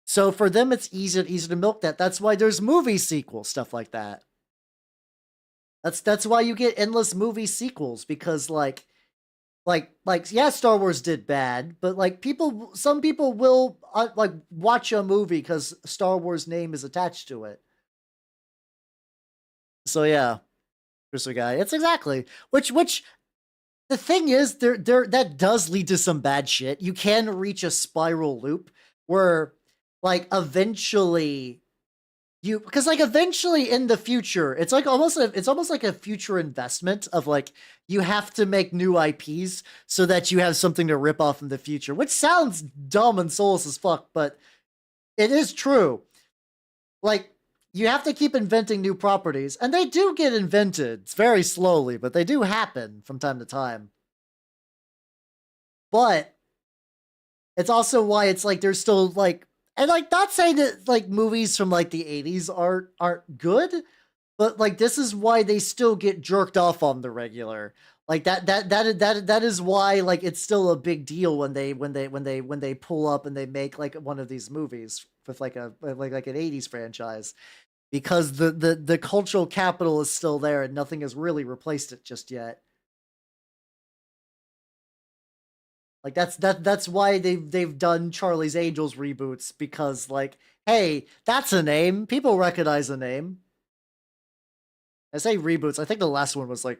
So for them, it's easy to milk that. That's why there's movie sequels, stuff like that. That's why you get endless movie sequels, because yeah, Star Wars did bad, but like some people will like watch a movie because Star Wars name is attached to it. So yeah, Crystal Guy. It's exactly which the thing is, there that does lead to some bad shit. You can reach a spiral loop where like eventually because like eventually in the future, it's almost like a future investment of like you have to make new IPs so that you have something to rip off in the future, which sounds dumb and soulless as fuck, but it is true. Like you have to keep inventing new properties, and they do get invented very slowly, but they do happen from time to time. But it's also why it's like there's still like, and like not saying that like movies from like the 80s aren't good, but like this is why they still get jerked off on the regular. Like that is why like it's still a big deal when they pull up and they make like one of these movies with like an 80s franchise, because the cultural capital is still there and nothing has really replaced it just yet. Like that's why they've done Charlie's Angels reboots, because like, hey, that's a name. People recognize a name. I say reboots. I think the last one was like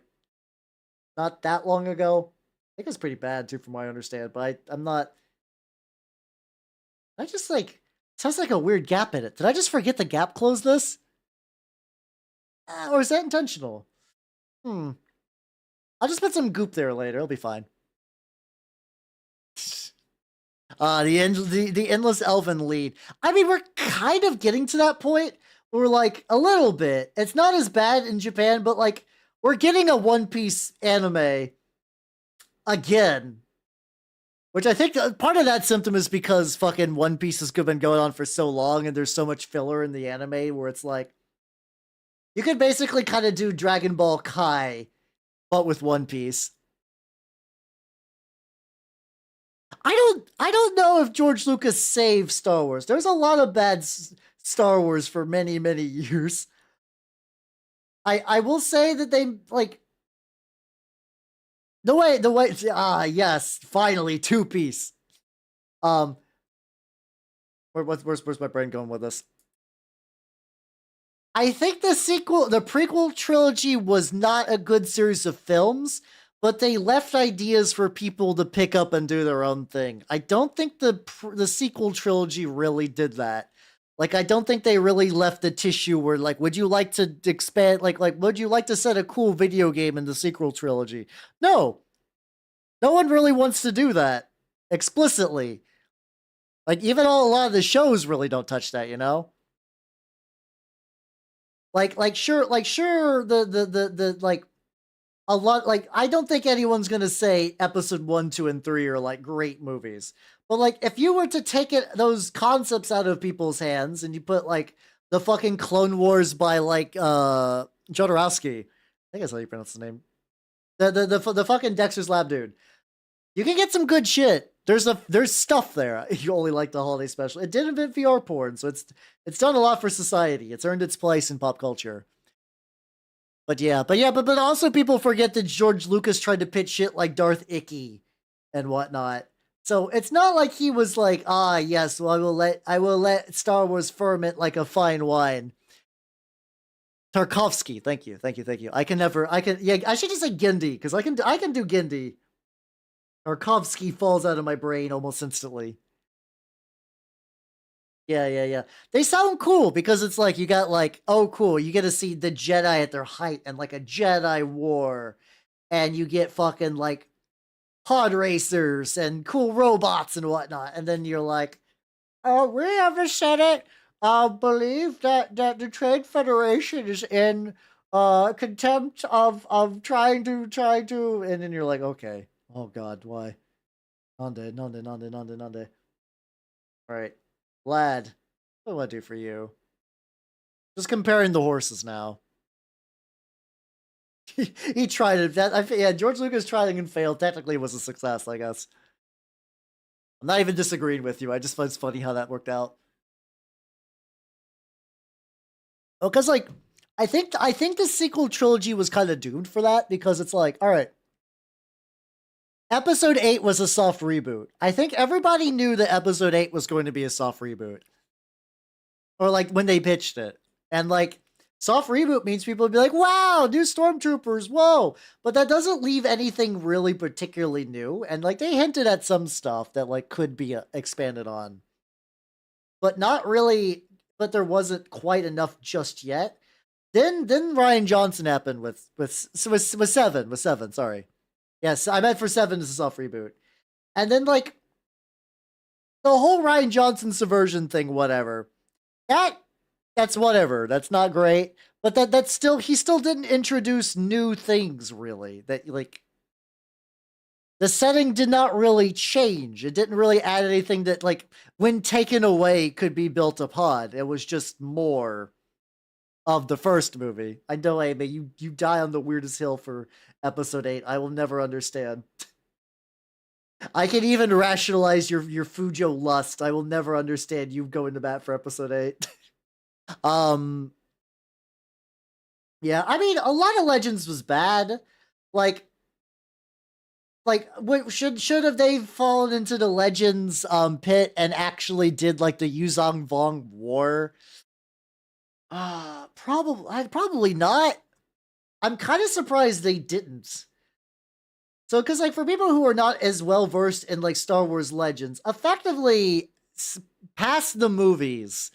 not that long ago. I think it's pretty bad too, from what I understand. But I'm not. I just like sounds like a weird gap in it. Did I just forget the gap close this? Or is that intentional? Hmm. I'll just put some goop there later. It'll be fine. The endless elven lead. I mean, we're kind of getting to that point. We're like a little bit. It's not as bad in Japan, but like we're getting a One Piece anime again, which I think part of that symptom is because fucking One Piece has been going on for so long, and there's so much filler in the anime where it's like you could basically kind of do Dragon Ball Kai, but with One Piece. I don't know if George Lucas saved Star Wars. There's a lot of bad Star Wars for many years. I will say that they like the way yes, finally two piece. Um where's my brain going with this? I think the prequel trilogy was not a good series of films, but they left ideas for people to pick up and do their own thing. I don't think the sequel trilogy really did that. Like, I don't think they really left the tissue where, like, would you like to expand, would you like to set a cool video game in the sequel trilogy? No, no one really wants to do that explicitly. Like, even a lot of the shows really don't touch that, you know? Sure, the like a lot, like I don't think anyone's gonna say episode 1, 2, and 3 are like great movies. But like if you were to take those concepts out of people's hands and you put like the fucking Clone Wars by like Jodorowsky, I think that's how you pronounce the name. The fucking Dexter's Lab dude. You can get some good shit. There's stuff there. You only like the holiday special. It did invent VR porn, so it's done a lot for society. It's earned its place in pop culture. But also people forget that George Lucas tried to pitch shit like Darth Icky and whatnot. So it's not like he was like, yes, well, I will let Star Wars ferment like a fine wine. Tarkovsky, thank you. I can I should just say Gindi, because I can do Gindi. Tarkovsky falls out of my brain almost instantly. Yeah. They sound cool because it's like you got like, oh cool, you get to see the Jedi at their height and like a Jedi war, and you get fucking like pod racers and cool robots and whatnot. And then you're like, oh, we have the Senate believe that the Trade Federation is in contempt of trying to, and then you're like, okay, oh god, why? Nande, nande, nande, nande, nande. All right, Vlad, what do I do for you? Just comparing the horses now. He tried it. Yeah, George Lucas tried and failed. Technically, it was a success, I guess. I'm not even disagreeing with you. I just find it's funny how that worked out. Oh, because like I think the sequel trilogy was kind of doomed for that because it's like, all right, Episode 8 was a soft reboot. I think everybody knew that Episode 8 was going to be a soft reboot, or like when they pitched it, and like soft reboot means people would be like, wow, new stormtroopers, whoa. But that doesn't leave anything really particularly new. And like they hinted at some stuff that like could be expanded on. But not really, but there wasn't quite enough just yet. Then Ryan Johnson happened with 7, sorry. Yes, I meant for 7 as a soft reboot. And then like the whole Ryan Johnson subversion thing, whatever. That's whatever. That's not great. But that's still, he still didn't introduce new things really. That like the setting did not really change. It didn't really add anything that like when taken away could be built upon. It was just more of the first movie. I know, Amy, you die on the weirdest hill for Episode 8. I will never understand. I can even rationalize your Fujo lust. I will never understand you going to bat for Episode 8. Yeah, I mean, a lot of Legends was bad. Like what should have they fallen into the Legends pit and actually did like the Yuzong Vong War? Probably not. I'm kind of surprised they didn't. So, because like for people who are not as well versed in like Star Wars Legends, effectively past the movies,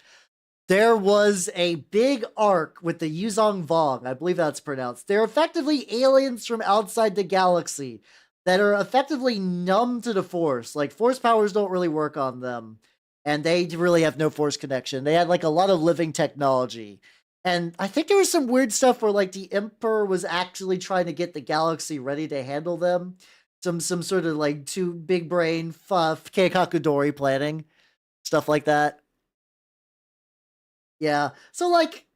there was a big arc with the Yuzong Vong. I believe that's pronounced. They're effectively aliens from outside the galaxy that are effectively numb to the Force. Like Force powers don't really work on them, and they really have no Force connection. They had like a lot of living technology. And I think there was some weird stuff where like the Emperor was actually trying to get the galaxy ready to handle them. Some sort of like too big brain Keikakudori planning. Stuff like that. Yeah. So like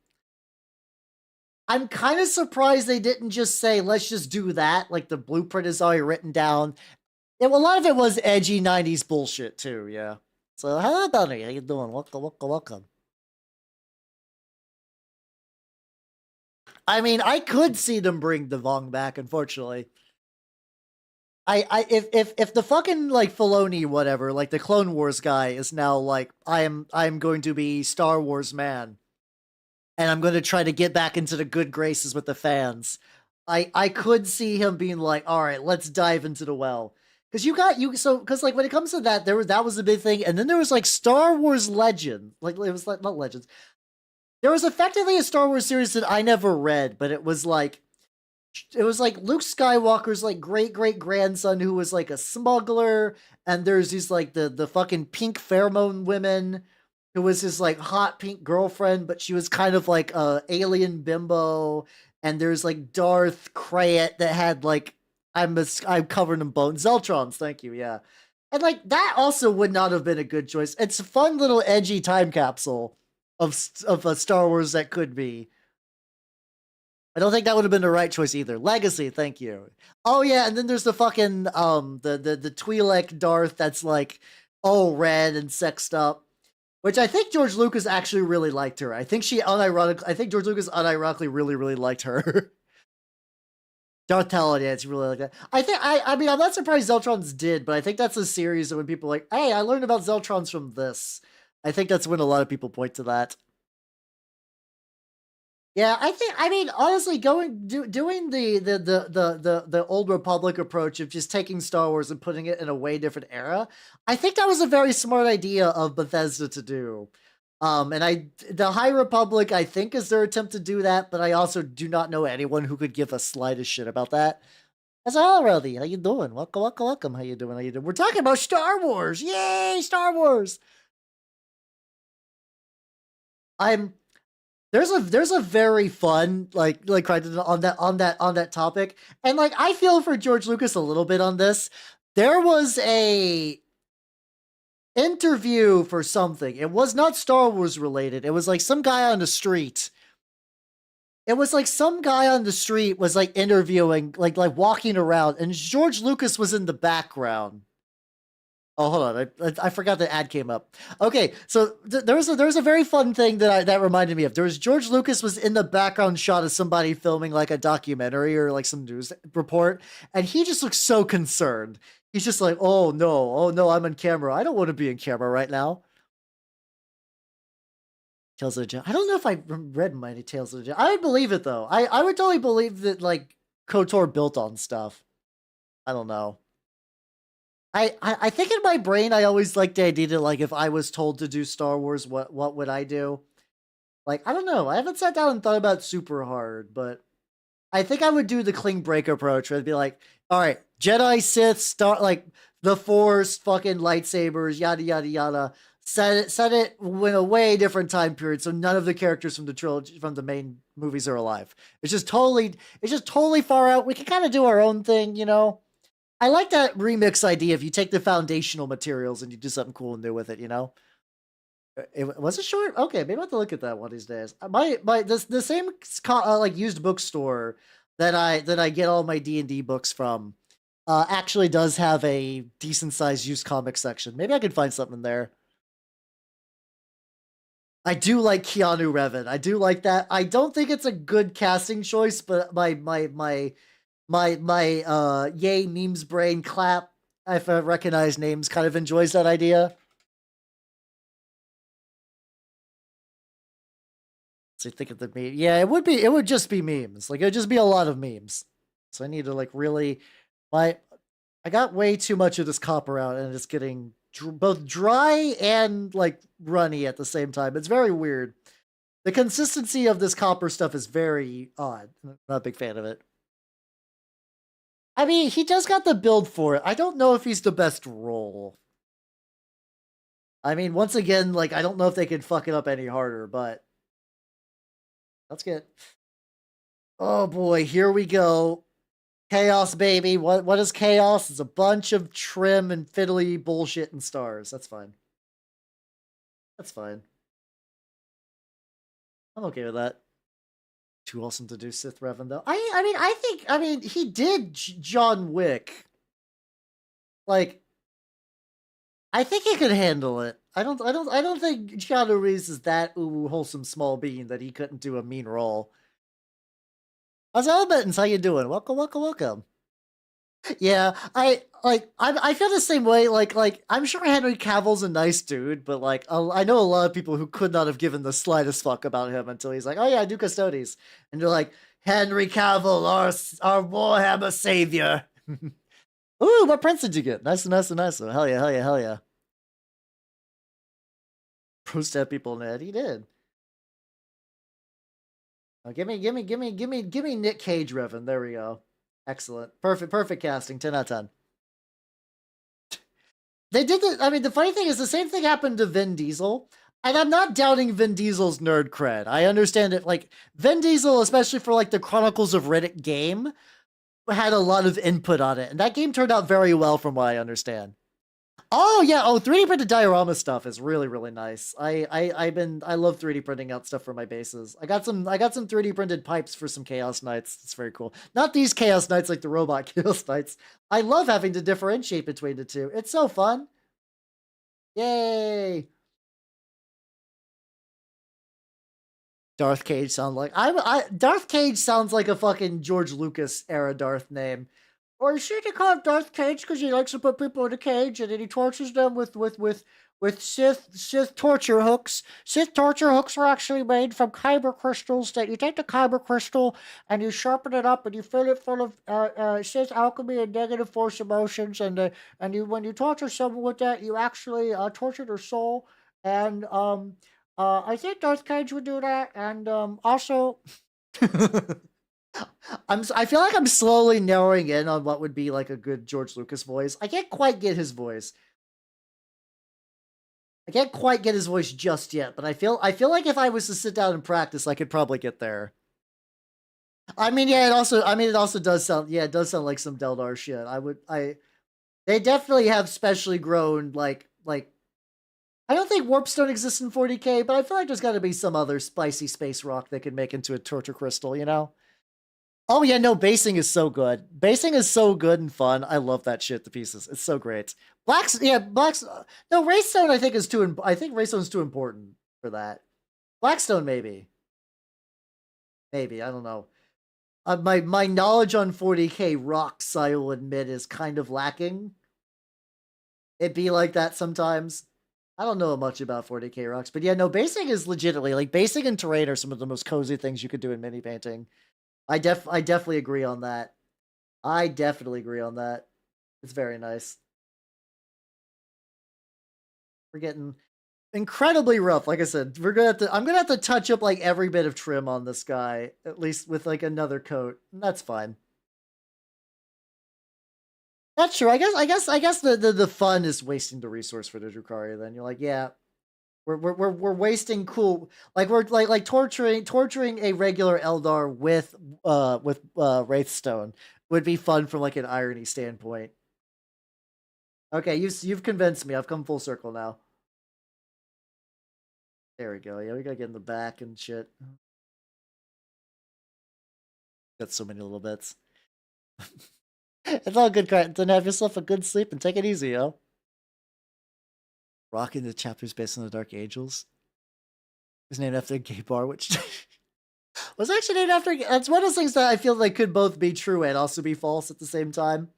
I'm kind of surprised they didn't just say, let's just do that. Like the blueprint is already written down. Yeah, well, a lot of it was edgy 90s bullshit too, yeah. So hello, Bunny. How you doing? Welcome. I mean, I could see them bring the Vong back, unfortunately. If the fucking like Filoni whatever, like the Clone Wars guy is now like, I'm going to be Star Wars man, and I'm going to try to get back into the good graces with the fans. I could see him being like, all right, let's dive into the well. Because because like when it comes to that, that was a big thing, and then there was like Star Wars Legend, like it was like not Legends. There was effectively a Star Wars series that I never read, but it was like Luke Skywalker's like great grandson who was like a smuggler, and there's these like the fucking pink pheromone women who was his like hot pink girlfriend, but she was kind of like a alien bimbo, and there's like Darth Krayt that had like I'm covered in bones. Zeltrons, thank you, yeah. And like that also would not have been a good choice. It's a fun little edgy time capsule of a Star Wars that could be. I don't think that would have been the right choice either. Legacy, thank you. Oh yeah, and then there's the fucking the Twi'lek Darth that's like all red and sexed up, which I think George Lucas actually really liked her. I think I think George Lucas unironically really liked her. Darth Talon, yeah, it's really like that. I mean, I'm not surprised Zeltrons did, but I think that's a series that when people are like, hey, I learned about Zeltrons from this. I think that's when a lot of people point to that. Yeah, I mean, honestly, doing the old Republic approach of just taking Star Wars and putting it in a way different era, I think that was a very smart idea of Bethesda to do. And the High Republic, I think, is their attempt to do that, but I also do not know anyone who could give a slightest shit about that. That's all, Rowdy. How you doing? Welcome, welcome, welcome. How you doing? How you doing? We're talking about Star Wars. Yay, Star Wars! I'm there's a very fun like right on that topic, and like I feel for George Lucas a little bit on this. There was a interview for something. It was not Star Wars related. It was like some guy on the street. It was like some guy on the street was like interviewing, like walking around, and George Lucas was in the background. Oh, hold on. I forgot the ad came up. Okay, so there was a very fun thing that reminded me of. There was George Lucas was in the background shot of somebody filming like a documentary or like some news report, and he just looks so concerned. He's just like, oh no, I'm on camera. I don't want to be in camera right now. Tales of the Jedi. I don't know if I read many Tales of the Jedi. I would believe it though. I would totally believe that like KOTOR built on stuff. I don't know. I think in my brain I always like the idea that like if I was told to do Star Wars, what would I do? Like I don't know. I haven't sat down and thought about super hard, but I think I would do the clean break approach. Where it'd be like, all right, Jedi, Sith, Star, like the Force, fucking lightsabers, yada yada yada. Set it in a way different time period, so none of the characters from the trilogy from the main movies are alive. It's just totally far out. We can kind of do our own thing, you know. I like that remix idea. If you take the foundational materials and you do something cool and new with it, you know. It was it short. Okay, maybe I have to look at that one of these days. My the same like used bookstore that I get all my D&D books from actually does have a decent sized used comic section. Maybe I could find something there. I do like Keanu Revan. I do like that. I don't think it's a good casting choice, but my yay memes brain clap, if I recognize names, kind of enjoys that idea. So think of the meme. Yeah, it would just be memes. Like it would just be a lot of memes. So I need to like really my I got way too much of this copper out and it's getting both dry and like runny at the same time. It's very weird. The consistency of this copper stuff is very odd. I'm not a big fan of it. I mean, he just got the build for it. I don't know if he's the best role. I mean, once again, like I don't know if they could fuck it up any harder, but let's get. Oh boy, here we go. Chaos, baby. What is chaos? It's a bunch of trim and fiddly bullshit and stars. That's fine. That's fine. I'm okay with that. Too awesome to do Sith Revan though. I mean he did John Wick. Like I think he could handle it. I don't think Keanu Reeves is that wholesome small being that he couldn't do a mean role. How's Albertans? How you doing? Welcome, welcome, welcome. Yeah, I feel the same way. Like I'm sure Henry Cavill's a nice dude, but like I know a lot of people who could not have given the slightest fuck about him until he's like, oh yeah, I do Custodes, and they're like Henry Cavill, our Warhammer savior. Ooh, what prince did you get? Nice, nice, nice. Hell yeah, hell yeah, hell yeah. Pro stab people in the head. He did. Oh, give me Nick Cage, Revan. There we go. Excellent. Perfect casting. 10 out of 10. They did the. I mean, the funny thing is, the same thing happened to Vin Diesel. And I'm not doubting Vin Diesel's nerd cred. I understand it. Like, Vin Diesel, especially for like the Chronicles of Riddick game, had a lot of input on it. And that game turned out very well, from what I understand. Oh yeah, 3D printed diorama stuff is really really nice. I love 3D printing out stuff for my bases. I got some 3D printed pipes for some Chaos Knights. It's very cool. Not these Chaos Knights like the robot Chaos Knights. I love having to differentiate between the two. It's so fun. Yay! Darth Cage sounds like Darth Cage sounds like a fucking George Lucas era Darth name. Or you should call him Darth Cage because he likes to put people in a cage and then he tortures them with Sith torture hooks. Sith torture hooks are actually made from kyber crystals. That you take the kyber crystal and you sharpen it up and you fill it full of Sith alchemy and negative force emotions. And you when you torture someone with that, you actually torture their soul. And I think Darth Cage would do that. And also. I feel like I'm slowly narrowing in on what would be like a good George Lucas voice. I can't quite get his voice. I can't quite get his voice just yet, but I feel like if I was to sit down and practice, I could probably get there. I mean, yeah, it also does sound, yeah, it does sound like some Deldar shit. They definitely have specially grown, like, I don't think Warpstone exists in 40K, but I feel like there's got to be some other spicy space rock they can make into a torture crystal, you know? Oh yeah, no, basing is so good. Basing is so good and fun. I love that shit to pieces. It's so great. Black's. No, Raystone I think is too. I think Raystone's too important for that. Blackstone maybe. Maybe I don't know. My knowledge on 40K rocks, I will admit, is kind of lacking. It be like that sometimes. I don't know much about 40K rocks, but yeah, no, basing is legitimately like basing and terrain are some of the most cozy things you could do in mini painting. I definitely agree on that. I definitely agree on that. It's very nice. We're getting incredibly rough. Like I said, I'm gonna have to touch up like every bit of trim on this guy, at least with like another coat. That's fine. That's true. I guess the fun is wasting the resource for the Drukhari. Then you're like, yeah, we're wasting cool, like we're like torturing a regular Eldar with Wraithstone would be fun from like an irony standpoint. Okay, you've convinced me. I've come full circle now. There we go. Yeah, we gotta get in the back and shit. Got so many little bits. It's all good, Crichton. Have yourself a good sleep and take it easy, yo. Rocking the chapters based on the Dark Angels. It's named after a gay bar, which was actually named after. That's one of those things that I feel like could both be true and also be false at the same time.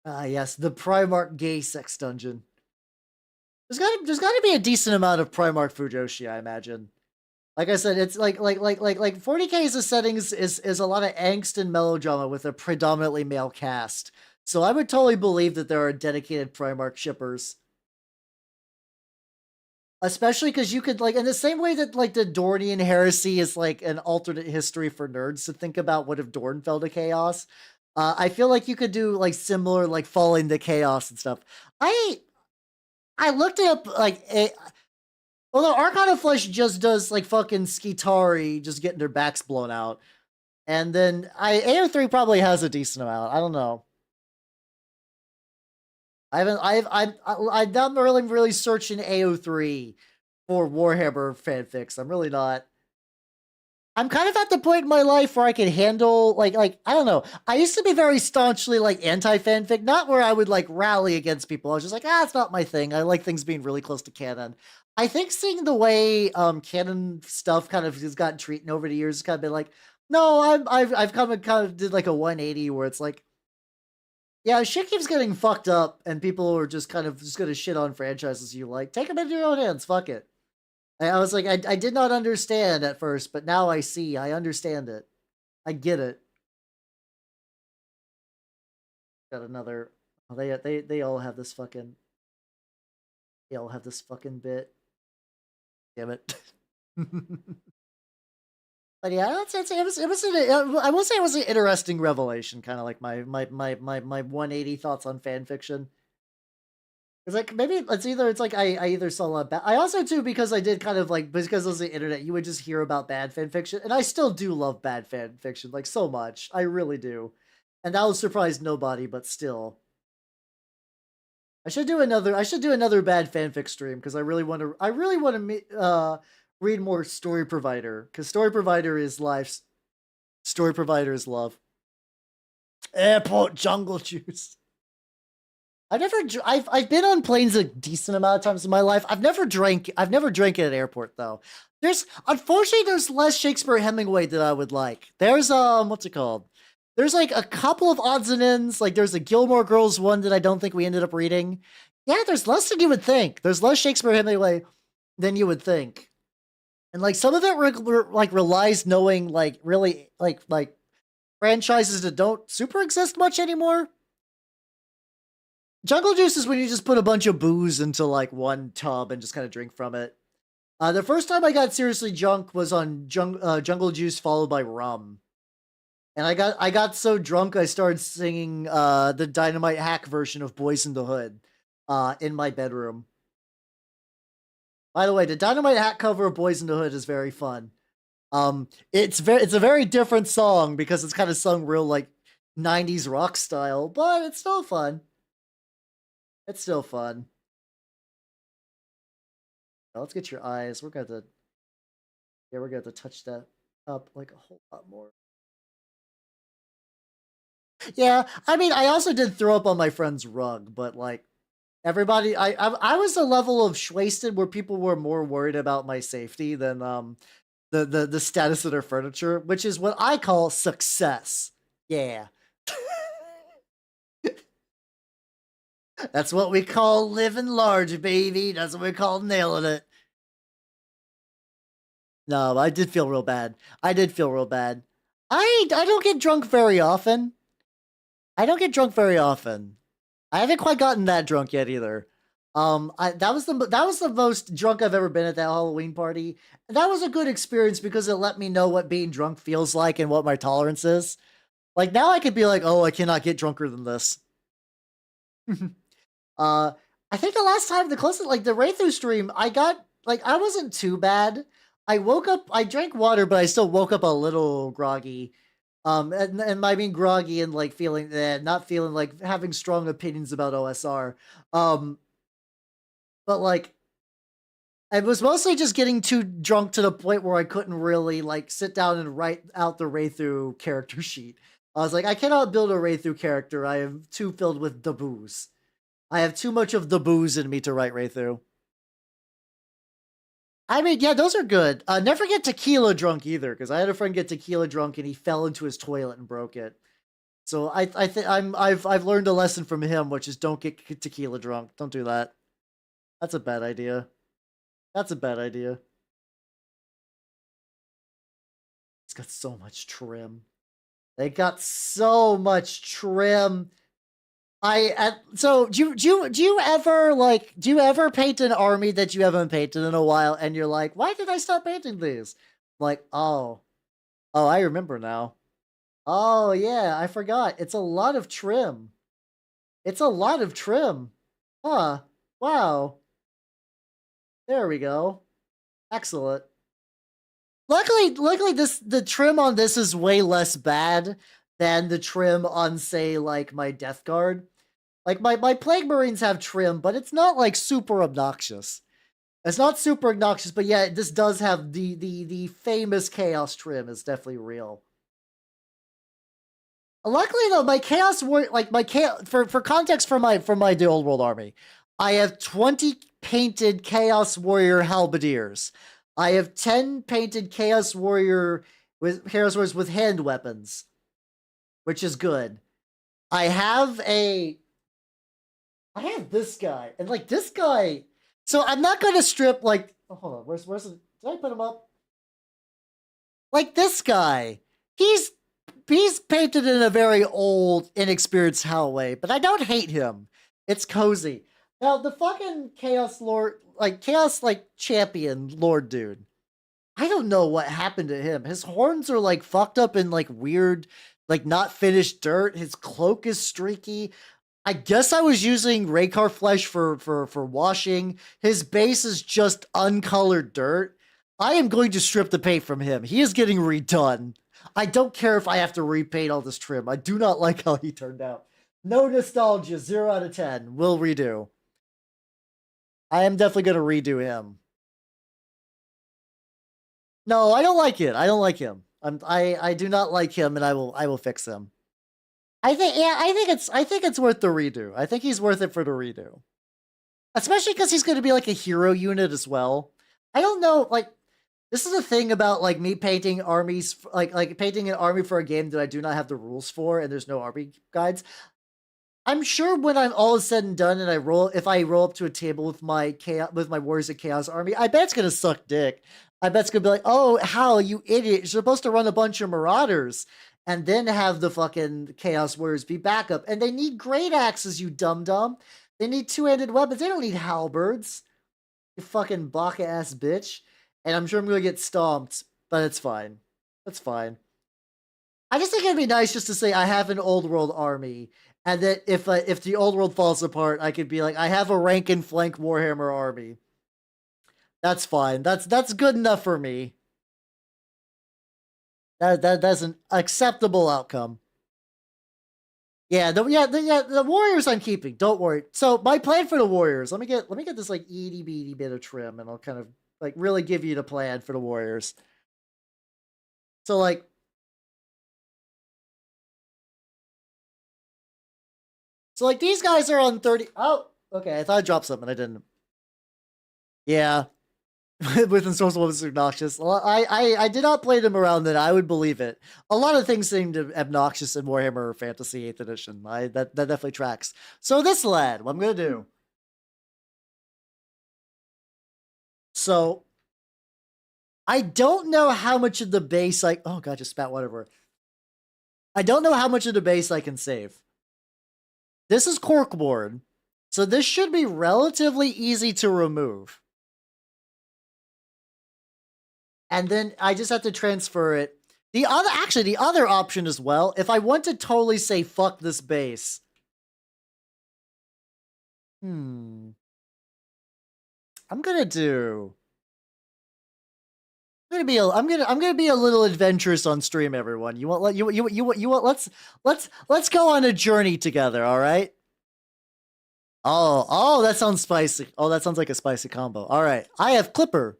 Ah, yes, the Primarch gay sex dungeon. There's got to be a decent amount of Primarch Fujoshi, I imagine. Like I said, it's like 40K as a settings is a lot of angst and melodrama with a predominantly male cast. So I would totally believe that there are dedicated Primarch shippers. Especially because you could like in the same way that like the Dornian heresy is like an alternate history for nerds to think about what if Dorn fell to chaos. I feel like you could do like similar like falling to chaos and stuff. I I looked it up like although Archon of Flesh just does like fucking Skitari just getting their backs blown out. And then AO3 probably has a decent amount. I don't know. I haven't I'm not really searching AO3 for Warhammer fanfics. I'm really not. I'm kind of at the point in my life where I can handle like I don't know. I used to be very staunchly like anti fanfic, not where I would like rally against people. I was just like, it's not my thing. I like things being really close to canon. I think seeing the way canon stuff kind of has gotten treated over the years has kind of been like, no, I've kind of did like a 180 where it's like, yeah, shit keeps getting fucked up, and people are just kind of just gonna shit on franchises you like. Take them into your own hands. Fuck it. I was like, I did not understand at first, but now I see. I understand it. I get it. Got another. Oh, they all have this fucking. They all have this fucking bit. Damn it. But yeah, I will say it was an interesting revelation, kind of like my 180 thoughts on fan fiction. It's like maybe it's like I either saw a lot of bad. I also too because I did kind of like because it was the internet, you would just hear about bad fan fiction, and I still do love bad fan fiction like so much. I really do, and that will surprise nobody. But still, I should do another. I should do another bad fanfic stream because I really want to. I really want to read more Story Provider because Story Provider is life. Story Provider is love. Airport jungle juice. I've been on planes a decent amount of times in my life. I've never drank it at airport though. Unfortunately there's less Shakespeare Hemingway that I would like. There's what's it called? There's like a couple of odds and ends. Like there's a Gilmore Girls one that I don't think we ended up reading. Yeah, there's less than you would think. There's less Shakespeare Hemingway than you would think. And like some of it relies knowing like really like franchises that don't super exist much anymore. Jungle juice is when you just put a bunch of booze into like one tub and just kind of drink from it. The first time I got seriously drunk was on Jungle Juice followed by rum. And I got so drunk I started singing the Dynamite Hack version of Boys in the Hood in my bedroom. By the way, the Dynamite Hack cover of Boys in the Hood is very fun. It's a very different song because it's kind of sung real like 90s rock style, but it's still fun. It's still fun. Now, let's get your eyes. We're gonna touch that up like a whole lot more. Yeah, I mean, I also did throw up on my friend's rug, but like everybody, I was a level of wasted where people were more worried about my safety than the status of their furniture, which is what I call success. Yeah. That's what we call living large, baby. That's what we call nailing it. No, I did feel real bad. I did feel real bad. I don't get drunk very often. I don't get drunk very often. I haven't quite gotten that drunk yet either. That was the most drunk I've ever been at that Halloween party. And that was a good experience because it let me know what being drunk feels like and what my tolerance is. Like now I could be like, oh, I cannot get drunker than this. I think the last time, the closest, like the Wraiththrough stream, I got, like, I wasn't too bad. I woke up, I drank water, but I still woke up a little groggy. And I mean groggy and like feeling not feeling like having strong opinions about OSR. But like, I was mostly just getting too drunk to the point where I couldn't really like sit down and write out the Wraiththrough character sheet. I was like, I cannot build a Wraiththrough character. I am too filled with the booze. I have too much of the booze in me to write Wraiththrough. I mean, yeah, those are good. Never get tequila drunk either, because I had a friend get tequila drunk and he fell into his toilet and broke it. So I've learned a lesson from him, which is don't get tequila drunk. Don't do that. That's a bad idea. That's a bad idea. It's got so much trim. They got so much trim. So do you ever paint an army that you haven't painted in a while and you're like, why did I stop painting these? Like, oh, I remember now. Oh yeah, I forgot. It's a lot of trim. It's a lot of trim. Huh. Wow. There we go. Excellent. Luckily the trim on this is way less bad than the trim on, say, like my Death Guard. Like my Plague Marines have trim, but it's not like super obnoxious. It's not super obnoxious, but yeah, this does have the famous Chaos trim is definitely real. Luckily though, my Chaos War, like my Chaos, for context from my the Old World army, I have 20 painted Chaos Warrior Halberdiers. I have 10 painted Chaos Warriors with hand weapons, which is good. I have this guy, and like this guy. So I'm not gonna strip like. Oh, hold on. Where's did I put him up? Like this guy, he's painted in a very old, inexperienced Hell way, but I don't hate him. It's cozy. Now the fucking Chaos Lord, like Chaos Champion Lord dude. I don't know what happened to him. His horns are like fucked up in like weird, like not finished dirt. His cloak is streaky. I guess I was using Raykar flesh for washing. His base is just uncolored dirt. I am going to strip the paint from him. He is getting redone. I don't care if I have to repaint all this trim. I do not like how he turned out. No nostalgia, 0 out of 10. Will redo. I am definitely going to redo him. No, I don't like it. I don't like him. I do not like him, and I will fix him. I think it's worth the redo. I think he's worth it for the redo. Especially because he's going to be like a hero unit as well. I don't know, like, this is a thing about like me painting armies, like painting an army for a game that I do not have the rules for, and there's no army guides. I'm sure when I'm all said and done, and if I roll up to a table with my Warriors of Chaos army, I bet it's gonna suck dick. I bet it's gonna be like, oh, Hal, you idiot! You're supposed to run a bunch of Marauders, and then have the fucking Chaos Warriors be backup. And they need great axes, you dum dum. They need two-handed weapons. They don't need halberds. You fucking baka ass bitch. And I'm sure I'm gonna get stomped, but it's fine. That's fine. I just think it'd be nice just to say I have an old world army, and that if the old world falls apart, I could be like, I have a rank and flank Warhammer army. That's fine. That's good enough for me. That's an acceptable outcome. Yeah, the Warriors I'm keeping. Don't worry. So my plan for the Warriors, let me get this like itty bitty bit of trim, and I'll kind of like really give you the plan for the Warriors. So like, these guys are on 30. Oh, okay. I thought I dropped something. I didn't. Yeah. Within Source was obnoxious. Well, I did not play them around that. I would believe it. A lot of things seemed obnoxious in Warhammer Fantasy 8th Edition. That definitely tracks. So this lad, what I'm gonna do. So I don't know how much of the base oh god, just spat whatever. I don't know how much of the base I can save. This is corkboard, so this should be relatively easy to remove. And then I just have to transfer it. The other option as well, if I want to totally say fuck this base. I'm gonna be a little adventurous on stream, everyone. Let's go on a journey together, all right? Oh, that sounds spicy. Oh, that sounds like a spicy combo. All right, I have Clipper.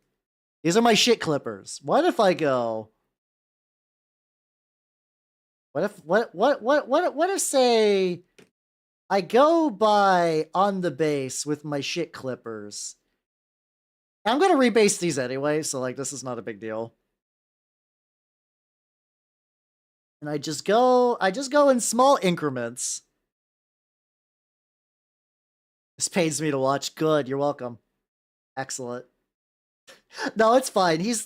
These are my shit clippers. What if I go? What if say I go by on the base with my shit clippers? I'm gonna rebase these anyway, so like this is not a big deal. And I just go in small increments. This pains me to watch. Good, you're welcome. Excellent. No, it's fine. He's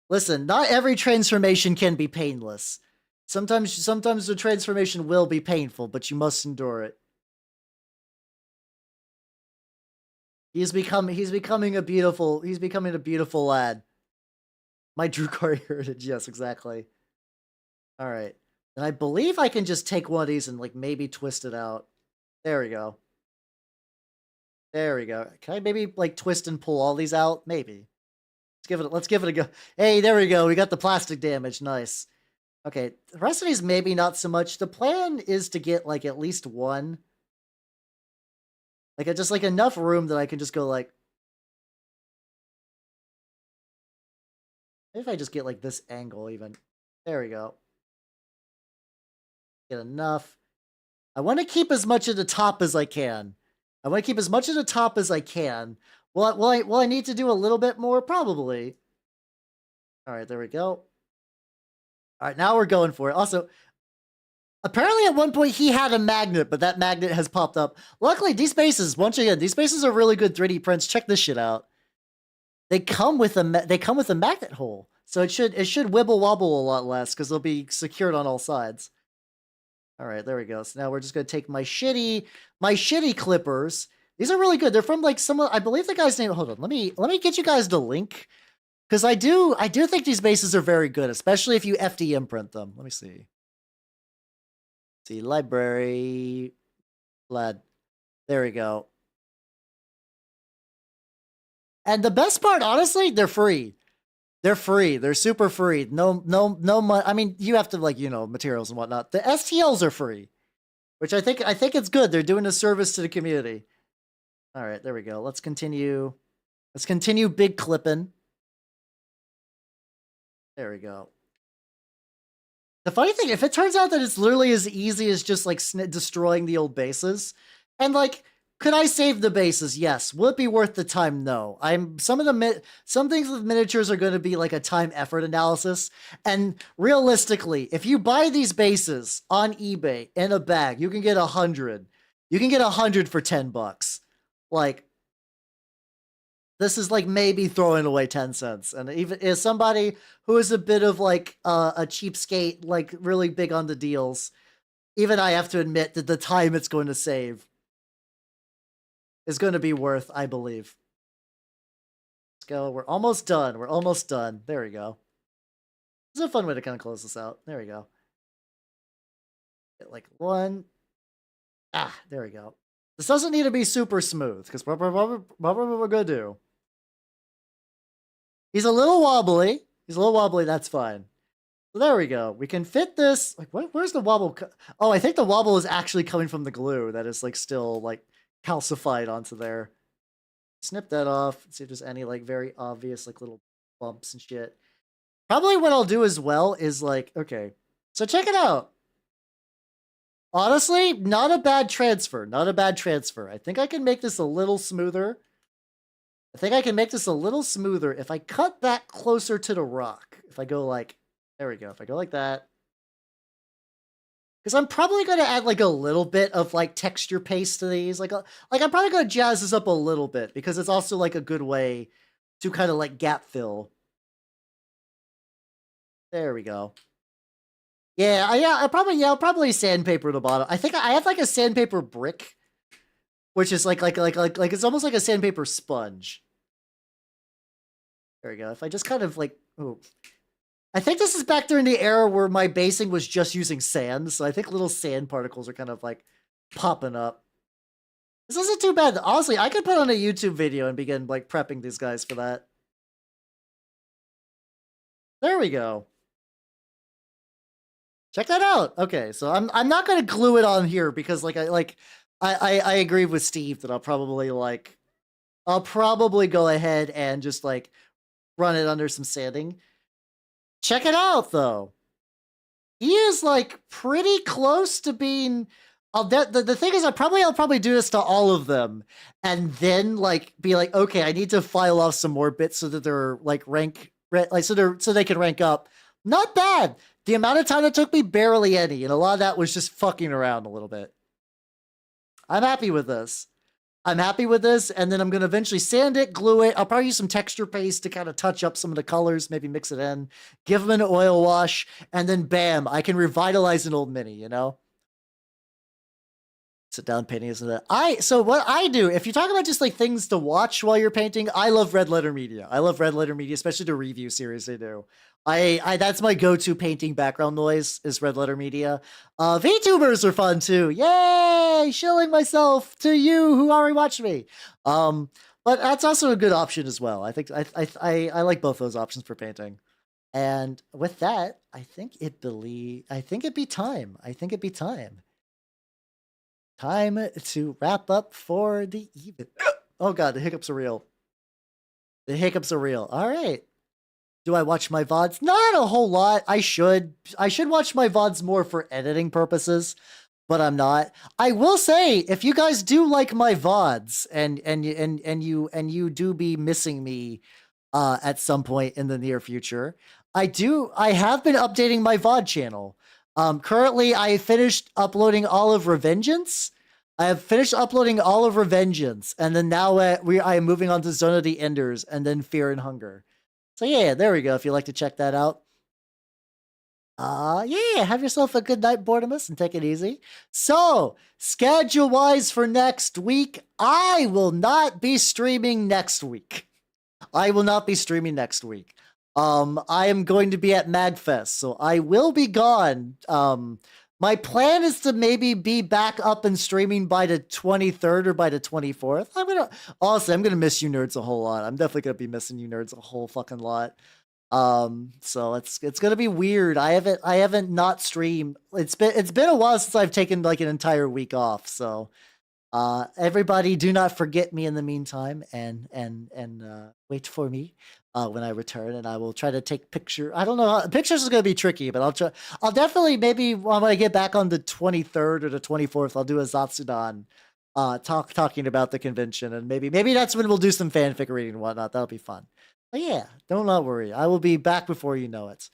Listen, not every transformation can be painless. Sometimes the transformation will be painful, but you must endure it. He's becoming a beautiful lad. My Drukari heritage, yes, exactly. Alright. And I believe I can just take one of these and like maybe twist it out. There we go. There we go. Can I maybe like twist and pull all these out? Maybe. Let's give it a go. Hey, there we go. We got the plastic damage. Nice. Okay, the rest of these maybe not so much. The plan is to get like at least one. Like just like enough room that I can just go like. Maybe if I just get like this angle even. There we go. Get enough. I want to keep as much of the top as I can. Will I need to do a little bit more? Probably. All right, there we go. All right, now we're going for it. Also, apparently at one point he had a magnet, but that magnet has popped up. Luckily, these bases, once again, these bases are really good 3D prints. Check this shit out. They come with a magnet hole, so it should wibble wobble a lot less because they'll be secured on all sides. All right, there we go. So now we're just gonna take my shitty clippers. These are really good. They're from like I believe the guy's name. Hold on, let me get you guys the link because I do think these bases are very good, especially if you FD imprint them. Let me see. See library, lad. There we go. And the best part, honestly, they're free. They're free. They're super free. No money. I mean, you have to like materials and whatnot. The STLs are free, which I think it's good. They're doing a service to the community. All right, there we go. Let's continue. Let's continue big clipping. There we go. The funny thing, if it turns out that it's literally as easy as just like destroying the old bases, and like, could I save the bases? Yes. Will it be worth the time? No. Some things with miniatures are going to be like a time effort analysis, and realistically, if you buy these bases on eBay in a bag, you can get 100. You can get 100 for $10. Like, this is like maybe throwing away 10 cents. And even as somebody who is a bit of like a cheapskate, like really big on the deals, even I have to admit that the time it's going to save is going to be worth, I believe. go. We're almost done. We're almost done. There we go. This is a fun way to kind of close this out. There we go. Get like one. Ah, there we go. This doesn't need to be super smooth, because what we're going to do. He's a little wobbly. He's a little wobbly. That's fine. So there we go. We can fit this. Like, where's the wobble? Oh, I think the wobble is actually coming from the glue that is like still like calcified onto there. Snip that off. See if there's any like very obvious like little bumps and shit. Probably what I'll do as well is like, okay, so check it out. Honestly, not a bad transfer. Not a bad transfer. I think I can make this a little smoother. I think I can make this a little smoother if I cut that closer to the rock. If I go like, there we go. If I go like that. Because I'm probably going to add like a little bit of like texture paste to these. Like I'm probably going to jazz this up a little bit because it's also like a good way to kind of like gap fill. There we go. Yeah, I'll probably sandpaper the bottom. I think I have like a sandpaper brick, which is like it's almost like a sandpaper sponge. There we go. If I just kind of like, oh, I think this is back during the era where my basing was just using sand, so I think little sand particles are kind of like popping up. This isn't too bad. Honestly, I could put on a YouTube video and begin like prepping these guys for that. There we go. Check that out. Okay, so I'm not gonna glue it on here because I agree with Steve that I'll probably go ahead and just like run it under some sanding. Check it out though. He is like pretty close to being. The thing is, I'll probably do this to all of them, and then like be like, okay, I need to file off some more bits so that they're like so they can rank up. Not bad. The amount of time it took me, barely any, and a lot of that was just fucking around a little bit. I'm happy with this. I'm happy with this, and then I'm going to eventually sand it, glue it. I'll probably use some texture paste to kind of touch up some of the colors, maybe mix it in, give them an oil wash, and then bam, I can revitalize an old mini, you know? Sit down painting, isn't it? So what I do, if you talk about just like things to watch while you're painting, I love Red Letter Media. I love Red Letter Media, especially the review series they do. That's my go-to painting background noise is Red Letter Media. VTubers are fun too. Yay! Shilling myself to you who already watched me. But that's also a good option as well. I think I like both those options for painting. And with that, I think it'd be time. Time to wrap up for the even. Oh god, the hiccups are real. The hiccups are real. All right. Do I watch my VODs? Not a whole lot. I should watch my VODs more for editing purposes, but I'm not. I will say, if you guys do like my VODs and you do be missing me at some point in the near future, I have been updating my VOD channel. Currently, I finished uploading all of Revengeance. I have finished uploading all of Revengeance, and then now I am moving on to Zone of the Enders, and then Fear and Hunger. So yeah, there we go. If you'd like to check that out. Yeah, have yourself a good night, Boredamus, and take it easy. So, schedule-wise for next week, I will not be streaming next week. I am going to be at MagFest, so I will be gone. My plan is to maybe be back up and streaming by the 23rd or by the 24th. Honestly, I'm gonna miss you nerds a whole lot. I'm definitely gonna be missing you nerds a whole fucking lot. So it's gonna be weird. I haven't not streamed. It's been a while since I've taken like an entire week off. So everybody do not forget me in the meantime and wait for me when I return, and I will try to take picture. I don't know, pictures is going to be tricky, but I'll definitely, maybe when I get back on the 23rd or the 24th, I'll do a Zatsudan talking about the convention, and maybe that's when we'll do some fanfic reading and whatnot. That'll be fun. But yeah, don't not worry. I will be back before you know it.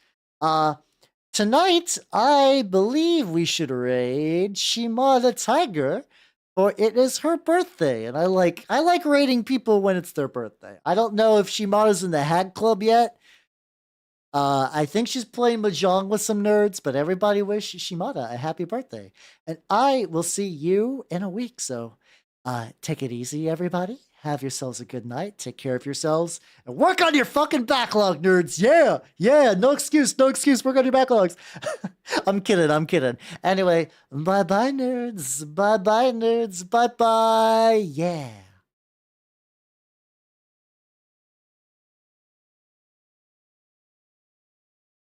Tonight, I believe we should raid Shima the Tiger, for it is her birthday, and I like raiding people when it's their birthday. I don't know if Shimada's in the Hag Club yet. I think she's playing Mahjong with some nerds, but everybody wish Shimada a happy birthday. And I will see you in a week, so take it easy, everybody. Have yourselves a good night. Take care of yourselves and work on your fucking backlog, nerds. Yeah, yeah. No excuse, no excuse. Work on your backlogs. I'm kidding. I'm kidding. Anyway, bye bye, nerds. Bye bye, nerds. Bye bye. Yeah.